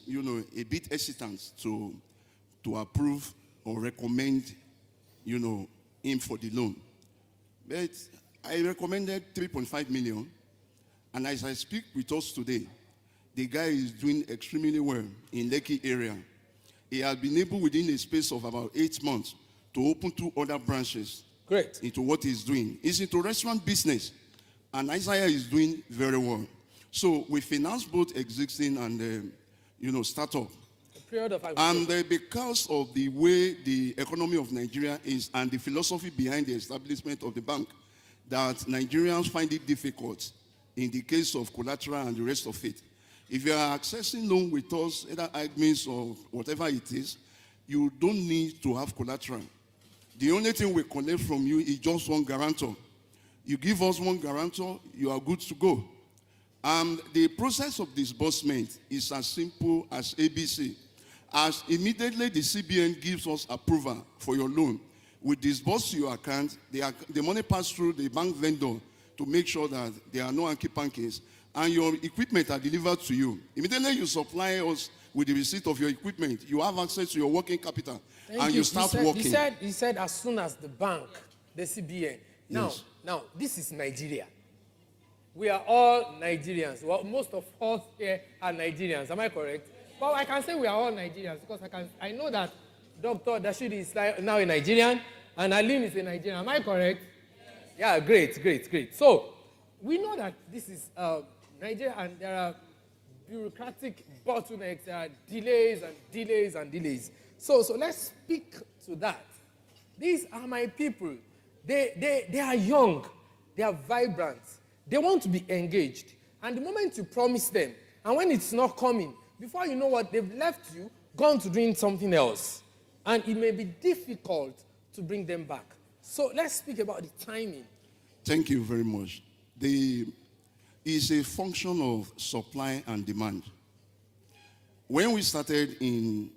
a bit hesitant to approve or recommend, him for the loan. But I recommended 3.5 million. And as I speak with us today, the guy is doing extremely well in Lekki area. He has been able, within a space of about 8 months, to open 2 other branches. Great. Into what he's doing. He's into restaurant business, and Isaiah is doing very well. So we finance both existing and, startup. And because of the way the economy of Nigeria is and the philosophy behind the establishment of the bank, that Nigerians find it difficult in the case of collateral and the rest of it. If you are accessing loan with us, either admins or whatever it is, you don't need to have collateral. The only thing we collect from you is just one guarantor. You give us one guarantor, you are good to go. And the process of disbursement is as simple as ABC. As immediately the CBN gives us approval for your loan, we disburse to your account, the money passes through the bank vendor to make sure that there are no hanky-pankies, and your equipment are delivered to you. Immediately you supply us with the receipt of your equipment, you have access to your working capital, and you start working. He said as soon as the bank, the CBN. Now, this is Nigeria. We are all Nigerians. Well, most of us here are Nigerians. Am I correct? Well, I can say we are all Nigerians because I know that Dr. Dashidi is now a Nigerian and Aline is a Nigerian. Am I correct? Yeah, great. So, we know that this is Nigeria and there are bureaucratic bottlenecks, there are delays. So let's speak to that. These are my people. They are young, they are vibrant, they want to be engaged. And the moment you promise them, and when it's not coming, before you know what, they've left you, gone to doing something else. And it may be difficult to bring them back. So let's speak about the timing. Thank you very much. It's a function of supply and demand. When we started in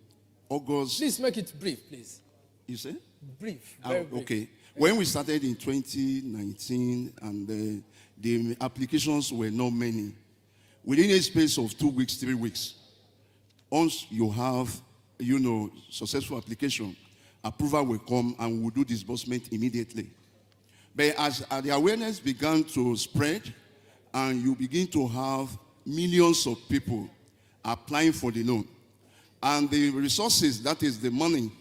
August... Please make it brief, please. You say? Brief. Very brief. Okay. When we started in 2019 and the applications were not many, within a space of 2 weeks, 3 weeks, once you have, successful application, approval will come and we'll do disbursement immediately. But as the awareness began to spread and you begin to have millions of people applying for the loan, and the resources, that is the money,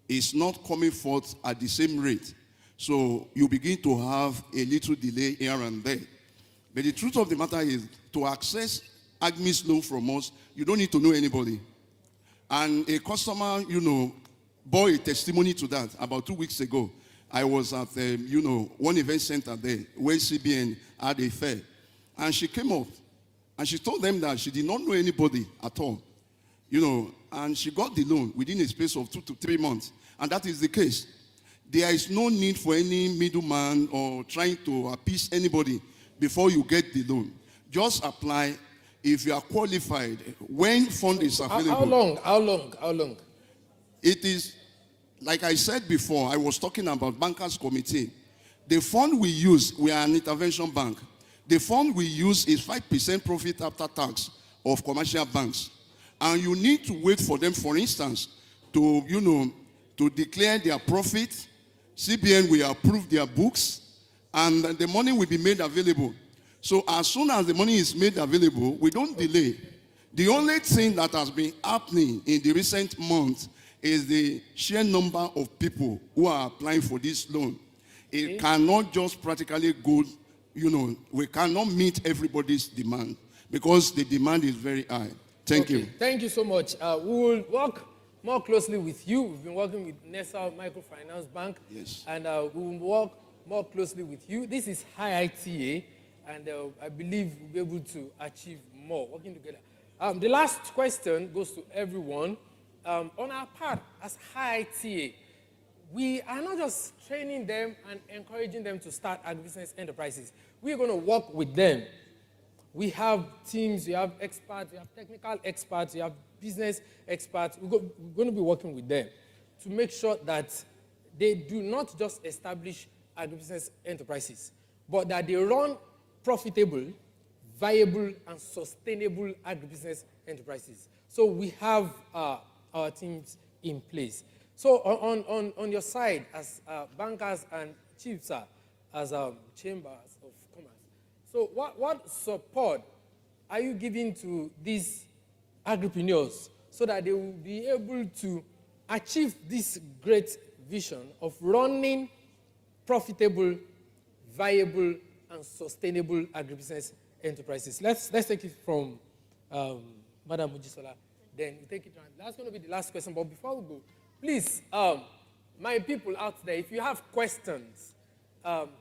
is not coming forth at the same rate. So you begin to have a little delay here and there. But the truth of the matter is, to access AGMI's loan from us, you don't need to know anybody. And a customer, bore a testimony to that about 2 weeks ago. I was at, one event center there where CBN had a fair. And she came up and she told them that she did not know anybody at all. And she got the loan within a space of 2 to 3 months. And that is the case. There is no need for any middleman or trying to appease anybody before you get the loan. Just apply if you are qualified when fund is available. How long? It is, like I said before, I was talking about bankers committee. The fund we use, we are an intervention bank. The fund we use is 5% profit after tax of commercial banks. And you need to wait for them, for instance, to, to declare their profit. CBN will approve their books, and the money will be made available. So as soon as the money is made available, we don't delay. The only thing that has been happening in the recent months is the sheer number of people who are applying for this loan. It cannot just practically go, we cannot meet everybody's demand because the demand is very high. Thank you. Thank you so much. We will work more closely with you. We've been working with NESA Microfinance Bank. Yes. And we will work more closely with you. This is high ITA, and I believe we'll be able to achieve more working together. The last question goes to everyone. On our part, as high ITA, we are not just training them and encouraging them to start agribusiness enterprises. We're going to work with them. We have teams, we have experts, we have technical experts, we have business experts. We're going to be working with them to make sure that they do not just establish agribusiness enterprises, but that they run profitable, viable, and sustainable agribusiness enterprises. So we have our teams in place. So on your side, as bankers and chiefs, as chambers of commerce, so what support are you giving to these agripreneurs so that they will be able to achieve this great vision of running profitable, viable, and sustainable agribusiness enterprises? Let's take it from Madam Mojisola. Then we take it around. That's going to be the last question. But before we go, please, my people out there, if you have questions,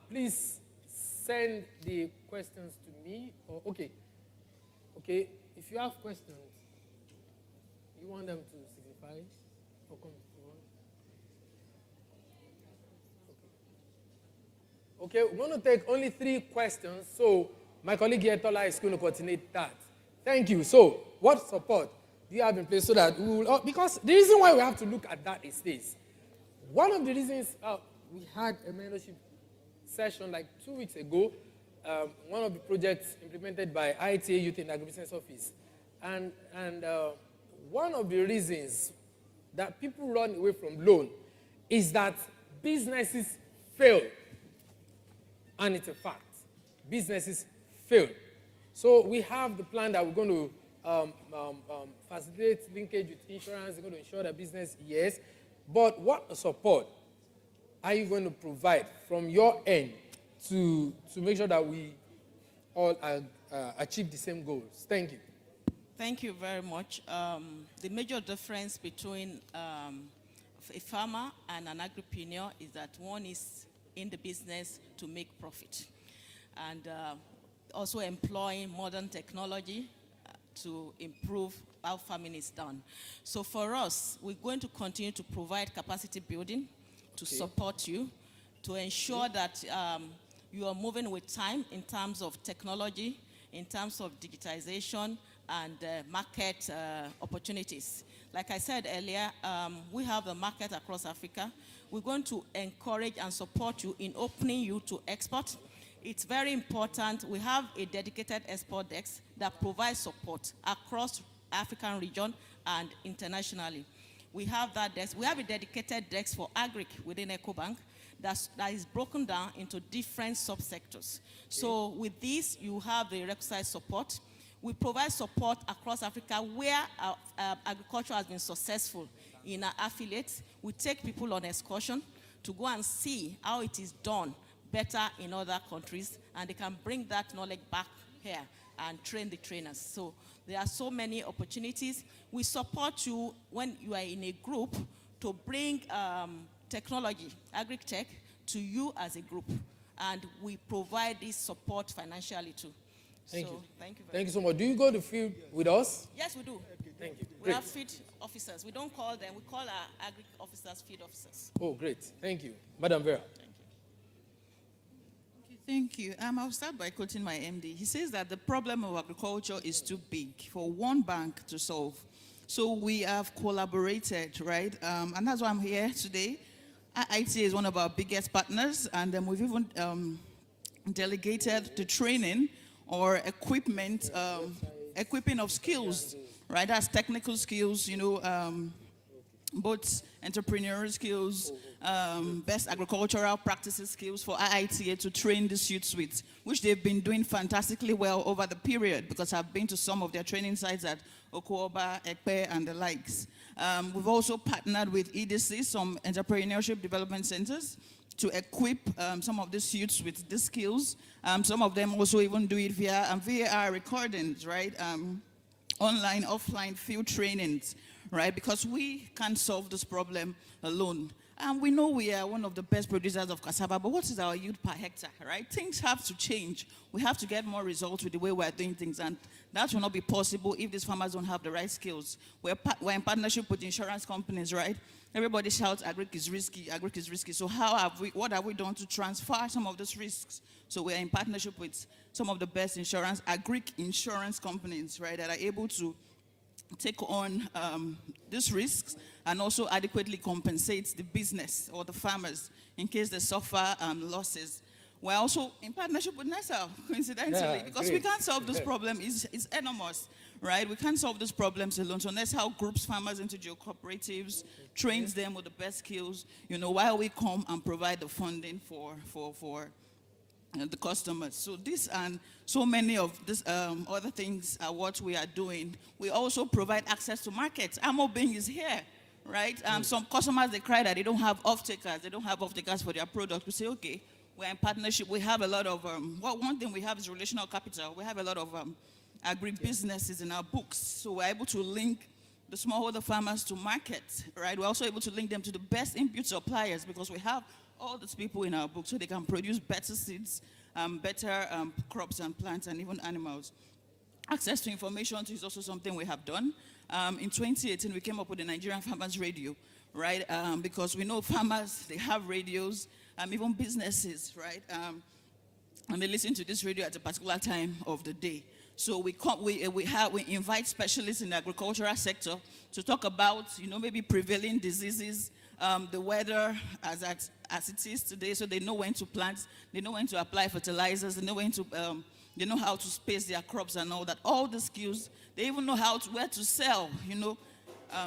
please send the questions to me. Or, okay, if you have questions, you want them to signify or come forward? Okay, we're going to take only 3 questions. So my colleague Yetola is going to coordinate that. Thank you. So what support do you have in place so that we will, because the reason why we have to look at that is this. One of the reasons we had a mentorship session like 2 weeks ago, one of the projects implemented by ITA Youth in Agribusiness Office. And one of the reasons that people run away from loan is that businesses fail. And it's a fact. Businesses fail. So we have the plan that we're going to facilitate linkage with insurance. We're going to insure the business, yes. But what support are you going to provide from your end to make sure that we all achieve the same goals? Thank you. Thank you very much. The major difference between a farmer and an agripreneur is that one is in the business to make profit and also employing modern technology to improve how farming is done. So for us, we're going to continue to provide capacity building to support you, to ensure that you are moving with time in terms of technology, in terms of digitization, and market opportunities. Like I said earlier, we have a market across Africa. We're going to encourage and support you in opening you to export. It's very important. We have a dedicated export desk that provides support across African region and internationally. We have that desk. We have a dedicated desk for agric within EcoBank that is broken down into different subsectors. So with this, you have the requisite support. We provide support across Africa where agriculture has been successful in our affiliates. We take people on excursion to go and see how it is done better in other countries, and they can bring that knowledge back here and train the trainers. So there are so many opportunities. We support you when you are in a group to bring technology, agri-tech, to you as a group. And we provide this support financially too. Thank you. Thank you very Thank you so much. Do you go to field with us? Yes, we do. Thank you. We Great. have field officers. We don't call them. We call our agri officers field officers. Oh, great. Thank you. Madam Vera. Thank you. I'll start by quoting my MD. He says that the problem of agriculture is too big for one bank to solve. So we have collaborated, right? And that's why I'm here today. IITA is one of our biggest partners, and we've even delegated the training or equipment, equipping of skills, right? That's technical skills, you know, both entrepreneurial skills, best agricultural practices skills for IITA to train the youths with, which they've been doing fantastically well over the period, because I've been to some of their training sites at Okoba, Ekpe, and the likes. We've also partnered with EDC, some entrepreneurship development centers, to equip some of these youths with these skills. Some of them also even do it via VAR recordings, right? Online, offline field trainings, right? Because we can't solve this problem alone. And we know we are one of the best producers of cassava, but what is our yield per hectare, right? Things have to change. We have to get more results with the way we're doing things, and that will not be possible if these farmers don't have the right skills. We're in partnership with insurance companies, right? Everybody shouts, agric is risky, agric is risky. So what have we done to transfer some of those risks? So we're in partnership with some of the best agric insurance companies, right, that are able to take on these risks and also adequately compensate the business or the farmers in case they suffer losses. We're also in partnership with NESA, coincidentally, because great. we can't solve this problem. It's enormous, right? We can't solve these problems alone. So NESA groups farmers into cooperatives, trains them with the best skills, you know, while we come and provide the funding for the customers. So this and so many of these other things are what we are doing. We also provide access to markets. Amobing is here, right? Some customers, they cry that they don't have off-takers. They don't have off-takers for their product. We say, okay, we're in partnership. We have a lot of, one thing we have is relational capital. We have a lot of agri-businesses in our books. So we're able to link the smallholder farmers to markets, right? We're also able to link them to the best input suppliers, because we have all these people in our book so they can produce better seeds, better crops and plants, and even animals. Access to information is also something we have done. In 2018, we came up with the Nigerian Farmers Radio, right? Because we know farmers, they have radios, even businesses, right? And they listen to this radio at a particular time of the day. So we invite specialists in the agricultural sector to talk about, you know, maybe prevailing diseases, the weather as it is today, so they know when to plant, they know when to apply fertilizers, they know when to, they know how to space their crops and all that. All the skills, they even know where to sell, you know,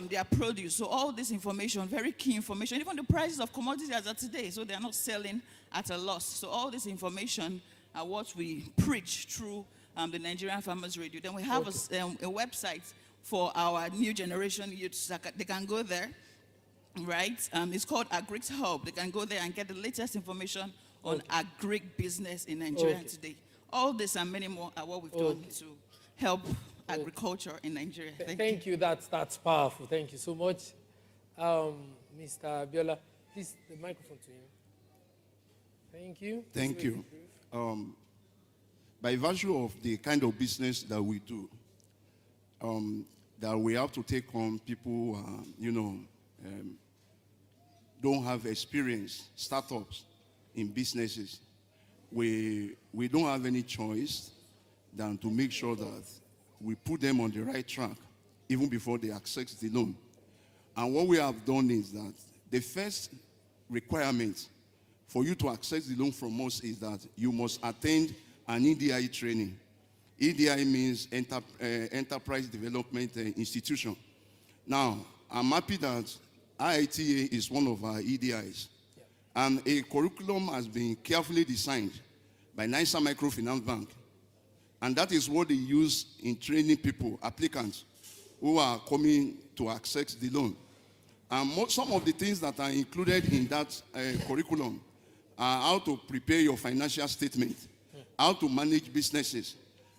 their produce. So all this information, very key information, even the prices of commodities as of today, so they are not selling at a loss. So all this information are what we preach through the Nigerian Farmers Radio. Then we have a website for our new generation youths. They can go there, right? It's called Agric Hub. They can go there and get the latest information on agric business in Nigeria today. All this and many more are what we've done to help agriculture in Nigeria. Thank you. That's powerful. Thank you so much. Mr. Biola, please, the microphone to him. Thank you. Thank you. By virtue of the kind of business that we do, that we have to take on people, you know, don't have experience, startups in businesses. We don't have any choice than to make sure that we put them on the right track even before they access the loan. And what we have done is that the first requirement for you to access the loan from us is that you must attend an EDI training. EDI means Enterprise Development Institution. Now, I'm happy that IITA is one of our EDIs. And a curriculum has been carefully designed by NISA Microfinance Bank. And that is what they use in training people, applicants, who are coming to access the loan. Some of the things that are included in that curriculum are how to prepare your financial statement, how to manage businesses,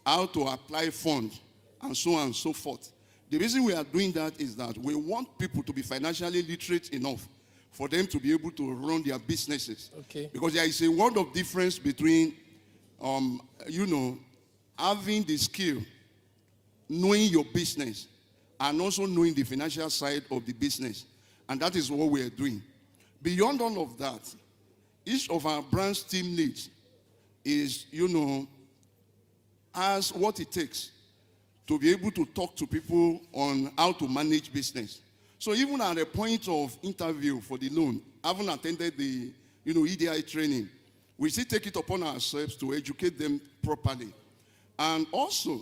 how to apply funds, and so on and so forth. The reason we are doing that is that we want people to be financially literate enough for them to be able to run their businesses. Okay. Because there is a world of difference between, having the skill, knowing your business, and also knowing the financial side of the business. And that is what we are doing. Beyond all of that, each of our branch team leads is, has what it takes to be able to talk to people on how to manage business. So even at the point of interview for the loan, having attended the, EDI training, we still take it upon ourselves to educate them properly. And also,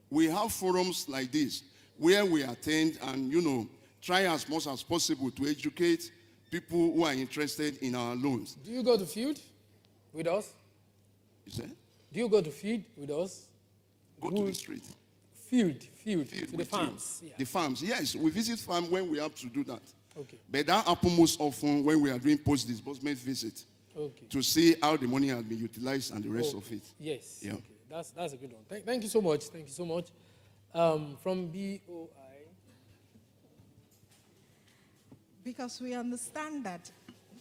we have forums like this where we attend and, try as much as possible to educate people who are interested in our loans. Do you go to field with us? Is that? Do you go to field with us? Go to the street. Field, to the farms. Yeah. The farms, yes. We visit farm when we have to do that. Okay. But that happens most often when we are doing post-disbursement visit. Okay. To see how the money has been utilized and the rest of it. Yes. Yeah. Okay. That's a good one. Thank you so much. Thank you so much. From BOI. Because we understand that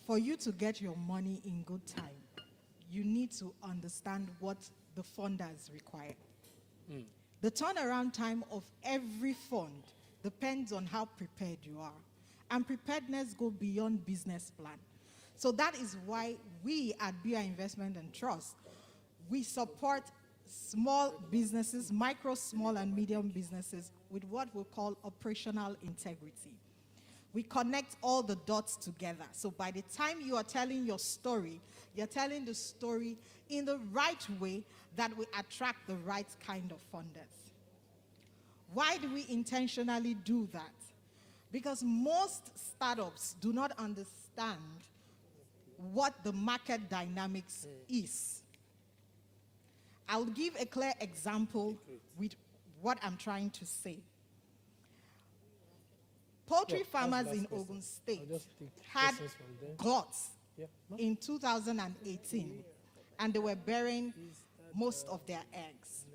for you to get your money in good time, you need to understand what the funders require. The turnaround time of every fund depends on how prepared you are. And preparedness goes beyond business plan. So that is why we at BI Investment and Trust, we support small businesses, micro, small, and medium businesses with what we call operational integrity. We connect all the dots together. So by the time you are telling your story, you're telling the story in the right way that will attract the right kind of funders. Why do we intentionally do that? Because most startups do not understand what the market dynamics is. I'll give a clear example with what I'm trying to say. Poultry farmers in Ogun State had gluts in 2018, and they were burying most of their eggs.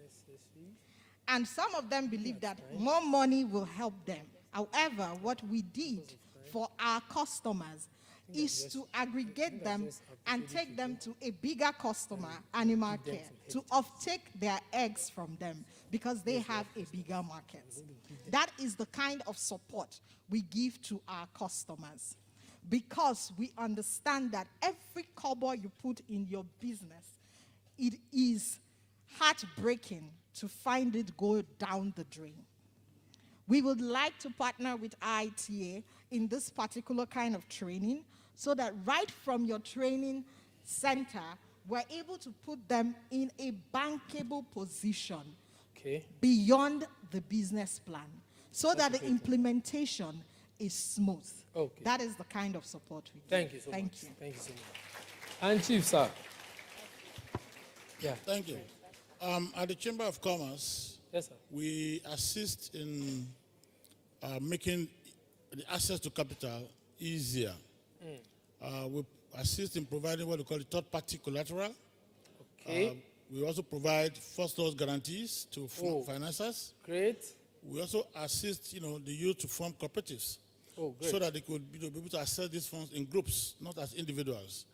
And some of them believe that more money will help them. However, what we did for our customers is to aggregate them and take them to a bigger customer, Animal Care, to offtake their eggs from them because they have a bigger market. That is the kind of support we give to our customers because we understand that every kobo you put in your business, it is heartbreaking to find it go down the drain. We would like to partner with IITA in this particular kind of training so that right from your training center, we're able to put them in a bankable position beyond the business plan so that the implementation is smooth. Okay. That is the kind of support we give. Thank you so much. Thank you. Thank you so much. And Chief, sir. Yeah. Thank you. At the Chamber of Commerce, yes, sir, we assist in making the access to capital easier. We assist in providing what we call the third-party collateral. Okay. We also provide first loss guarantees to financiers. Great. We also assist, the youth to form cooperatives, so that they could be able to access these funds in groups, not as individuals.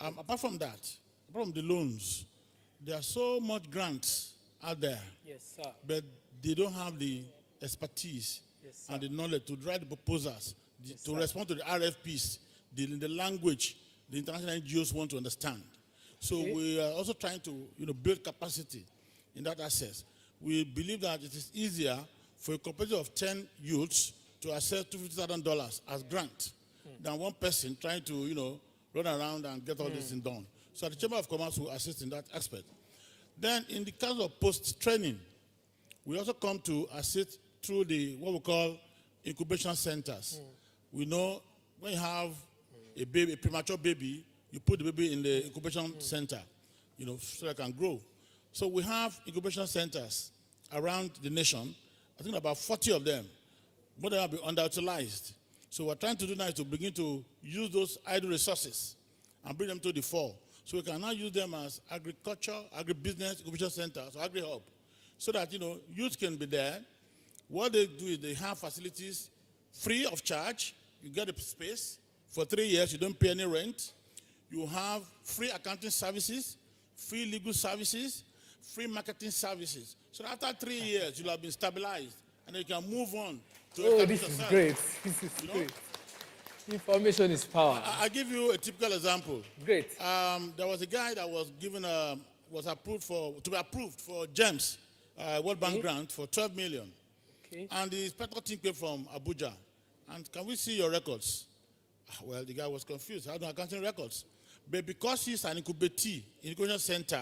Apart from that, apart from the loans, there are so much grants out there, yes, sir, but they don't have the expertise, yes, sir, and the knowledge to write the proposals, yes, to sir, respond to the RFPs, the language the international NGOs want to understand. So we are also trying to build capacity in that access. We believe that it is easier for a cooperative of 10 youths to access $250,000 as grant than one person trying to run around and get all this thing done. So the Chamber of Commerce will assist in that aspect. Then in the case of post-training, we also come to assist through what we call incubation centers. We know when you have a baby, a premature baby, you put the baby in the incubation center, so it can grow. So we have incubation centers around the nation. I think about 40 of them. But they have been underutilized. So what we're trying to do now is to begin to use those idle resources and bring them to the fore. So we can now use them as agriculture, agribusiness, incubation centers, or agri-hub, so that, youth can be there. What they do is they have facilities free of charge. You get a space for 3 years. You don't pay any rent. You have free accounting services, free legal services, free marketing services. So after 3 years, you'll have been stabilized, and then you can move on to establish this is yourself. great. This is great. Information is power. I'll give you a typical example. Great. There was a guy that was given to be approved for GEMS, World Bank grant for 12 million. Okay. And the inspector team came from Abuja. And can we see your records? Well, the guy was confused. How do I accounting records? But because he's an incubation center,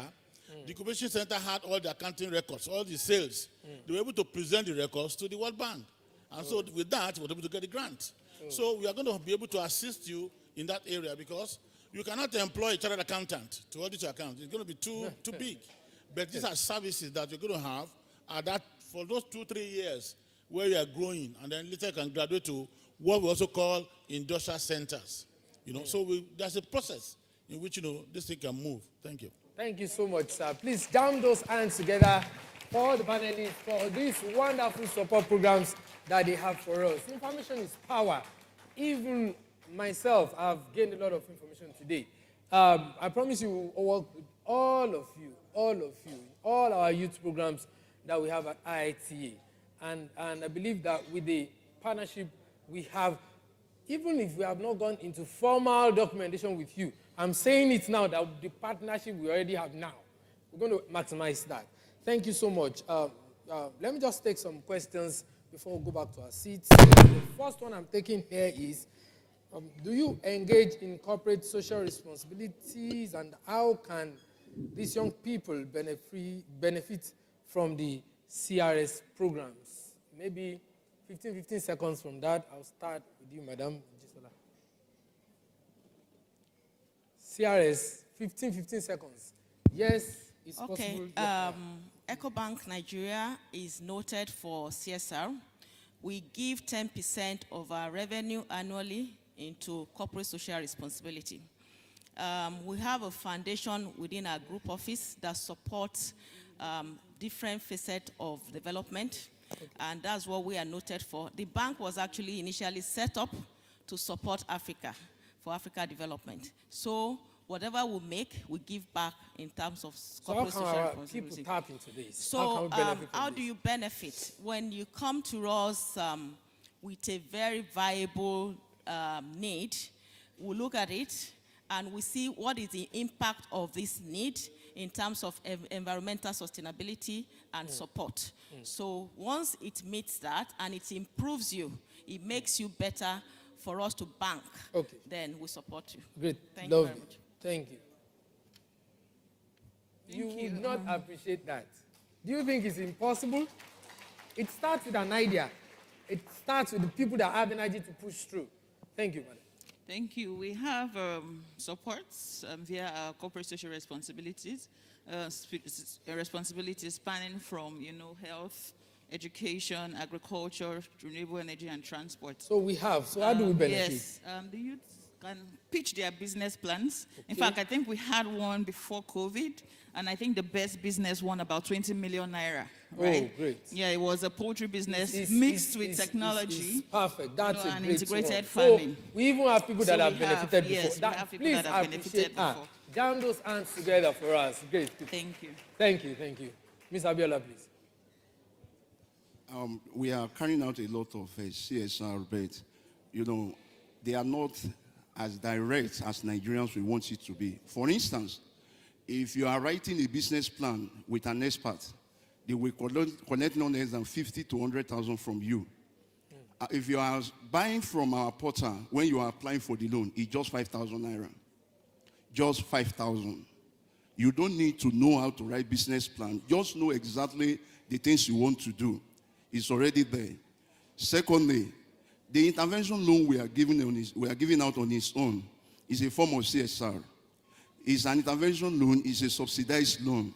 the incubation center had all the accounting records, all the sales. They were able to present the records to the World Bank. And so with that, we were able to get the grant. So we are going to be able to assist you in that area, because you cannot employ a chartered accountant to audit your account. It's going to be too big. But these are services that you're going to have for those 2-3 years where you are growing, and then later you can graduate to what we also call industrial centers. So there's a process in which this thing can move. Thank you. Thank you so much, sir. Please jam those hands together for the panelists for these wonderful support programs that they have for us. Information is power. Even myself, I've gained a lot of information today. I promise you, we'll work with all of you, all our youth programs that we have at IITA. And I believe that with the partnership we have, even if we have not gone into formal documentation with you, I'm saying it now that the partnership we already have now, we're going to maximize that. Thank you so much. Let me just take some questions before we go back to our seats. The first one I'm taking here is, do you engage in corporate social responsibilities, and how can these young people benefit from the CRS programs? Maybe 15 seconds from that. I'll start with you, Madam Jisola. CRS, 15 seconds. Yes, it's possible. EcoBank Nigeria is noted for CSR. We give 10% of our revenue annually into corporate social responsibility. We have a foundation within our group office that supports different facets of development, and that's what we are noted for. The bank was actually initially set up to support Africa, for Africa development. So whatever we make, we give back in terms of corporate social responsibility. People tap into this? So how do you benefit? When you come to us with a very viable need, we look at it and we see what is the impact of this need in terms of environmental sustainability and support. So once it meets that and it improves you, it makes you better for us to bank, then we support you. Great. Thank you very much. Thank you. You would not appreciate that. Do you think it's impossible? It starts with an idea. It starts with the people that have energy to push through. Thank you, madam. Thank you. We have supports via our corporate social responsibilities, responsibilities spanning from, health, education, agriculture, renewable energy, and transport. So we have. So how do we benefit? Yes, the youth can pitch their business plans. In fact, I think we had one before COVID, and I think the best business won about 20 million naira. Right? Oh, great. Yeah, it was a poultry business mixed with technology. Perfect. That's a and great integrated one. farming. So we even have people that have benefited before. Yes, we have people please that have benefited appreciate before. Jam those hands together for us. Great. Thank you. Thank you. Thank you. Ms. Abiola, please. We are carrying out a lot of CSR, but they are not as direct as Nigerians we want it to be. For instance, if you are writing a business plan with an expert, they will collect no less than 50 to 100,000 from you. If you are buying from our portal when you are applying for the loan, it's just 5,000 naira. Just 5,000. You don't need to know how to write business plan. Just know exactly the things you want to do. It's already there. Secondly, the intervention loan we are giving out on its own is a form of CSR. It's an intervention loan, it's a subsidized loan.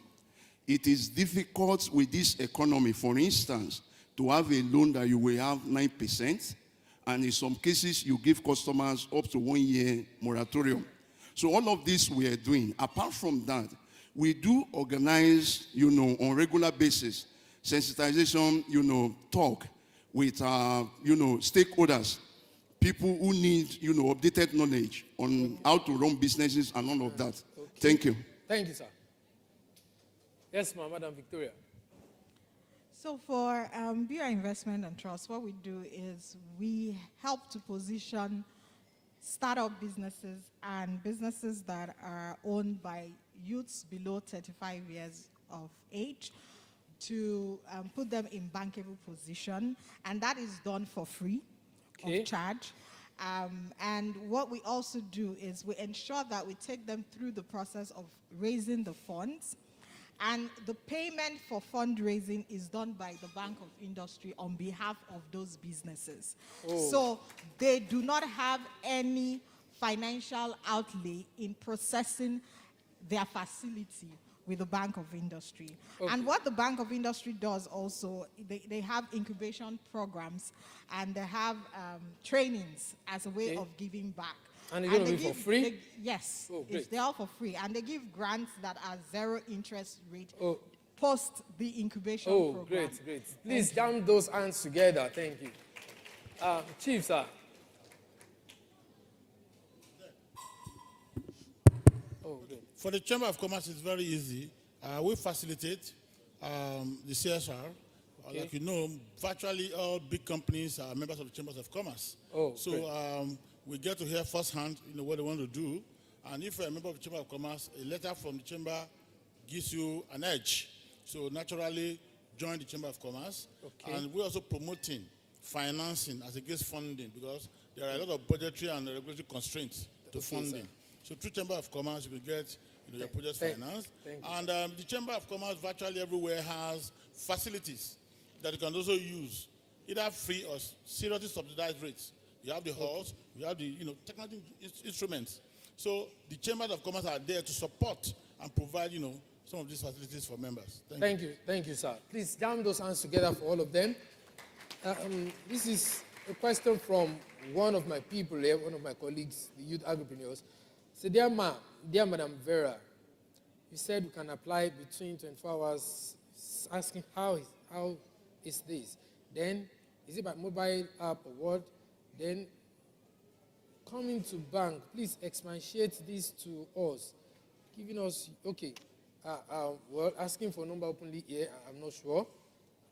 It is difficult with this economy, for instance, to have a loan that you will have 9%, And in some cases, you give customers up to 1 year moratorium. So all of this we are doing. Apart from that, we do organize, on regular basis, sensitization, talk with, stakeholders, people who need, updated knowledge on how to run businesses and all of that. Okay. Thank you. Thank you, sir. Yes, ma'am, Madam Victoria. So for BUA Investment and Trust, what we do is we help to position startup businesses and businesses that are owned by youths below 35 years of age to put them in bankable position, and that is done for free of charge. And what we also do is we ensure that we take them through the process of raising the funds, and the payment for fundraising is done by the Bank of Industry on behalf of those businesses. Oh. So they do not have any financial outlay in processing their facility with the Bank of Industry. Okay. And what the Bank of Industry does also, they have incubation programs and they have trainings as a way of giving back. And it's going to be for free? Yes, Oh, great. they're all for free. And they give grants that are 0 interest rate post the incubation program. Great, great. Please jam those hands together. Thank you. Chief, sir. For the Chamber of Commerce, it's very easy. We facilitate the CSR. Okay. Like you know, virtually all big companies are members of the Chambers of Commerce. Oh, so we get to hear firsthand, what they want to do. And if you're a member of the Chamber of Commerce, a letter from the Chamber gives you an edge. So naturally, join the Chamber of Commerce. Okay. And we're also promoting financing as against funding, because there are a lot of budgetary and regulatory constraints to funding. So through Chamber of Commerce, you will get your projects financed. And the Chamber of Commerce virtually everywhere has facilities that you can also use, either free or seriously subsidized rates. You have the halls, you have the technical instruments. So the Chambers of Commerce are there to support and provide some of these facilities for members. Thank you. Thank you, sir. Please jam those hands together for all of them. This is a question from one of my people here, one of my colleagues, the youth agripreneurs. So, dear Madam Vera, you said we can apply between 24 hours, asking how is this? Then, is it by mobile app or what? Then, coming to bank, please expatiate this to us, giving us, well, asking for number openly here, I'm not sure,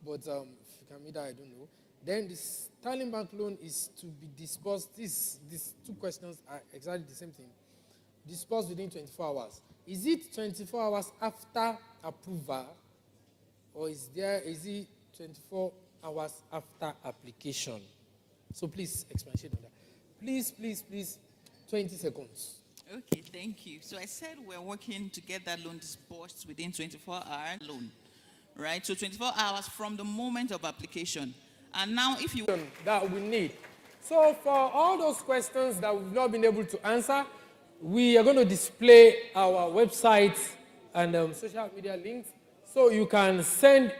but if you can meet that, I don't know. Then the Sterling Bank loan is to be disbursed. These two questions are exactly the same thing. Disbursed within 24 hours. Is it 24 hours after approval, or is it 24 hours after application? So please expatiate on that. Please, 20 seconds. Okay, thank you. So I said we're working to get that loan disbursed within 24-hour loan, right? So 24 hours from the moment of application. And now if you... That we need. So for all those questions that we've not been able to answer, we are going to display our website and social media links. So you can send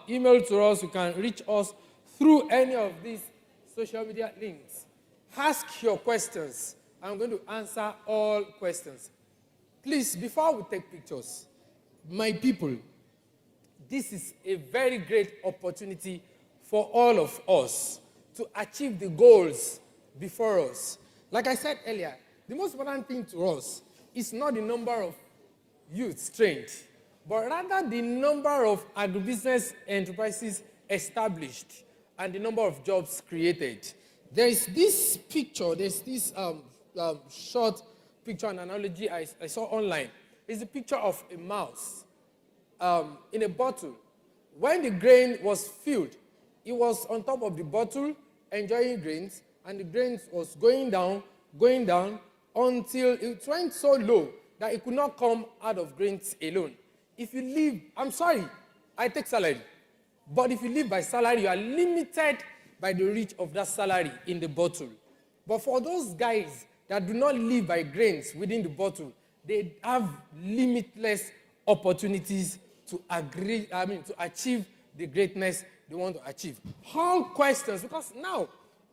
email to us, you can reach us through any of these social media links. Ask your questions. I'm going to answer all questions. Please, before we take pictures, my people, this is a very great opportunity for all of us to achieve the goals before us. Like I said earlier, the most important thing to us is not the number of youths trained, but rather the number of agribusiness enterprises established and the number of jobs created. There is this picture, there's this short picture and analogy I saw online. It's a picture of a mouse in a bottle. When the grain was filled, it was on top of the bottle enjoying grains, and the grains was going down, until it went so low that it could not come out of grains alone. If you live, I'm sorry, I take salary, but if you live by salary, you are limited by the reach of that salary in the bottle. But for those guys that do not live by grains within the bottle, they have limitless opportunities to achieve the greatness they want to achieve. All questions, because now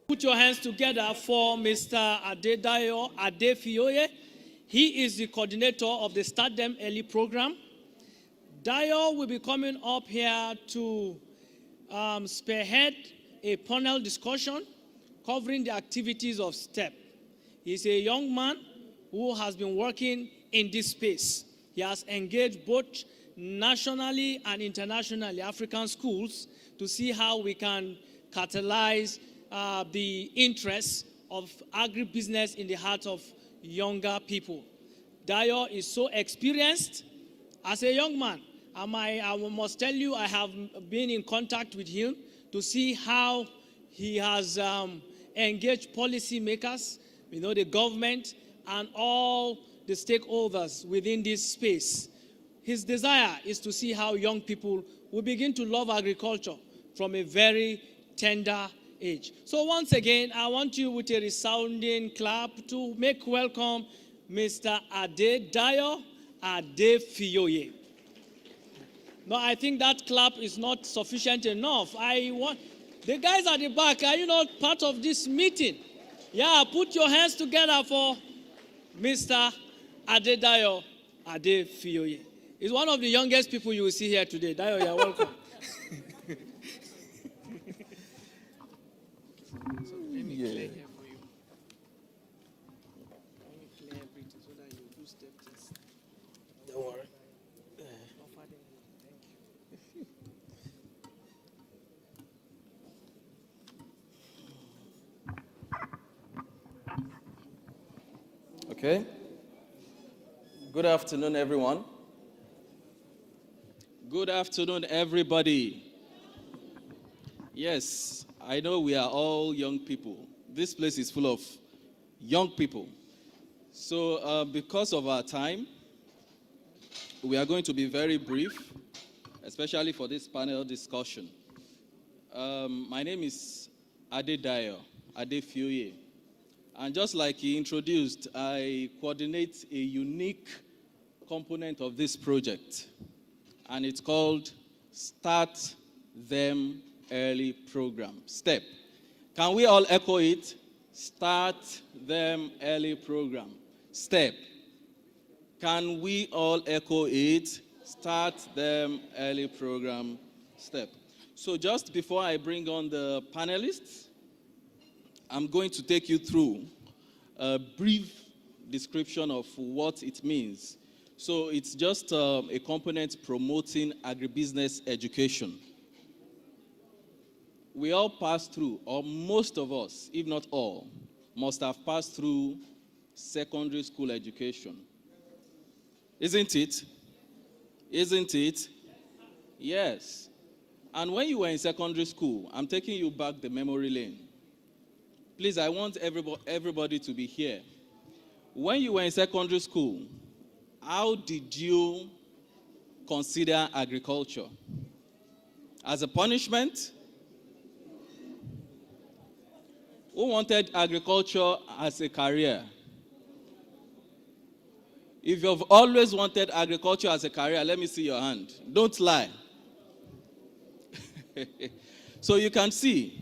Put your hands together for Mr. Adedayo Adefioye. He is the coordinator of the Start Them Early program. Dayo will be coming up here to spearhead a panel discussion covering the activities of STEP. He's a young man who has been working in this space. He has engaged both nationally and internationally African schools to see how we can catalyze the interests of agribusiness in the heart of younger people. Dayo is so experienced as a young man. I must tell you, I have been in contact with him to see how he has engaged policymakers, the government, and all the stakeholders within this space. His desire is to see how young people will begin to love agriculture from a very tender age. So once again, I want you with a resounding clap to make welcome Mr. Adedayo Adefioye. No, I think that clap is not sufficient enough. The guys at the back, are you not part of this meeting? Yeah, put your hands together for Mr. Adedayo Adefioye. He's one of the youngest people you will see here today. Dayo, you're welcome. So let me clear here for you. Let me clear everything so that you do step test. Don't worry. Okay. Good afternoon, everyone. Good afternoon, everybody. Yes, I know we are all young people. This place is full of young people. So because of our time, we are going to be very brief, especially for this panel discussion. My name is Adedayo Adefioye. And just like he introduced, I coordinate a unique component of this project. And it's called Start Them Early Program, STEP. Can we all echo it? Start Them Early Program, STEP. Can we all echo it? Start Them Early Program, STEP. So just before I bring on the panelists, I'm going to take you through a brief description of what it means. So it's just a component promoting agribusiness education. We all pass through, or most of us, if not all, must have passed through secondary school education. Isn't it? Isn't it? Yes. And when you were in secondary school, I'm taking you back the memory lane. Please, I want everybody to be here. When you were in secondary school, how did you consider agriculture? As a punishment? Who wanted agriculture as a career? If you've always wanted agriculture as a career, let me see your hand. Don't lie. So you can see.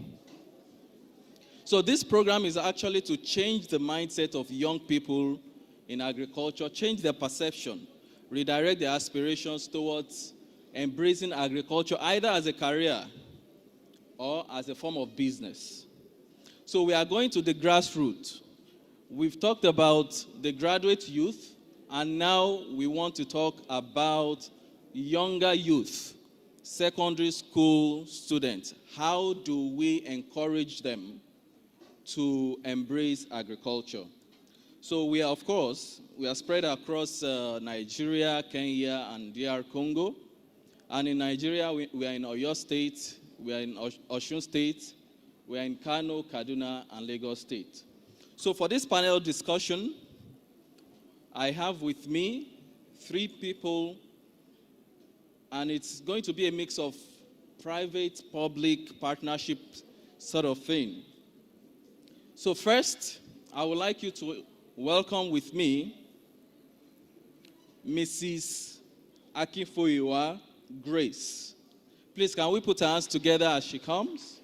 So this program is actually to change the mindset of young people in agriculture, change their perception, redirect their aspirations towards embracing agriculture either as a career or as a form of business. So we are going to the grassroots. We've talked about the graduate youth, and now we want to talk about younger youth, secondary school students. How do we encourage them to embrace agriculture? So we are, of course, we are spread across Nigeria, Kenya, and DR Congo. And in Nigeria, we are in Oyo State, we are in Osun State, we are in Kano, Kaduna, and Lagos State. So for this panel discussion, I have with me 3 people, and it's going to be a mix of private, public, partnership sort of thing. So first, I would like you to welcome with me Mrs. Akinfoyiwa Grace. Please, can we put our hands together as she comes?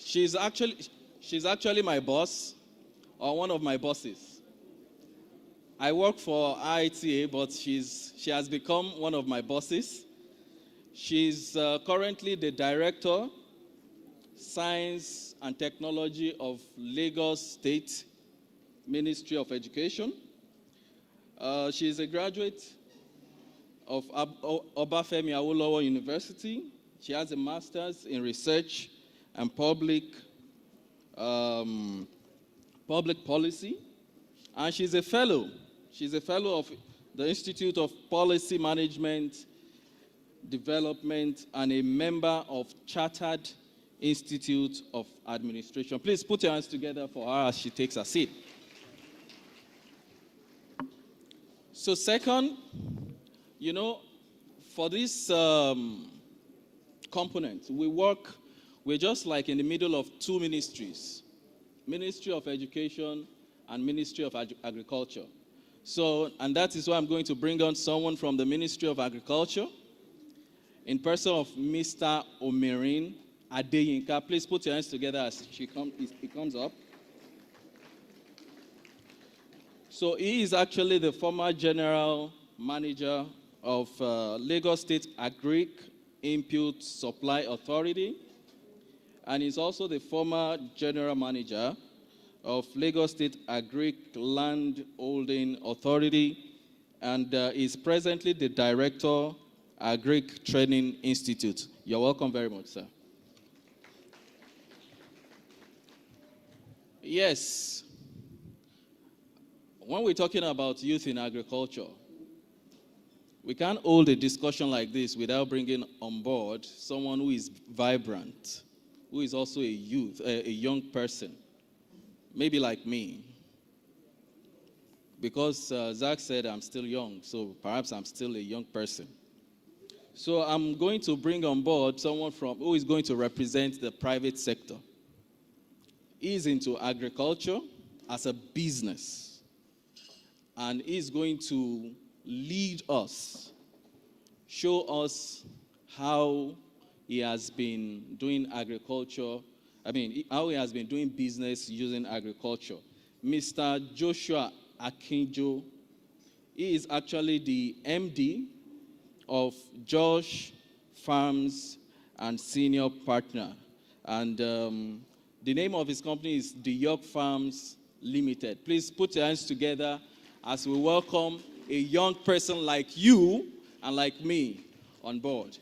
She's actually my boss, or one of my bosses. I work for IITA, but she has become one of my bosses. She's currently the Director, Science and Technology of Lagos State Ministry of Education. She is a graduate of Obafemi Awolowo University. She has a master's in research and public policy, and she's a fellow. She's a fellow of the Institute of Policy Management, Development, and a member of Chartered Institute of Administration. Please put your hands together for her as she takes her seat. So second, for this component, we're just like in the middle of two ministries, Ministry of Education and Ministry of Agriculture. So, and that is why I'm going to bring on someone from the Ministry of Agriculture in person of Mr. Omerin Adeyinka. Please put your hands together as he comes up. So he is actually the former general manager of Lagos State Agric Input Supply Authority, and he's also the former general manager of Lagos State Agric Land Holding Authority, and is presently the director, Agric Training Institute. You're welcome very much, sir. Yes. When we're talking about youth in agriculture, we can't hold a discussion like this without bringing on board someone who is vibrant, who is also a young person, maybe like me. Because Zach said I'm still young, so perhaps I'm still a young person. So I'm going to bring on board someone who is going to represent the private sector. He's into agriculture as a business, and he's going to lead us, show us how he has been doing agriculture, how he has been doing business using agriculture. Mr. Joshua Akinjo, he is actually the MD of Josh Farms and Senior Partner. And the name of his company is The York Farms Limited. Please put your hands together as we welcome a young person like you and like me on board.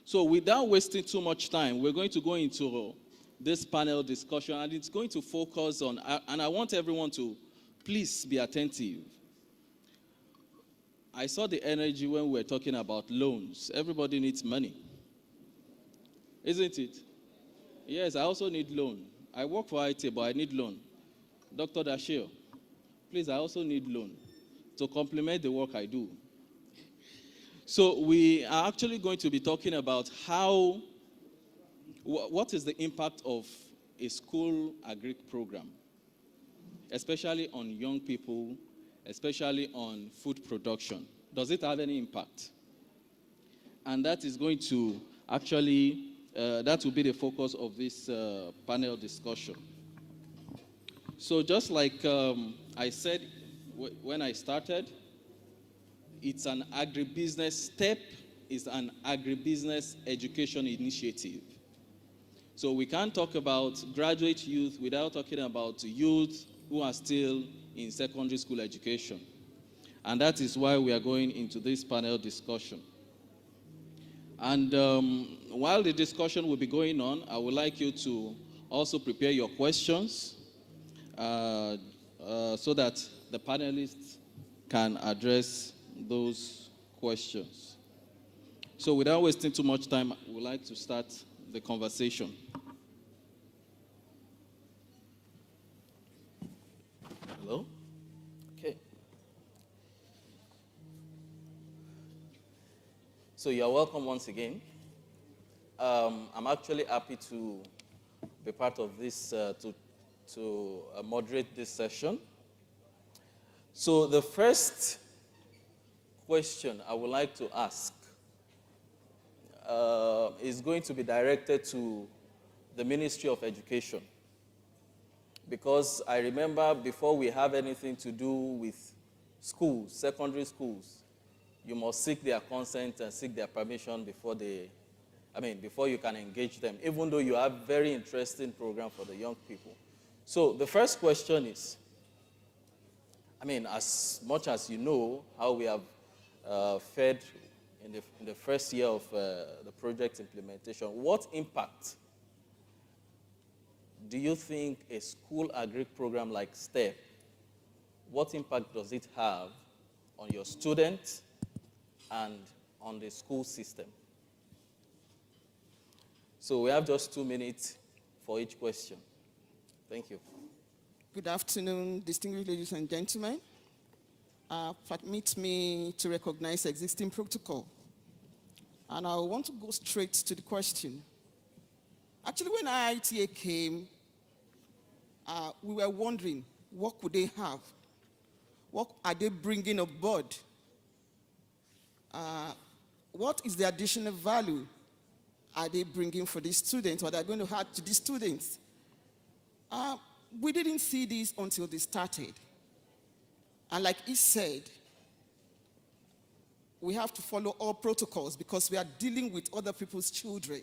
So without wasting too much time, we're going to go into this panel discussion, and it's going to focus on, and I want everyone to please be attentive. I saw the energy when we were talking about loans. Everybody needs money, isn't it? Yes, I also need loan. I work for IT, but I need loan. Dr. Dashio, please, I also need loan to complement the work I do. So we are actually going to be talking about what is the impact of a school agric program, especially on young people, especially on food production. Does it have any impact? And that is going to actually, that will be the focus of this panel discussion. So just like I said when I started, it's an agribusiness step, it's an agribusiness education initiative. So we can't talk about graduate youth without talking about youth who are still in secondary school education. And that is why we are going into this panel discussion. And while the discussion will be going on, I would like you to also prepare your questions so that the panelists can address those questions. So without wasting too much time, I would like to start the conversation. Hello? Okay. So you're welcome once again. I'm actually happy to be part of this, to moderate this session. So the first question I would like to ask is going to be directed to the Ministry of Education. Because I remember before we have anything to do with schools, secondary schools, you must seek their consent and seek their permission before before you can engage them, even though you have very interesting program for the young people. So the first question is, as much as you know how we have fared in the first year of the project implementation, what impact do you think a school agri program like STEP, what impact does it have on your students and on the school system? So we have just 2 minutes for each question. Thank you. Good afternoon, distinguished ladies and gentlemen. Permit me to recognize existing protocol. And I want to go straight to the question. Actually, when IITA came, we were wondering, what could they have? What are they bringing aboard? What is the additional value are they bringing for these students, or they're going to add to these students? We didn't see this until they started. And like he said, we have to follow all protocols because we are dealing with other people's children.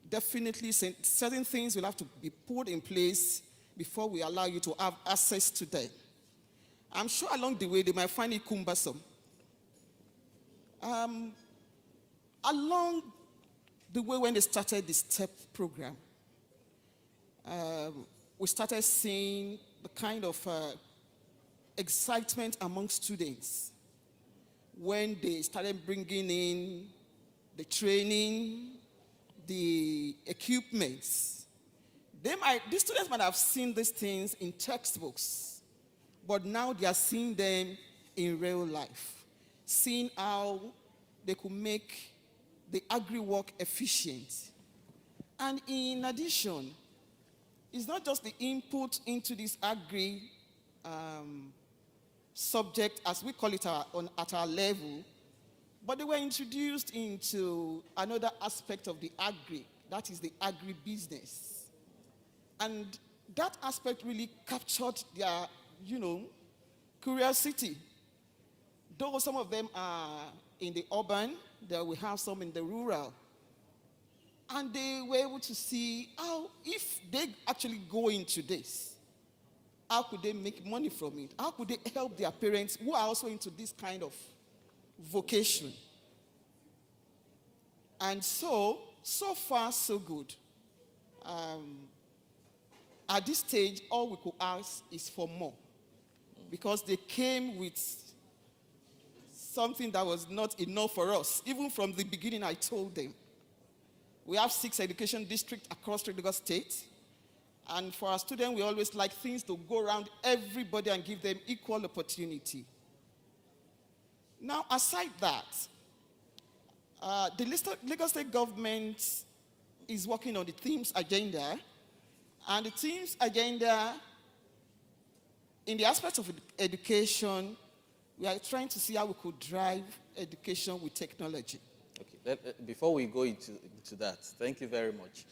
Definitely, certain things will have to be put in place before we allow you to have access to them. I'm sure along the way they might find it cumbersome. Along the way when they started the STEP program, we started seeing the kind of excitement among students when they started bringing in the training, the equipments. These students might have seen these things in textbooks, but now they are seeing them in real life, seeing how they could make the agri work efficient. And in addition, it's not just the input into this agri subject, as we call it at our level, but they were introduced into another aspect of the agri, that is the agri-business. And that aspect really captured their, curiosity. Though some of them are in the urban, there we have some in the rural. And they were able to see how, if they actually go into this, how could they make money from it? How could they help their parents who are also into this kind of vocation? And so far, so good. At this stage, all we could ask is for more, because they came with something that was not enough for us. Even from the beginning, I told them, we have 6 education districts across Lagos State, and for our students, we always like things to go around everybody and give them equal opportunity. Now, aside that, the Lagos State government is working on the THEMES agenda, and the THEMES agenda, in the aspect of education, we are trying to see how we could drive education with technology. Okay, before we go into that, thank you very much.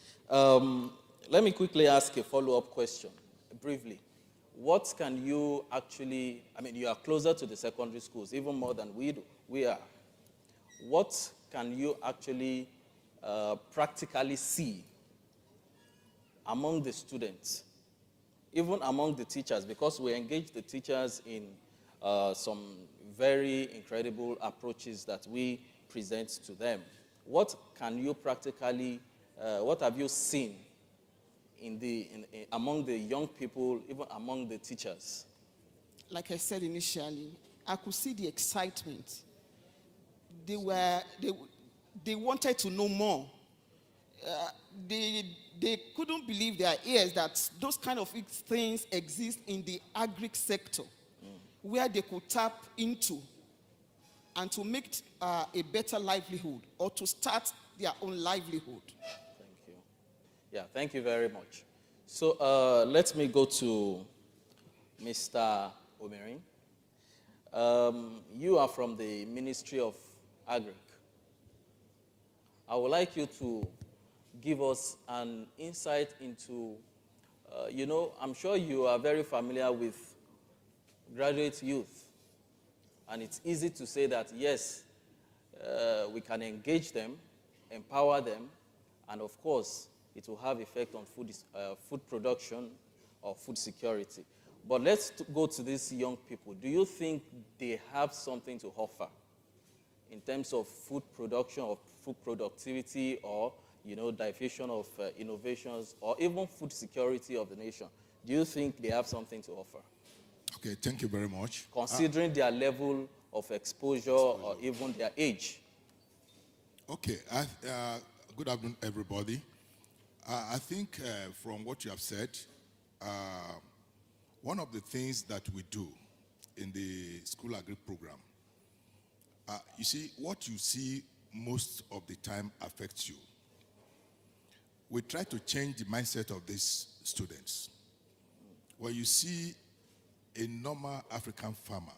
Let me quickly ask a follow-up question, briefly. What can you actually, you are closer to the secondary schools, even more than we are. What can you actually practically see among the students, even among the teachers, because we engage the teachers in some very incredible approaches that we present to them. What can you practically, what have you seen among the young people, even among the teachers? Like I said initially, I could see the excitement. They wanted to know more. They couldn't believe their ears that those kind of things exist in the agri sector, where they could tap into and to make a better livelihood or to start their own livelihood. Thank you. Yeah, thank you very much. So let me go to Mr. Omerin. You are from the Ministry of Agric. I would like you to give us an insight into, I'm sure you are very familiar with graduate youth. And it's easy to say that, yes, we can engage them, empower them, and of course, it will have effect on food production or food security. But let's go to these young people. Do you think they have something to offer in terms of food production or food productivity or, diffusion of innovations or even food security of the nation? Do you think they have something to offer? Okay, thank you very much. Considering their level of exposure or even their age. Okay, good afternoon, everybody. I think from what you have said, one of the things that we do in the School Agri program, you see, what you see most of the time affects you. We try to change the mindset of these students. When you see a normal African farmer,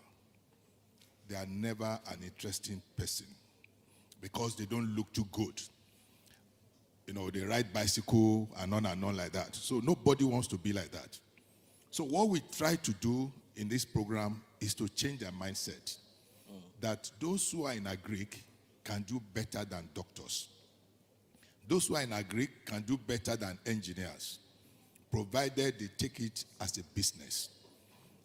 they are never an interesting person because they don't look too good. They ride bicycle and on like that. So nobody wants to be like that. So what we try to do in this program is to change their mindset that those who are in agric can do better than doctors. Those who are in agric can do better than engineers, provided they take it as a business.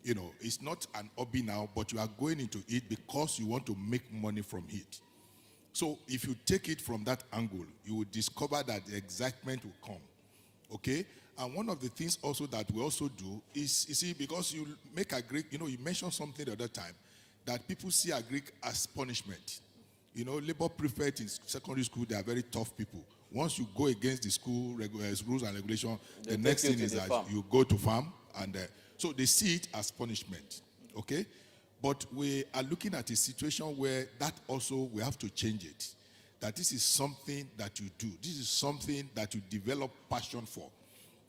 It's not an hobby now, but you are going into it because you want to make money from it. So if you take it from that angle, you will discover that the excitement will come. Okay? And one of the things also that we also do is, you see, because you make agric, you mentioned something the other time, that people see agric as punishment. Labor prefect in secondary school, they are very tough people. Once you go against the school rules and regulations, the next thing is that you go to farm, and so they see it as punishment. Okay? But we are looking at a situation where that also, we have to change it. That this is something that you do. This is something that you develop passion for.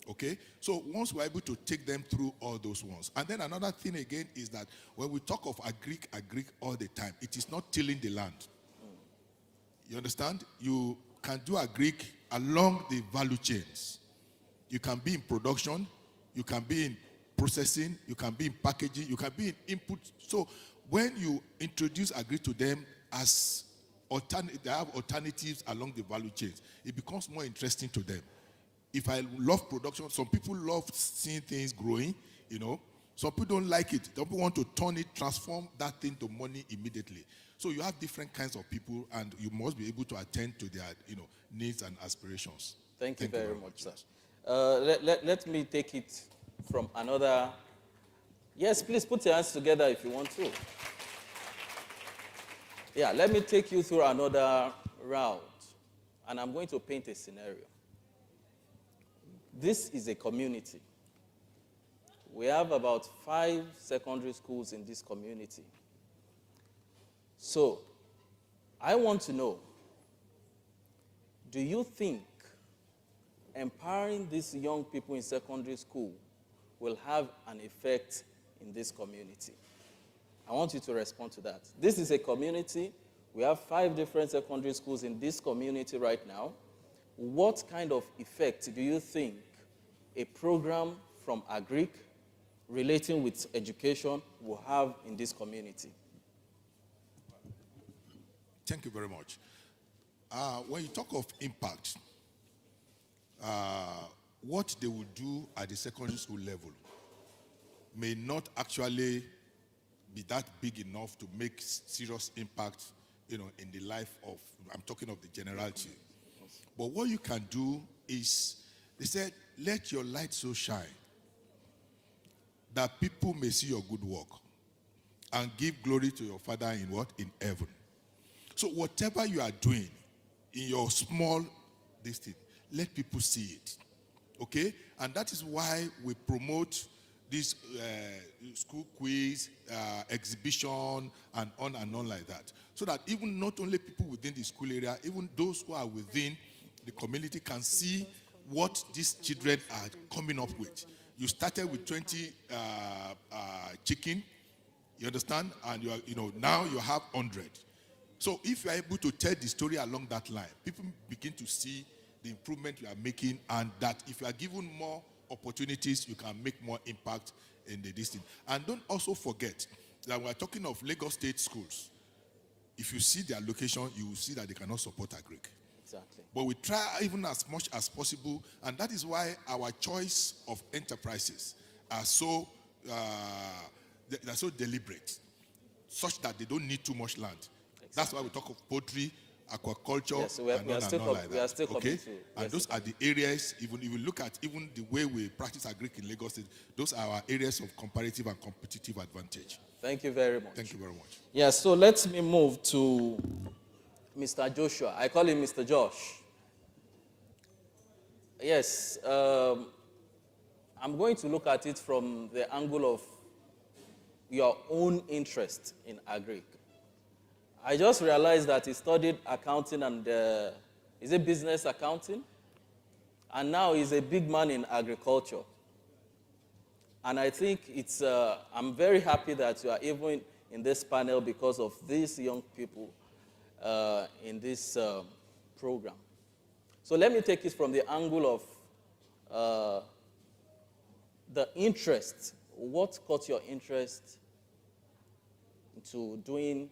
Okay? So once we're able to take them through all those ones. And then another thing again is that when we talk of agric all the time, it is not tilling the land. You understand? You can do agric along the value chains. You can be in production. You can be in processing, you can be in packaging, you can be in input. So when you introduce agri to them as they have alternatives along the value chains, it becomes more interesting to them. If I love production, some people love seeing things growing, Some people don't like it. Some people want to turn it, transform that thing to money immediately. So you have different kinds of people, and you must be able to attend to their needs and aspirations. Thank you very much, sir. Let me take it from another. Yes, please put your hands together if you want to. Yeah, let me take you through another route, and I'm going to paint a scenario. This is a community. We have about 5 secondary schools in this community. So, I want to know, do you think empowering these young people in secondary school will have an effect in this community? I want you to respond to that. This is a community. We have 5 different secondary schools in this community right now. What kind of effect do you think a program from Agric relating with education will have in this community? Thank you very much. When you talk of impact, what they will do at the secondary school level may not actually be that big enough to make serious impact, in the life of, I'm talking of the generality. But what you can do is, they said, let your light so shine that people may see your good work and give glory to your Father in what? In heaven. So whatever you are doing in your small district, let people see it. Okay? And that is why we promote this school quiz, exhibition, and on like that. So that even not only people within the school area, even those who are within the community can see what these children are coming up with. You started with 20 chicken, you understand? And you are, now you have 100. So if you are able to tell the story along that line, people begin to see the improvement we are making, and that if you are given more opportunities, you can make more impact in the distance. And don't also forget that we're talking of Lagos State schools. If you see their location, you will see that they cannot support agric. Exactly. But we try even as much as possible, and that is why our choice of enterprises are so they're so deliberate, such that they don't need too much land. Exactly. That's why we talk of poultry, aquaculture, yes, we are still okay? To, and yes, those are the areas, even if you look at even the way we practice agric in Lagos State, those are our areas of comparative and competitive advantage. Thank you very much. Thank you very much. Yes, so let me move to Mr. Joshua. I call him Mr. Josh. Yes, I'm going to look at it from the angle of your own interest in agric. I just realized that he studied accounting and is it business accounting? And now he's a big man in agriculture. And I think it's, I'm very happy that you are even in this panel because of these young people in this program. So let me take it from the angle of the interest. What caught your interest into doing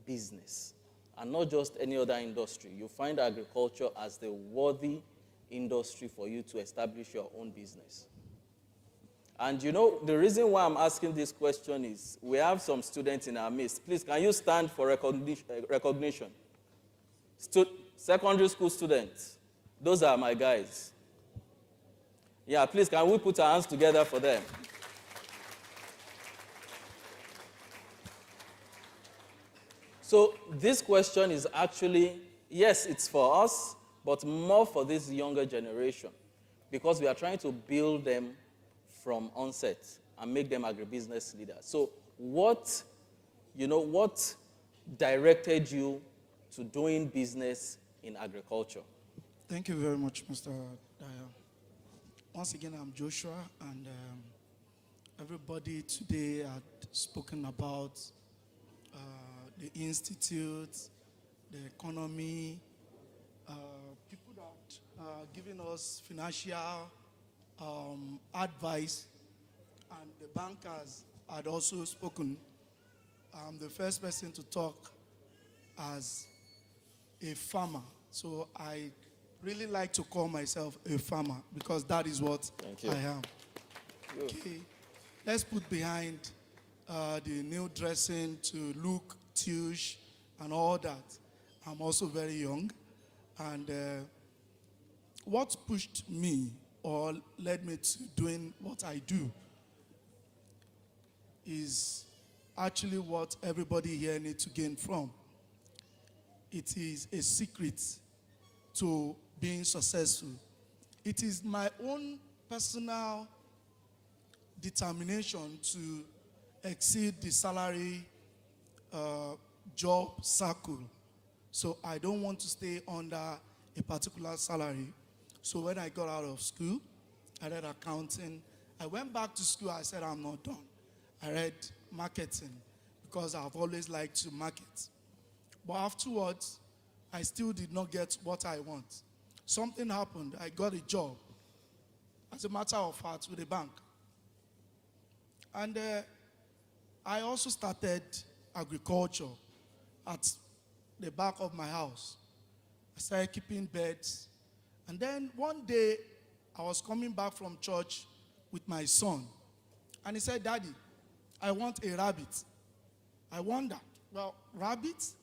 business? And not just any other industry. You find agriculture as the worthy industry for you to establish your own business. And you know, the reason why I'm asking this question is we have some students in our midst. Please, can you stand for recognition? Secondary school students. Those are my guys. Yeah, please, can we put our hands together for them? So this question is actually, yes, it's for us, but more for this younger generation, because we are trying to build them from onset and make them agribusiness leaders. So what directed you to doing business in agriculture? Thank you very much, Mr. Daya. Once again, I'm Joshua, and everybody today had spoken about the institute, the economy, people that are giving us financial advice, and the bankers had also spoken. I'm the first person to talk as a farmer, so I really like to call myself a farmer because that is what I am. Okay, let's put behind the new dressing to look, tuish, and all that. I'm also very young, and what pushed me or led me to doing what I do is actually what everybody here needs to gain from. It is a secret to being successful. It is my own personal determination to exceed the salary job circle. So I don't want to stay under a particular salary. So when I got out of school, I read accounting. I went back to school, I said I'm not done. I read marketing because I've always liked to market. But afterwards, I still did not get what I want. Something happened. I got a job, as a matter of fact, with a bank. And I also started agriculture at the back of my house. I started keeping birds. And then one day, I was coming back from church with my son. And he said, "Daddy, I want a rabbit." I wondered, well, rabbits?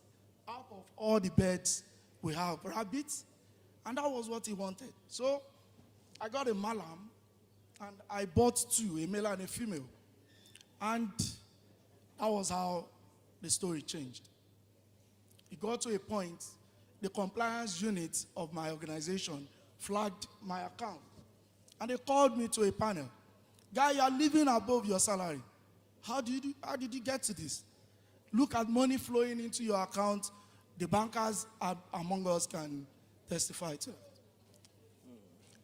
Out of all the birds we have, rabbits? And that was what he wanted. So I got a malam, and I bought two, a male and a female. And that was how the story changed. It got to a point, the compliance unit of my organization flagged my account. And they called me to a panel. "Guy, you are living above your salary. How did you get to this? Look at money flowing into your account. The bankers among us can testify to it."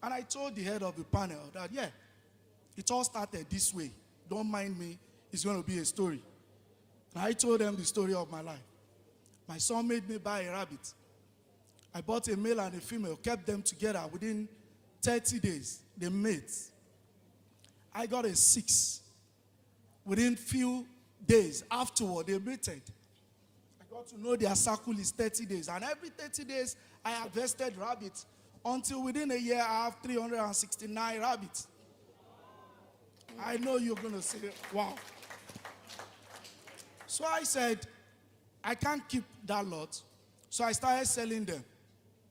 And I told the head of the panel that, yeah, it all started this way. Don't mind me. It's going to be a story. And I told them the story of my life. My son made me buy a rabbit. I bought a male and a female, kept them together. Within 30 days, they mate. I got a 6. Within few days afterward, they mated. I got to know their cycle is 30 days. And every 30 days, I harvested rabbits. Until within a year, I have 369 rabbits. I know you're going to say, wow. So I said, I can't keep that lot. So I started selling them.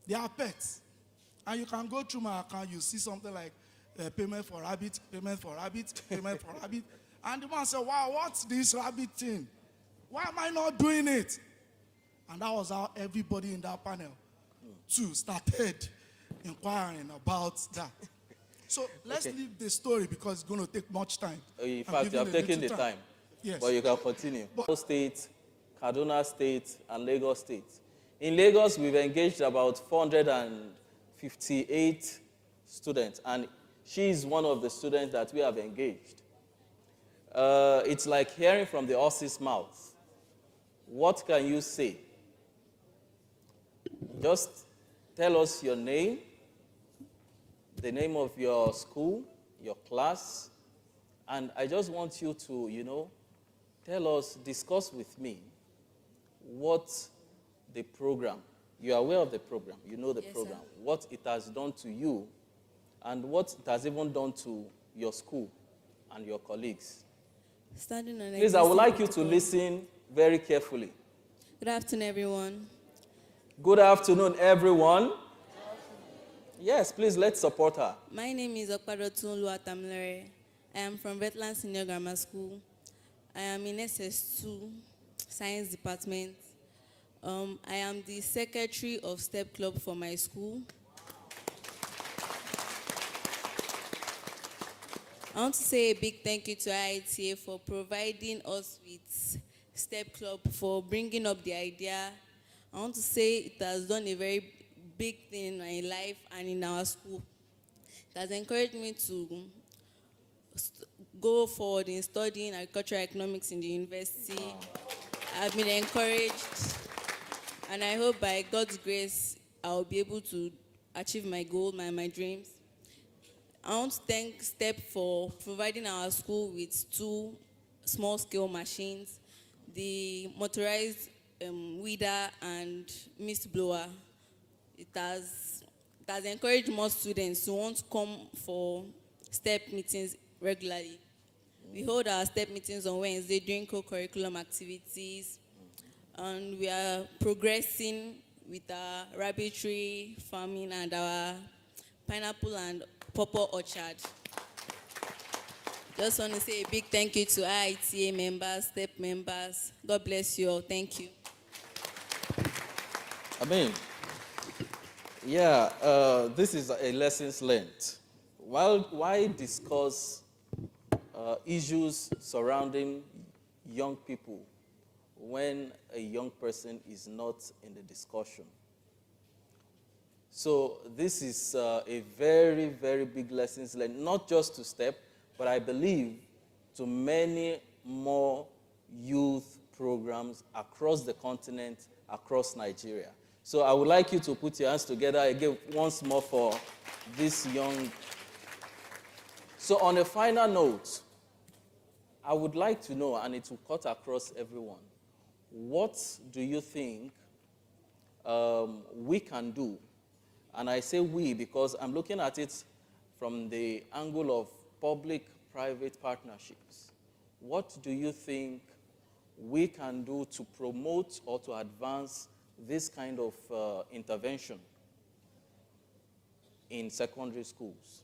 They are pets. And you can go through my account, you see something like payment for rabbit, payment for rabbit, payment for rabbit. And the man said, wow, what's this rabbit thing? Why am I not doing it? And that was how everybody in that panel too started inquiring about that. So let's leave the story because it's going to take much time. In fact, you have taken the time. Yes. But you can continue. State, Kaduna State, and Lagos State. In Lagos, we've engaged about 458 students, and she is one of the students that we have engaged. It's like hearing from the horse's mouth. What can you say? Just tell us your name, the name of your school, your class, and I just want you to, tell us, discuss with me what the program, you are aware of the program, you know the program, sir. what it has done to you, and what it has even done to your school and your colleagues. Standing on Please, I would like you to protocol. listen very carefully. Good afternoon, everyone. Good afternoon, everyone. Yes, please, let's support her. My name is Okpadotun Luatamilere. I am from Wetland Senior Grammar School. I am in SS2 Science Department. I am the secretary of STEP Club for my school. I want to say a big thank you to IITA for providing us with STEP Club, for bringing up the idea. I want to say it has done a very big thing in my life and in our school. It has encouraged me to go forward in studying agricultural economics in the university. I've been encouraged, and I hope by God's grace, I'll be able to achieve my goal, my dreams. I want to thank STEP for providing our school with 2 small-scale machines, the motorized weeder and mist blower. It has encouraged more students to want to come for STEP meetings regularly. We hold our STEP meetings on Wednesday during co-curriculum activities, and we are progressing with our rabbitry farming and our pineapple and pawpaw orchard. Just want to say a big thank you to IITA members, STEP members. God bless you all. Thank you. Amen. Yeah, this is a lessons learned. Why discuss issues surrounding young people when a young person is not in the discussion? So this is a very, very big lessons learned, not just to STEP, but I believe to many more youth programs across the continent, across Nigeria. So I would like you to put your hands together again once more for this young. So on a final note, I would like to know, and it will cut across everyone, what do you think we can do? And I say we because I'm looking at it from the angle of public-private partnerships. What do you think we can do to promote or to advance this kind of intervention in secondary schools?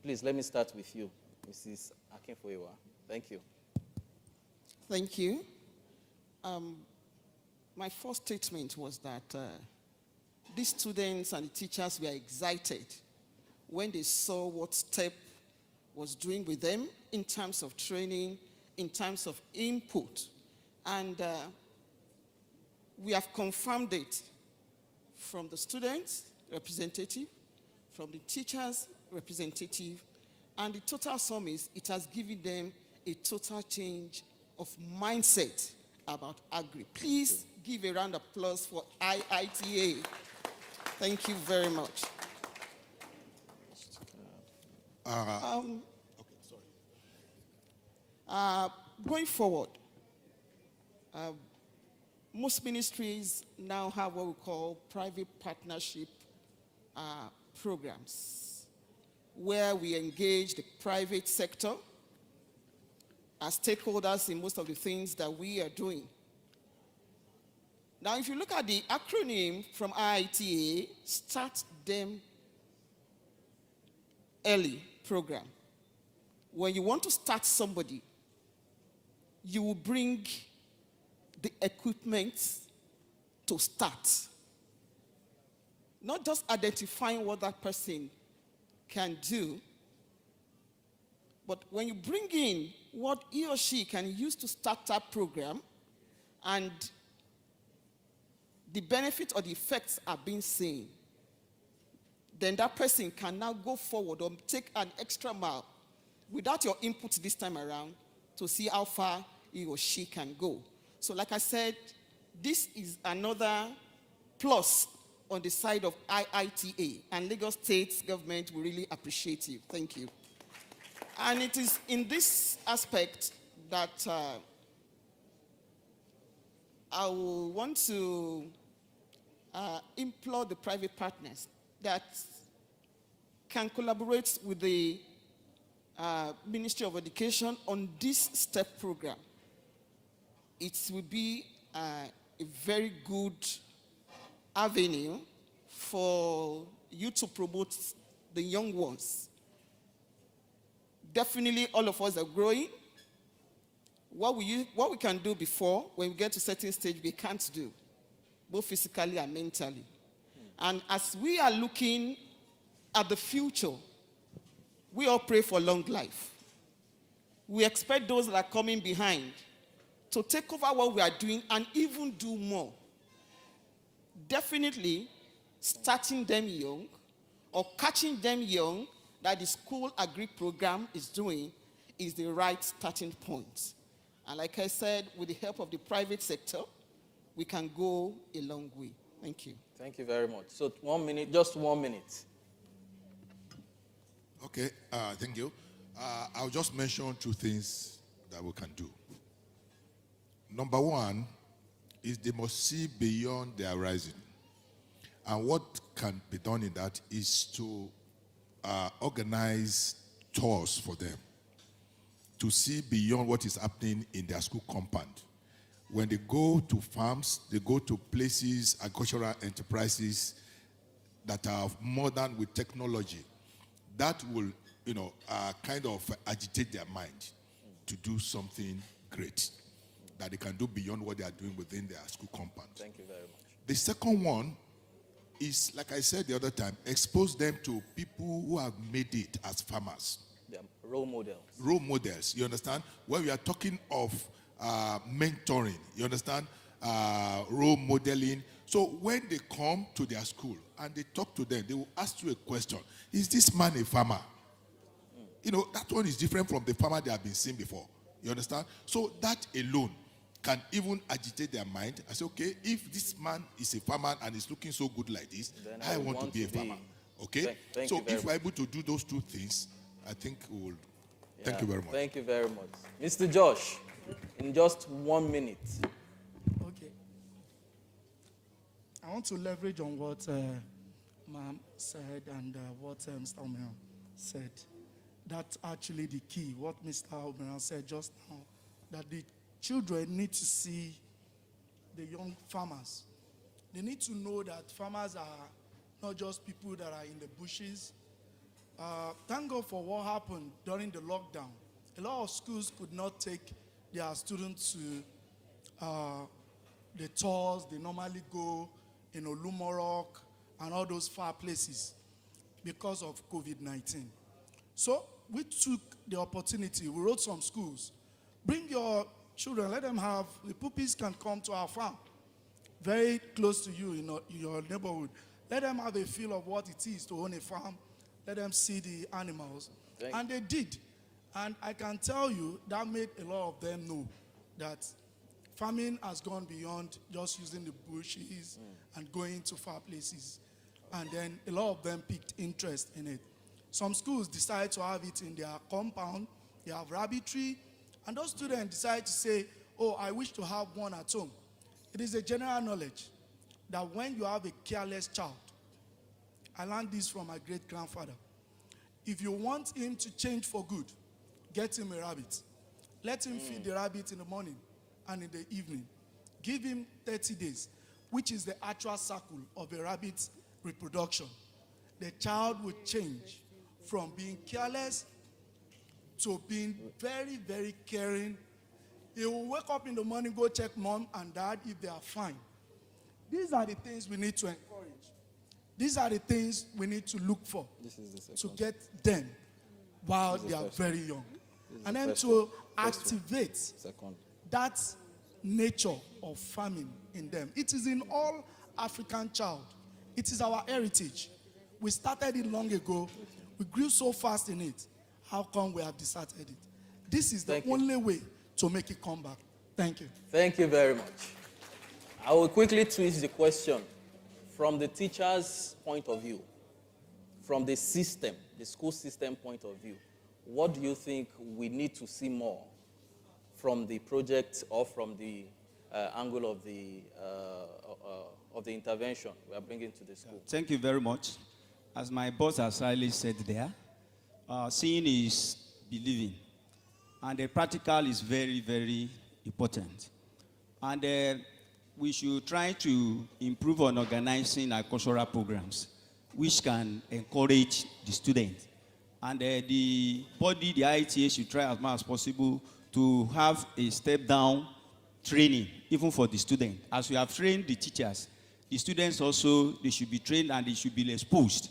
Please, let me start with you, Mrs. Akinfoyewa. Thank you. Thank you. My first statement was that these students and the teachers were excited when they saw what STEP was doing with them in terms of training, in terms of input. And we have confirmed it from the students' representative, from the teachers' representative, and the total sum is it has given them a total change of mindset about agri. Please give a round of applause for IITA. Thank you very much. Going forward, most ministries now have what we call private partnership programs, where we engage the private sector as stakeholders in most of the things that we are doing. Now, if you look at the acronym from IITA, Start Them Early program. When you want to start somebody, you will bring the equipment to start. Not just identifying what that person can do, but when you bring in what he or she can use to start that program, and the benefits or the effects are being seen, then that person can now go forward or take an extra mile without your input this time around to see how far he or she can go. So like I said, this is another plus on the side of IITA, and Lagos State government will really appreciate you. Thank you. And it is in this aspect that I will want to implore the private partners that can collaborate with the Ministry of Education on this STEP program. It will be a very good avenue for you to promote the young ones. Definitely all of us are growing. What we can do before, when we get to a certain stage, we can't do, both physically and mentally. And as we are looking at the future, we all pray for long life. We expect those that are coming behind to take over what we are doing and even do more. Definitely, starting them young or catching them young that the school agri program is doing is the right starting point. And like I said, with the help of the private sector, we can go a long way. Thank you. Thank you very much. So 1 minute, just 1 minute. Okay, thank you. I'll just mention two things that we can do. Number one is they must see beyond their horizon. And what can be done in that is to organize tours for them to see beyond what is happening in their school compound. When they go to farms, they go to places, agricultural enterprises that are modern with technology. That will, kind of agitate their mind to do something great that they can do beyond what they are doing within their school compound. Thank you very much. The second one is, like I said the other time, expose them to people who have made it as farmers. Yeah, role models. Role models, you understand? When we are talking of mentoring, you understand? Role modeling. So when they come to their school and they talk to them, they will ask you a question. Is this man a farmer? That one is different from the farmer they have been seeing before. You understand? So that alone can even agitate their mind. I say, okay, if this man is a farmer and is looking so good like this, then I want to be a farmer. Okay? Thank so you very if we're able to do those two things, I think we will. Thank you very much. Thank you very much. Mr. Josh, in just 1 minute. Okay. I want to leverage on what Ma'am said and what Mr. Omeran said. That's actually the key, what Mr. Omeran said just now, that the children need to see the young farmers. They need to know that farmers are not just people that are in the bushes. Thank God for what happened during the lockdown. A lot of schools could not take their students to the tours they normally go in Olumorok and all those far places because of COVID-19. So we took the opportunity. We wrote some schools. Bring your children, let them have, the puppies can come to our farm, very close to you in your neighborhood. Let them have a feel of what it is to own a farm. Let them see the animals. And they did. And I can tell you that made a lot of them know that farming has gone beyond just using the bushes and going to far places. and then a lot of them picked interest in it. Some schools decide to have it in their compound, they have rabbitry, and those students decide to say, oh, I wish to have one at home. It is a general knowledge that when you have a careless child, I learned this from my great-grandfather, if you want him to change for good, get him a rabbit. Let him feed the rabbit in the morning and in the evening. Give him 30 days, which is the actual cycle of a rabbit's reproduction. The child will change from being careless to being very, very caring. He will wake up in the morning, go check mom and dad if they are fine. These are the things we need to encourage. These are the things we need to look for to get them while they are very young. And then to activate that nature of farming in them. It is in all African child. It is our heritage. We started it long ago. We grew so fast in it. How come we have deserted it? This is the only way to make it come back. Thank you. Thank you very much. I will quickly twist the question from the teacher's point of view, from the system, the school system point of view. What do you think we need to see more from the project or from the angle of the intervention we are bringing to the school? Thank you very much. As my boss has highly said there, seeing is believing. And the practical is very, very important. And we should try to improve on organizing our cultural programs, which can encourage the students. And the body, the ITA, should try as much as possible to have a step-down training, even for the student. As we have trained the teachers, the students also, they should be trained and they should be exposed.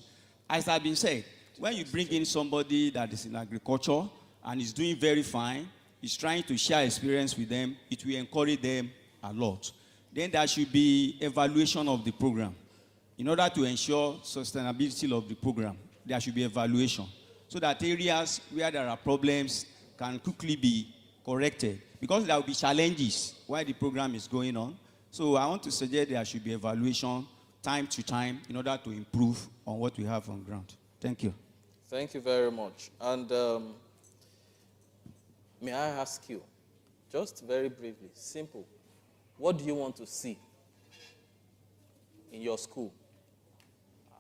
As has been said, when you bring in somebody that is in agriculture and is doing very fine, is trying to share experience with them, it will encourage them a lot. Then there should be evaluation of the program. In order to ensure sustainability of the program, there should be evaluation, so that areas where there are problems can quickly be corrected, because there will be challenges while the program is going on. So I want to suggest there should be evaluation time to time in order to improve on what we have on ground. Thank you. Thank you very much. And may I ask you, just very briefly, simple, what do you want to see in your school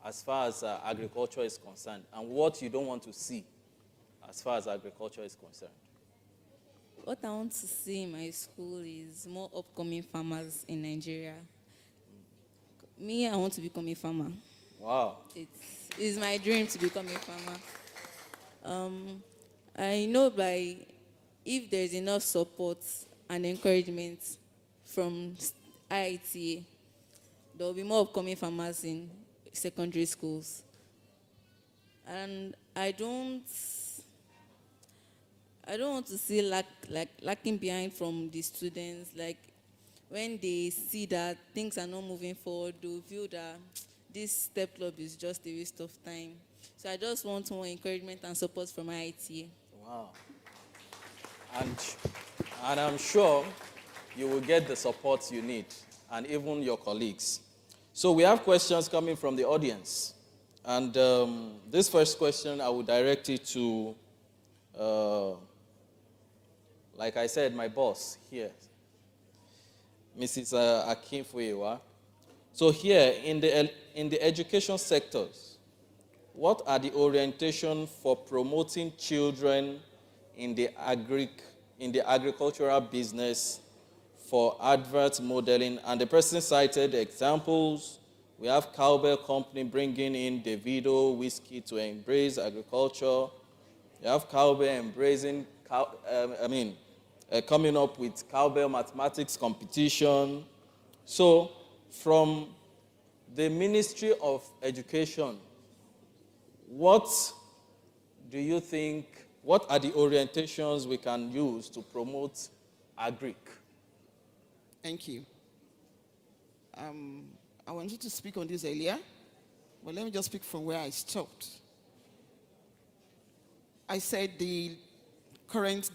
as far as agriculture is concerned, and what you don't want to see as far as agriculture is concerned? What I want to see in my school is more upcoming farmers in Nigeria. Me, I want to become a farmer. Wow. It's my dream to become a farmer. I know if there's enough support and encouragement from IITA, there will be more upcoming farmers in secondary schools. And I don't want to see lacking behind from the students. Like when they see that things are not moving forward, they'll feel that this STEP club is just a waste of time. So I just want more encouragement and support from IITA. Wow. And I'm sure you will get the support you need, and even your colleagues. So we have questions coming from the audience. And this first question, I will direct it to, like I said, my boss here, Mrs. Akinfuewa. So here, in the education sectors, what are the orientation for promoting children in the agricultural business for advert modeling? And the person cited examples. We have Cowbell Company bringing in Davido whiskey to embrace agriculture. You have Cowbell embracing, coming up with Cowbell mathematics competition. So from the Ministry of Education, what do you think, what are the orientations we can use to promote agric? Thank you. I wanted to speak on this earlier, but let me just speak from where I stopped. I said the current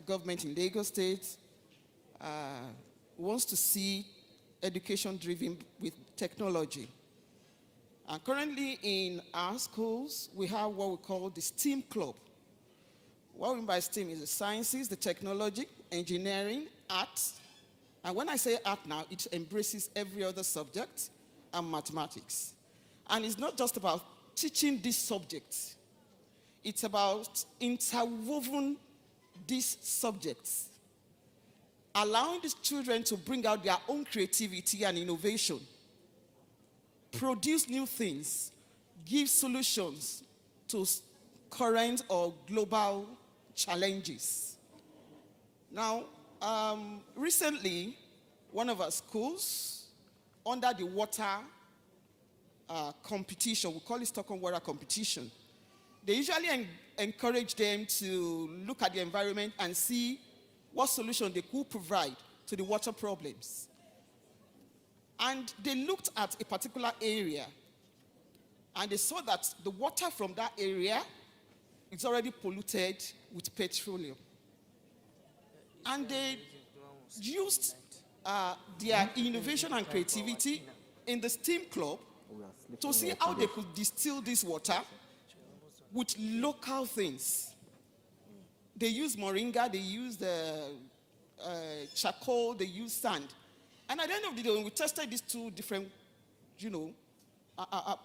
government in Lagos State wants to see education driven with technology. And currently in our schools, we have what we call the STEAM Club. What we mean by STEAM is the sciences, the technology, engineering, arts. And when I say art now, it embraces every other subject and mathematics. And it's not just about teaching these subjects. It's about interwoven these subjects, allowing these children to bring out their own creativity and innovation, produce new things, give solutions to current or global challenges. Now, recently, one of our schools, under the water competition, we call it Stockholm Water Competition, they usually encourage them to look at the environment and see what solution they could provide to the water problems. And they looked at a particular area, and they saw that the water from that area is already polluted with petroleum. And they used their innovation and creativity in the STEAM Club to see how they could distill this water with local things. They use moringa, they use the charcoal, they use sand. And at the end of the day, when we tested these two different,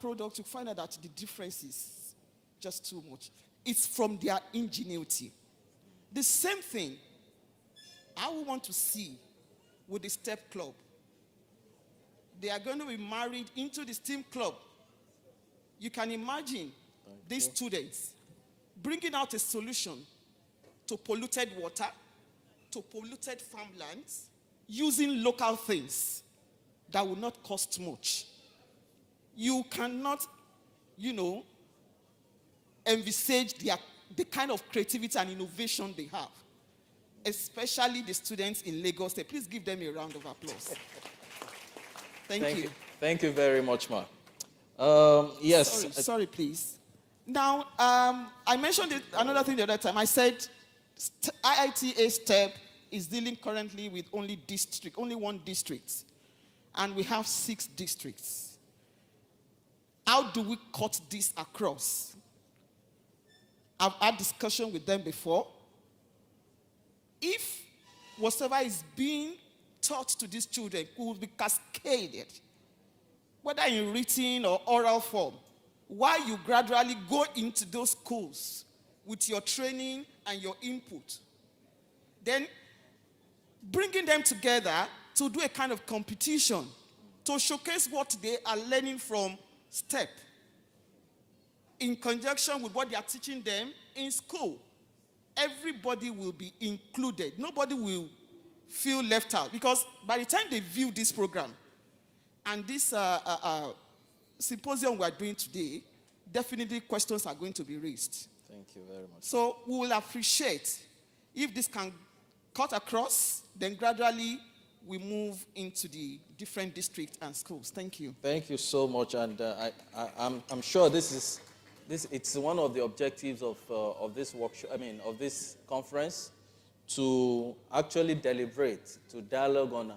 products, we find out that the difference is just too much. It's from their ingenuity. The same thing I would want to see with the STEP Club. They are going to be married into the STEAM Club. You can imagine these students bringing out a solution to polluted water, to polluted farmlands, using local things that will not cost much. You cannot, envisage the kind of creativity and innovation they have, especially the students in Lagos State. Please give them a round of applause. Thank you. Thank you very much, Ma. Yes. Sorry, please. Now, I mentioned it, another thing the other time. I said IITA STEP is dealing currently with only one district. And we have 6 districts. How do we cut this across? I've had discussion with them before. If whatever is being taught to these children could be cascaded, whether in written or oral form, while you gradually go into those schools with your training and your input, then bringing them together to do a kind of competition to showcase what they are learning from STEP in conjunction with what they are teaching them in school. Everybody will be included. Nobody will feel left out, because by the time they view this program and this symposium we are doing today, definitely questions are going to be raised. Thank you very much. So we will appreciate if this can cut across, then gradually we move into the different districts and schools. Thank you. Thank you so much, and I'm sure it's one of the objectives of this workshop. Of this conference, to actually deliberate, to dialogue on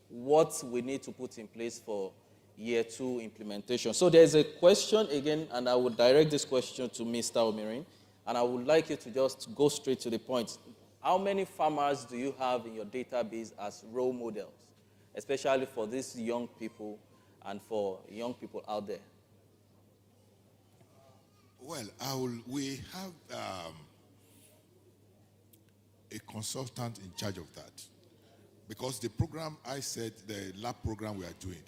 what we need to put in place for Year 2 implementation. So there's a question again, and I would direct this question to Mr. Omirin, and I would like you to just go straight to the point. How many farmers do you have in your database as role models, especially for these young people and for young people out there? Well, we have a consultant in charge of that, because the program, the lab program we are doing,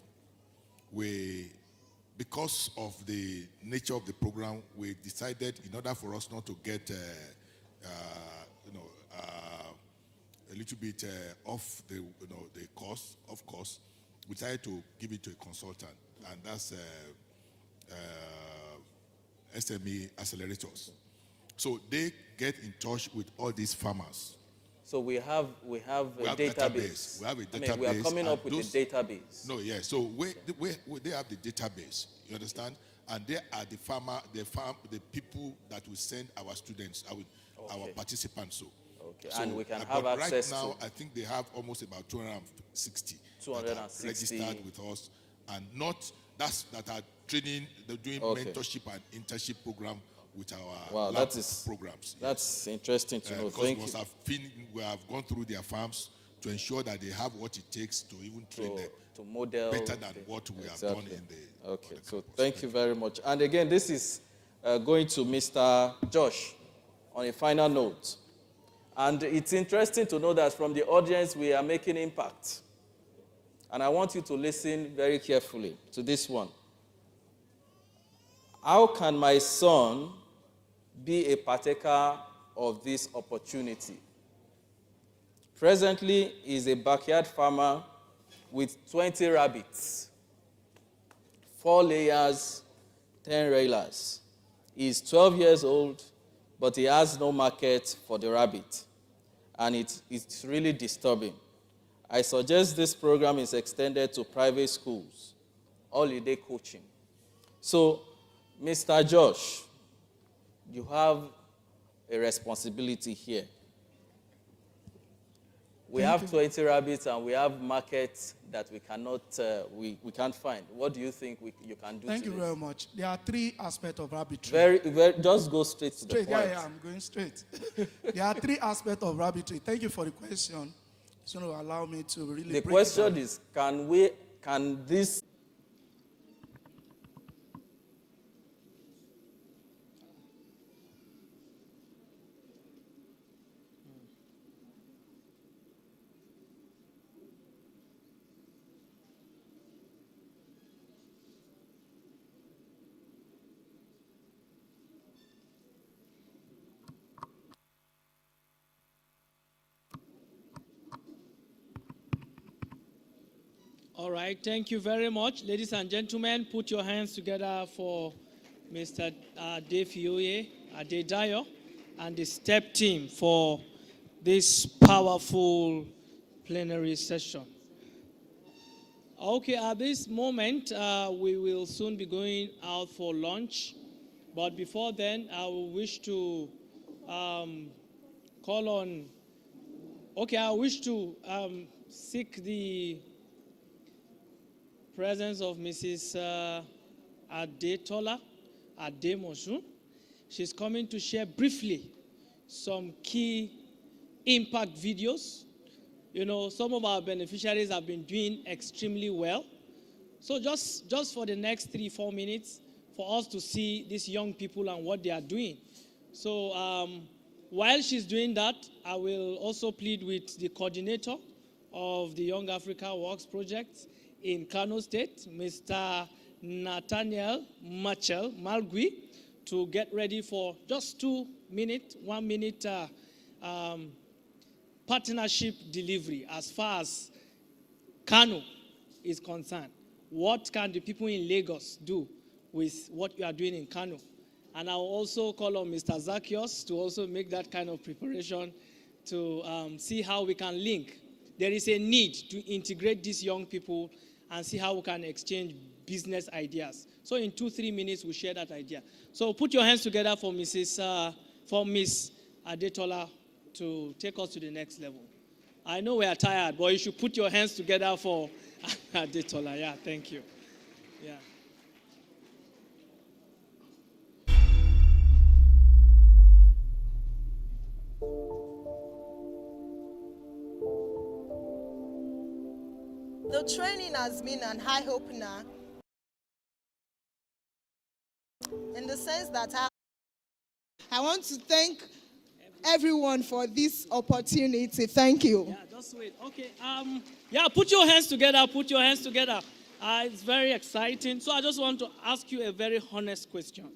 because of the nature of the program, we decided, in order for us not to get a little bit off the cost, of course, we decided to give it to a consultant, and that's SME accelerators. So they get in touch with all these farmers. So we have a database. We have a database. We are coming up with a database. No, yeah. So they have the database. You understand? And they are the people that will send our students, our participants. Okay. So, and we can have access right now, I think they have almost about 260 registered with us, and not that are training, they're doing mentorship and internship program with our lab programs. That's interesting to know. Because Thank you. we have gone through their farms to ensure that they have what it takes to even train them to model better than what we have done in the. Okay, so thank you very much. And again, this is going to Mr. Josh on a final note. And it's interesting to know that from the audience, we are making impact. And I want you to listen very carefully to this one. How can my son be a partaker of this opportunity? Presently, he's a backyard farmer with 20 rabbits, 4 layers, 10 railers. He's 12 years old, but he has no market for the rabbit. And it's really disturbing. I suggest this program is extended to private schools, holiday coaching. So, Mr. Josh, you have a responsibility here. We have 20 rabbits and we have markets that we cannot, we can't find. What do you think you can do? Thank you very much. There are 3 aspects of rabbitry. Just go straight to the point. Yeah, I'm going straight. There are 3 aspects of rabbitry. Thank you for the question. It's going to allow me to really. The question is, can this? All right, thank you very much. Ladies and gentlemen, put your hands together for Mr. Adefiyoye Adedayo and the STEP team for this powerful plenary session. Okay, at this moment, we will soon be going out for lunch. But before then, I will wish to call on, I wish to seek the presence of Mrs. Adetola Ademosun. She's coming to share briefly some key impact videos. You know, some of our beneficiaries have been doing extremely well. So just for the next 3-4 minutes, for us to see these young people and what they are doing. So while she's doing that, I will also plead with the coordinator of the Young Africa Works Project in Kano State, Mr. Nathaniel Malgui, to get ready for just 1 minute partnership delivery as far as Kano is concerned. What can the people in Lagos do with what you are doing in Kano? And I'll also call on Mr. Zacchaeus to also make that kind of preparation to see how we can link. There is a need to integrate these young people and see how we can exchange business ideas. So in 2-3 minutes, we'll share that idea. So put your hands together for Miss Adetola to take us to the next level. I know we are tired, but you should put your hands together for Adetola. Yeah, thank you. Yeah. The training has been an eye-opener in the sense that I want to thank everyone for this opportunity. Thank you. Yeah, just wait. Okay. Put your hands together. Put your hands together. It's very exciting. So I just want to ask you a very honest question.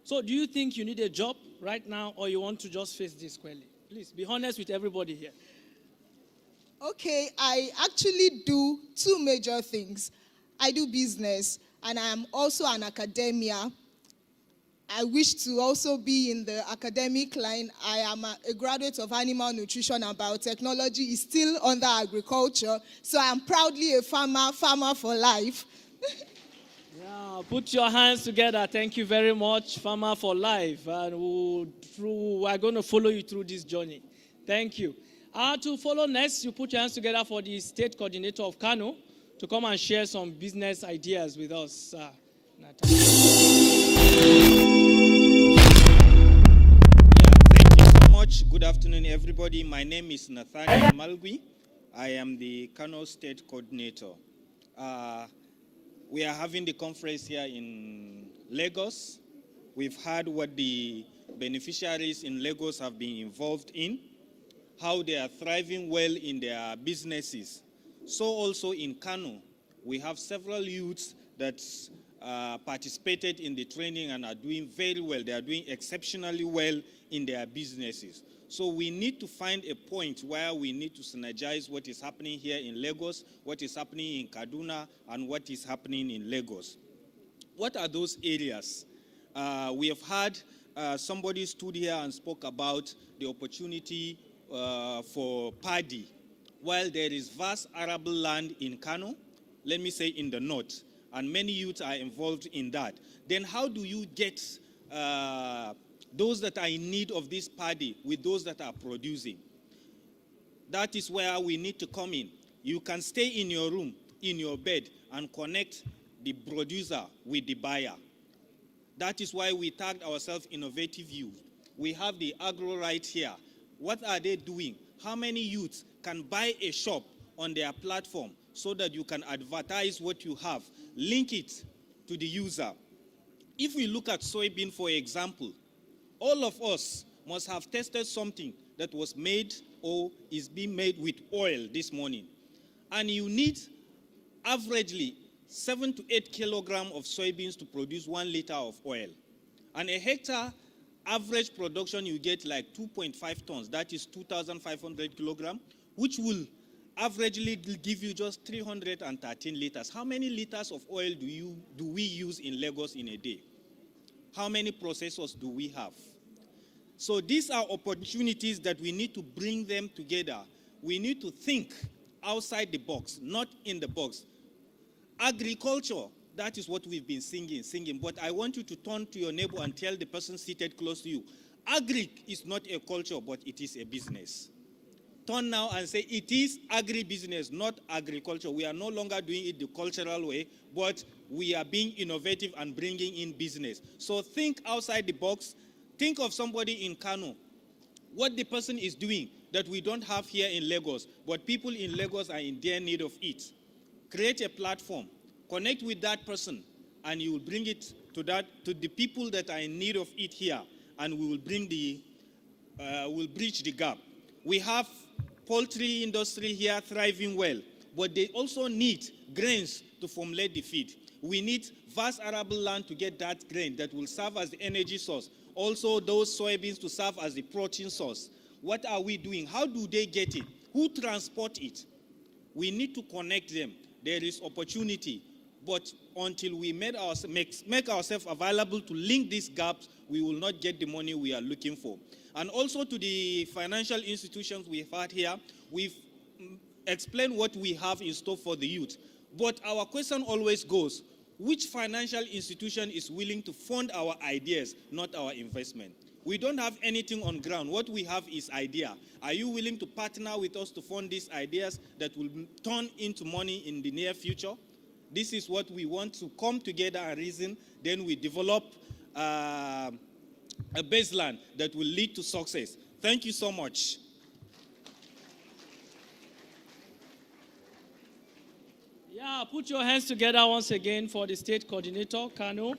So do you think you need a job right now, or you want to just face this squarely? Please be honest with everybody here. Okay, I actually do 2 major things. I do business, and I am also an academia. I wish to also be in the academic line. I am a graduate of animal nutrition and biotechnology, is still under agriculture, so I am proudly a farmer for life. Yeah, put your hands together. Thank you very much, Farmer for Life. And we're going to follow you through this journey. Thank you. To follow next, you put your hands together for the state coordinator of Kano to come and share some business ideas with us. Thank you so much. Good afternoon, everybody. My name is Nathaniel Malgui. I am the Kano State Coordinator. We are having the conference here in Lagos. We've heard what the beneficiaries in Lagos have been involved in, how they are thriving well in their businesses. So also in Kano, we have several youths that participated in the training and are doing very well. They are doing exceptionally well in their businesses. So we need to find a point where we need to synergize what is happening here in Lagos, what is happening in Kaduna, and what is happening in Lagos. What are those areas? We have had somebody stood here and spoke about the opportunity for paddy. While there is vast arable land in Kano, let me say in the north, and many youths are involved in that, then how do you get those that are in need of this paddy with those that are producing? That is where we need to come in. You can stay in your room, in your bed, and connect the producer with the buyer. That is why we tagged ourselves Innovative Youth. We have the agro right here. What are they doing? How many youths can buy a shop on their platform so that you can advertise what you have, link it to the user? If we look at soybean, for example, all of us must have tested something that was made or is being made with oil this morning. And you need averagely 7 to 8 kilograms of soybeans to produce 1 liter of oil. And a hectare average production, you get like 2.5 tons. That is 2,500 kilograms, which will averagely give you just 313 liters. How many liters of oil do we use in Lagos in a day? How many processors do we have? So these are opportunities that we need to bring them together. We need to think outside the box, not in the box. Agriculture, that is what we've been singing. But I want you to turn to your neighbor and tell the person seated close to you, agri is not a culture, but it is a business. Turn now and say, it is agri-business, not agriculture. We are no longer doing it the cultural way, but we are being innovative and bringing in business. So think outside the box. Think of somebody in Kano, what the person is doing that we don't have here in Lagos, but people in Lagos are in their need of it. Create a platform, connect with that person, and you will bring it to the people that are in need of it here, and we will we'll bridge the gap. We have poultry industry here thriving well, but they also need grains to formulate the feed. We need vast arable land to get that grain that will serve as the energy source. Also, those soybeans to serve as the protein source. What are we doing? How do they get it? Who transport it? We need to connect them. There is opportunity. But until we make ourselves available to link these gaps, we will not get the money we are looking for. And also to the financial institutions we've had here, we've explained what we have in store for the youth. But our question always goes, which financial institution is willing to fund our ideas, not our investment? We don't have anything on ground. What we have is idea. Are you willing to partner with us to fund these ideas that will turn into money in the near future? This is what we want to come together and reason. Then we develop a baseline that will lead to success. Thank you so much. Yeah, put your hands together once again for the state coordinator, Kano,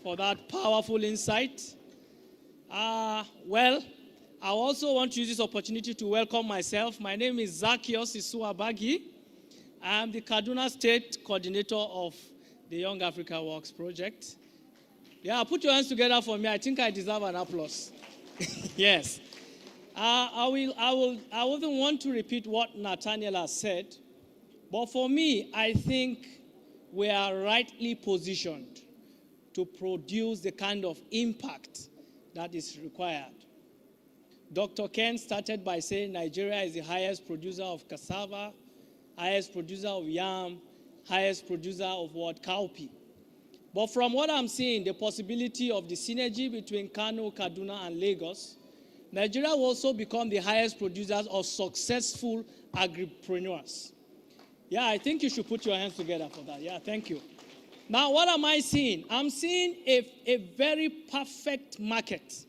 for that powerful insight. Well, I also want to use this opportunity to welcome myself. My name is Zacchaeus Isuabagi. I am the Kaduna State Coordinator of the Young Africa Works Project. Yeah, put your hands together for me. I think I deserve an applause. Yes. I wouldn't want to repeat what Nathaniel has said, but for me, I think we are rightly positioned to produce the kind of impact that is required. Dr. Ken started by saying Nigeria is the highest producer of cassava, highest producer of yam, highest producer of what? Cowpea. But from what I'm seeing, the possibility of the synergy between Kano, Kaduna, and Lagos, Nigeria will also become the highest producers of successful agripreneurs. Yeah, I think you should put your hands together for that. Yeah, thank you. Now, what am I seeing? I'm seeing a very perfect market.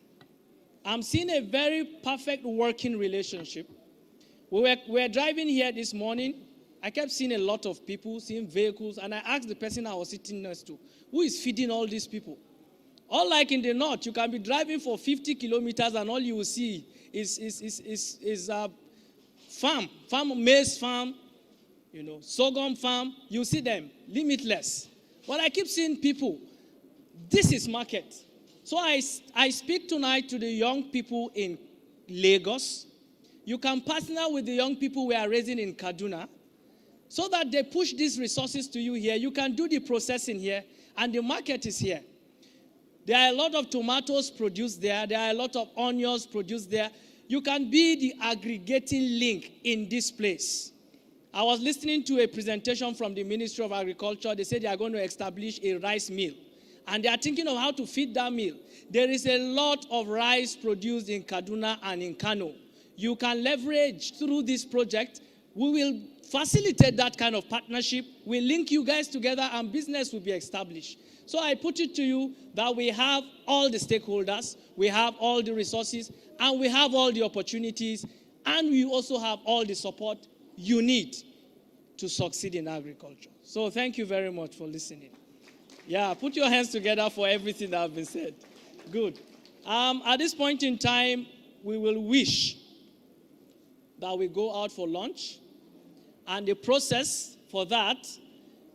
I'm seeing a very perfect working relationship. We were driving here this morning. I kept seeing a lot of people, seeing vehicles, and I asked the person I was sitting next to, who is feeding all these people? Unlike in the north, you can be driving for 50 kilometers and all you will see is a farm, maize farm, sorghum farm. You see them, limitless. But I keep seeing people. This is market. So I speak tonight to the young people in Lagos. You can partner with the young people we are raising in Kaduna so that they push these resources to you here. You can do the processing here, and the market is here. There are a lot of tomatoes produced there. There are a lot of onions produced there. You can be the aggregating link in this place. I was listening to a presentation from the Ministry of Agriculture. They said they are going to establish a rice mill. And they are thinking of how to feed that mill. There is a lot of rice produced in Kaduna and in Kano. You can leverage through this project. We will facilitate that kind of partnership. We'll link you guys together and business will be established. So I put it to you that we have all the stakeholders, we have all the resources, and we have all the opportunities, and we also have all the support you need to succeed in agriculture. So thank you very much for listening. Yeah, put your hands together for everything that has been said. Good. At this point in time, we will wish that we go out for lunch, and the process for that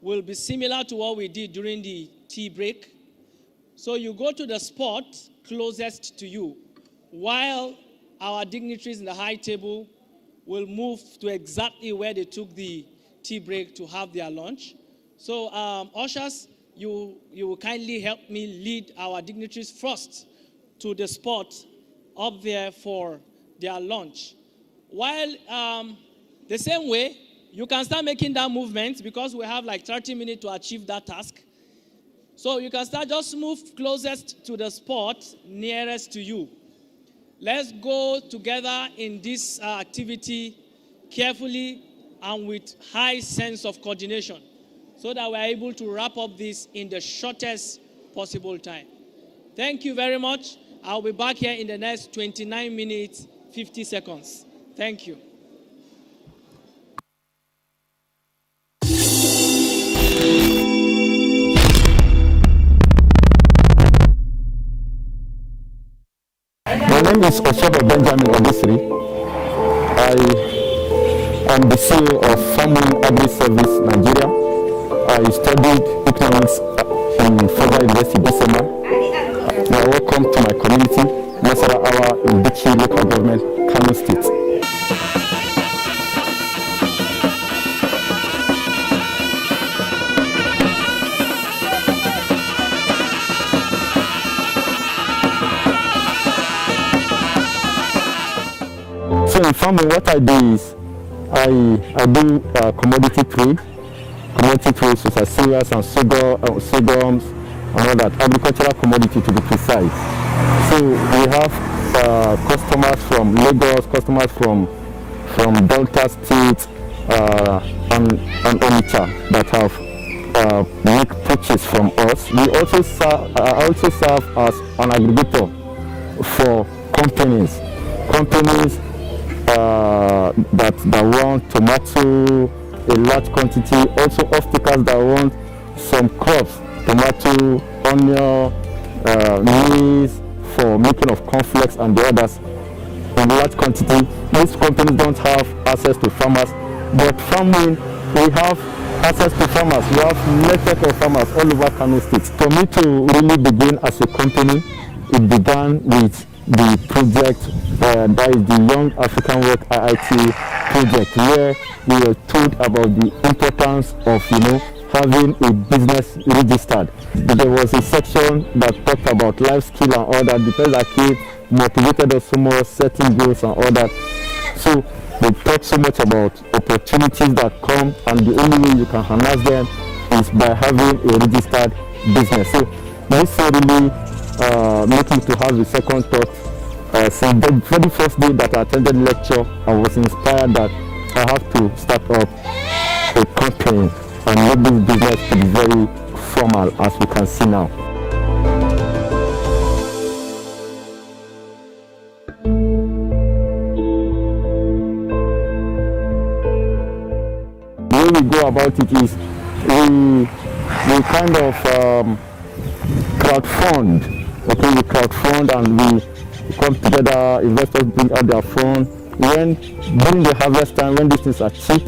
will be similar to what we did during the tea break. So you go to the spot closest to you, while our dignitaries in the high table will move to exactly where they took the tea break to have their lunch. So ushers, you will kindly help me lead our dignitaries first to the spot up there for their lunch. While the same way, you can start making that movement because we have like 30 minutes to achieve that task. So you can start, just move closest to the spot nearest to you. Let's go together in this activity carefully and with high sense of coordination so that we're able to wrap up this in the shortest possible time. Thank you very much. I'll be back here in the next 29 minutes, 50 seconds. Thank you. My name is Oshobo Benjamin Obisri. I am the CEO of Farming Agri Service Nigeria. I studied economics in Federal University December. Now welcome to my community, Nasara Awa in Bichi local government, Kano State. So in farming, what I do is I do commodity trade such as cereals and sorghums and all that, agricultural commodity to be precise. So we have customers from Lagos, customers from Delta State and Onitsha that have make purchase from us. We also serve, I also serve as an aggregator for companies that want tomato, a large quantity, also off-takers that want some crops, tomato, onion, maize for making of cornflakes and the others in large quantity. These companies don't have access to farmers, but farming, we have access to farmers. We have network of farmers all over Kano State. For me to really begin as a company, it began with the project that is the Young African Work IIT project, where we were told about the importance of having a business registered. There was a section that talked about life skill and all that. The person that came motivated us so much, setting goals and all that. So they talked so much about opportunities that come, and the only way you can harness them is by having a registered business. So this really make me to have a second thought. Since the very first day that I attended lecture, I was inspired that I have to start up a campaign and make this business to be very formal, as we can see now. The way we go about it is we kind of crowdfund. Okay, we crowdfund and we come together, investors bring out their fund. When during the harvest time, when these things are cheap,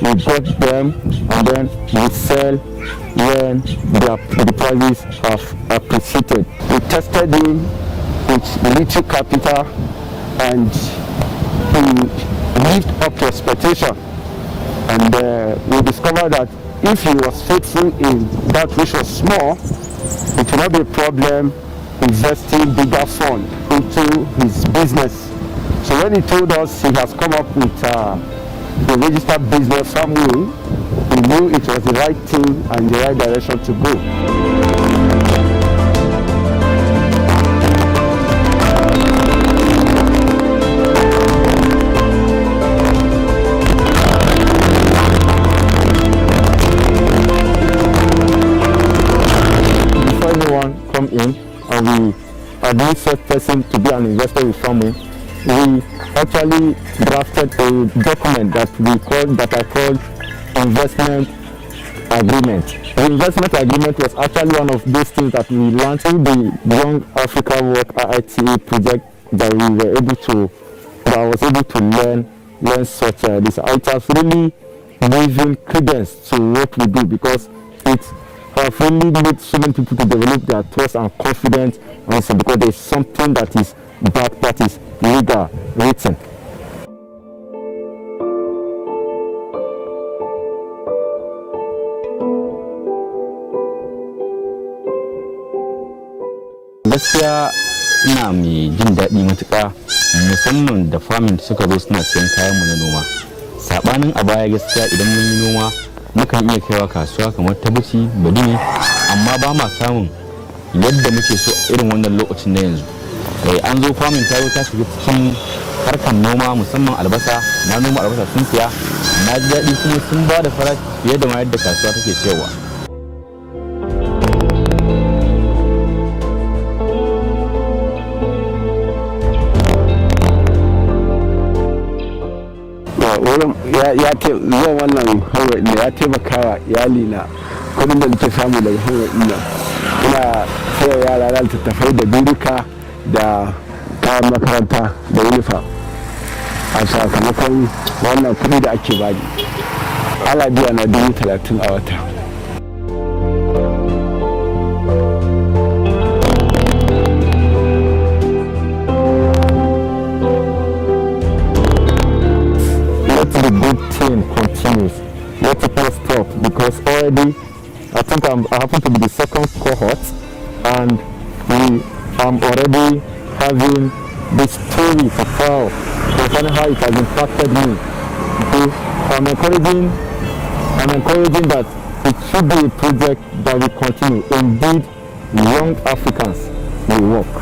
we bought them and then we sell when the prices have appreciated. We tested him with little capital and he lived up to expectation. And we discovered that if he was faithful in that which was small, it will not be a problem investing bigger fund into his business. So when he told us he has come up with a registered business somewhere, we knew it was the right thing and the right direction to go. Come in and we admit such person to be an investor with farming, we actually drafted a document that I called investment agreement. The investment agreement was actually one of those things that we learned in the Young Africa Work IITA project that I was able to learn such this. It has really given credence to what we do because it have really made so many people to develop their trust and confidence also because there is something that is back, that is legal, written. Gaskiya ina mai jin daɗi matuƙa musamman da famin suka zo suna siyan kayanmu na noma. Saɓanin a baya gaskiya idan mun yi noma mukan iya kaiwa kasuwa kamar ta Bichi, Badime, amma ba ma samun yadda muke so irin wannan lokacin na yanzu. An zo famin ta zo ta shiga cikin harkar noma musamman albasa, na noma albasa sun siya, na ji daɗi kuma sun ba da farashi fiye da ma yadda kasuwa take sayarwa. zuwa wannan hanyar da ya taimaka wa iyalina kudin da nake samu daga hanyar ina sayar yara na littattafai da birika da kayan makaranta da uniform a sakamakon wannan kudi da ake bani ana biya na 30,000 a wata. The good thing continues. Let it not stop because already I think I happen to be the second cohort and we am already having this story to tell concerning how it has impacted me. So I'm encouraging that it should be a project that will continue. Indeed, young Africans will work.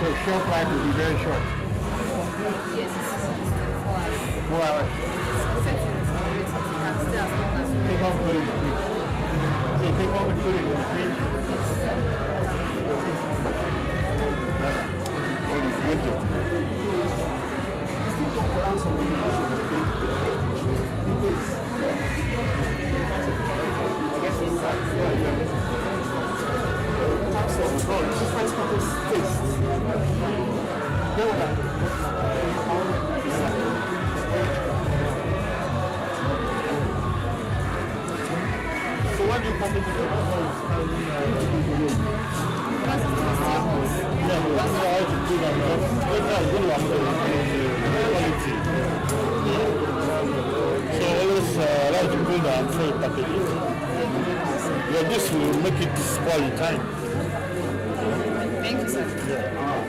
So shelf life will be very short. Yes. 4 hours. Take off food in the fridge. So you take off the food in the fridge. Or it's winter. So what do you come into the so always let's build our trade packages. Yeah, this will make it quality time. Thank you, sir. Wow.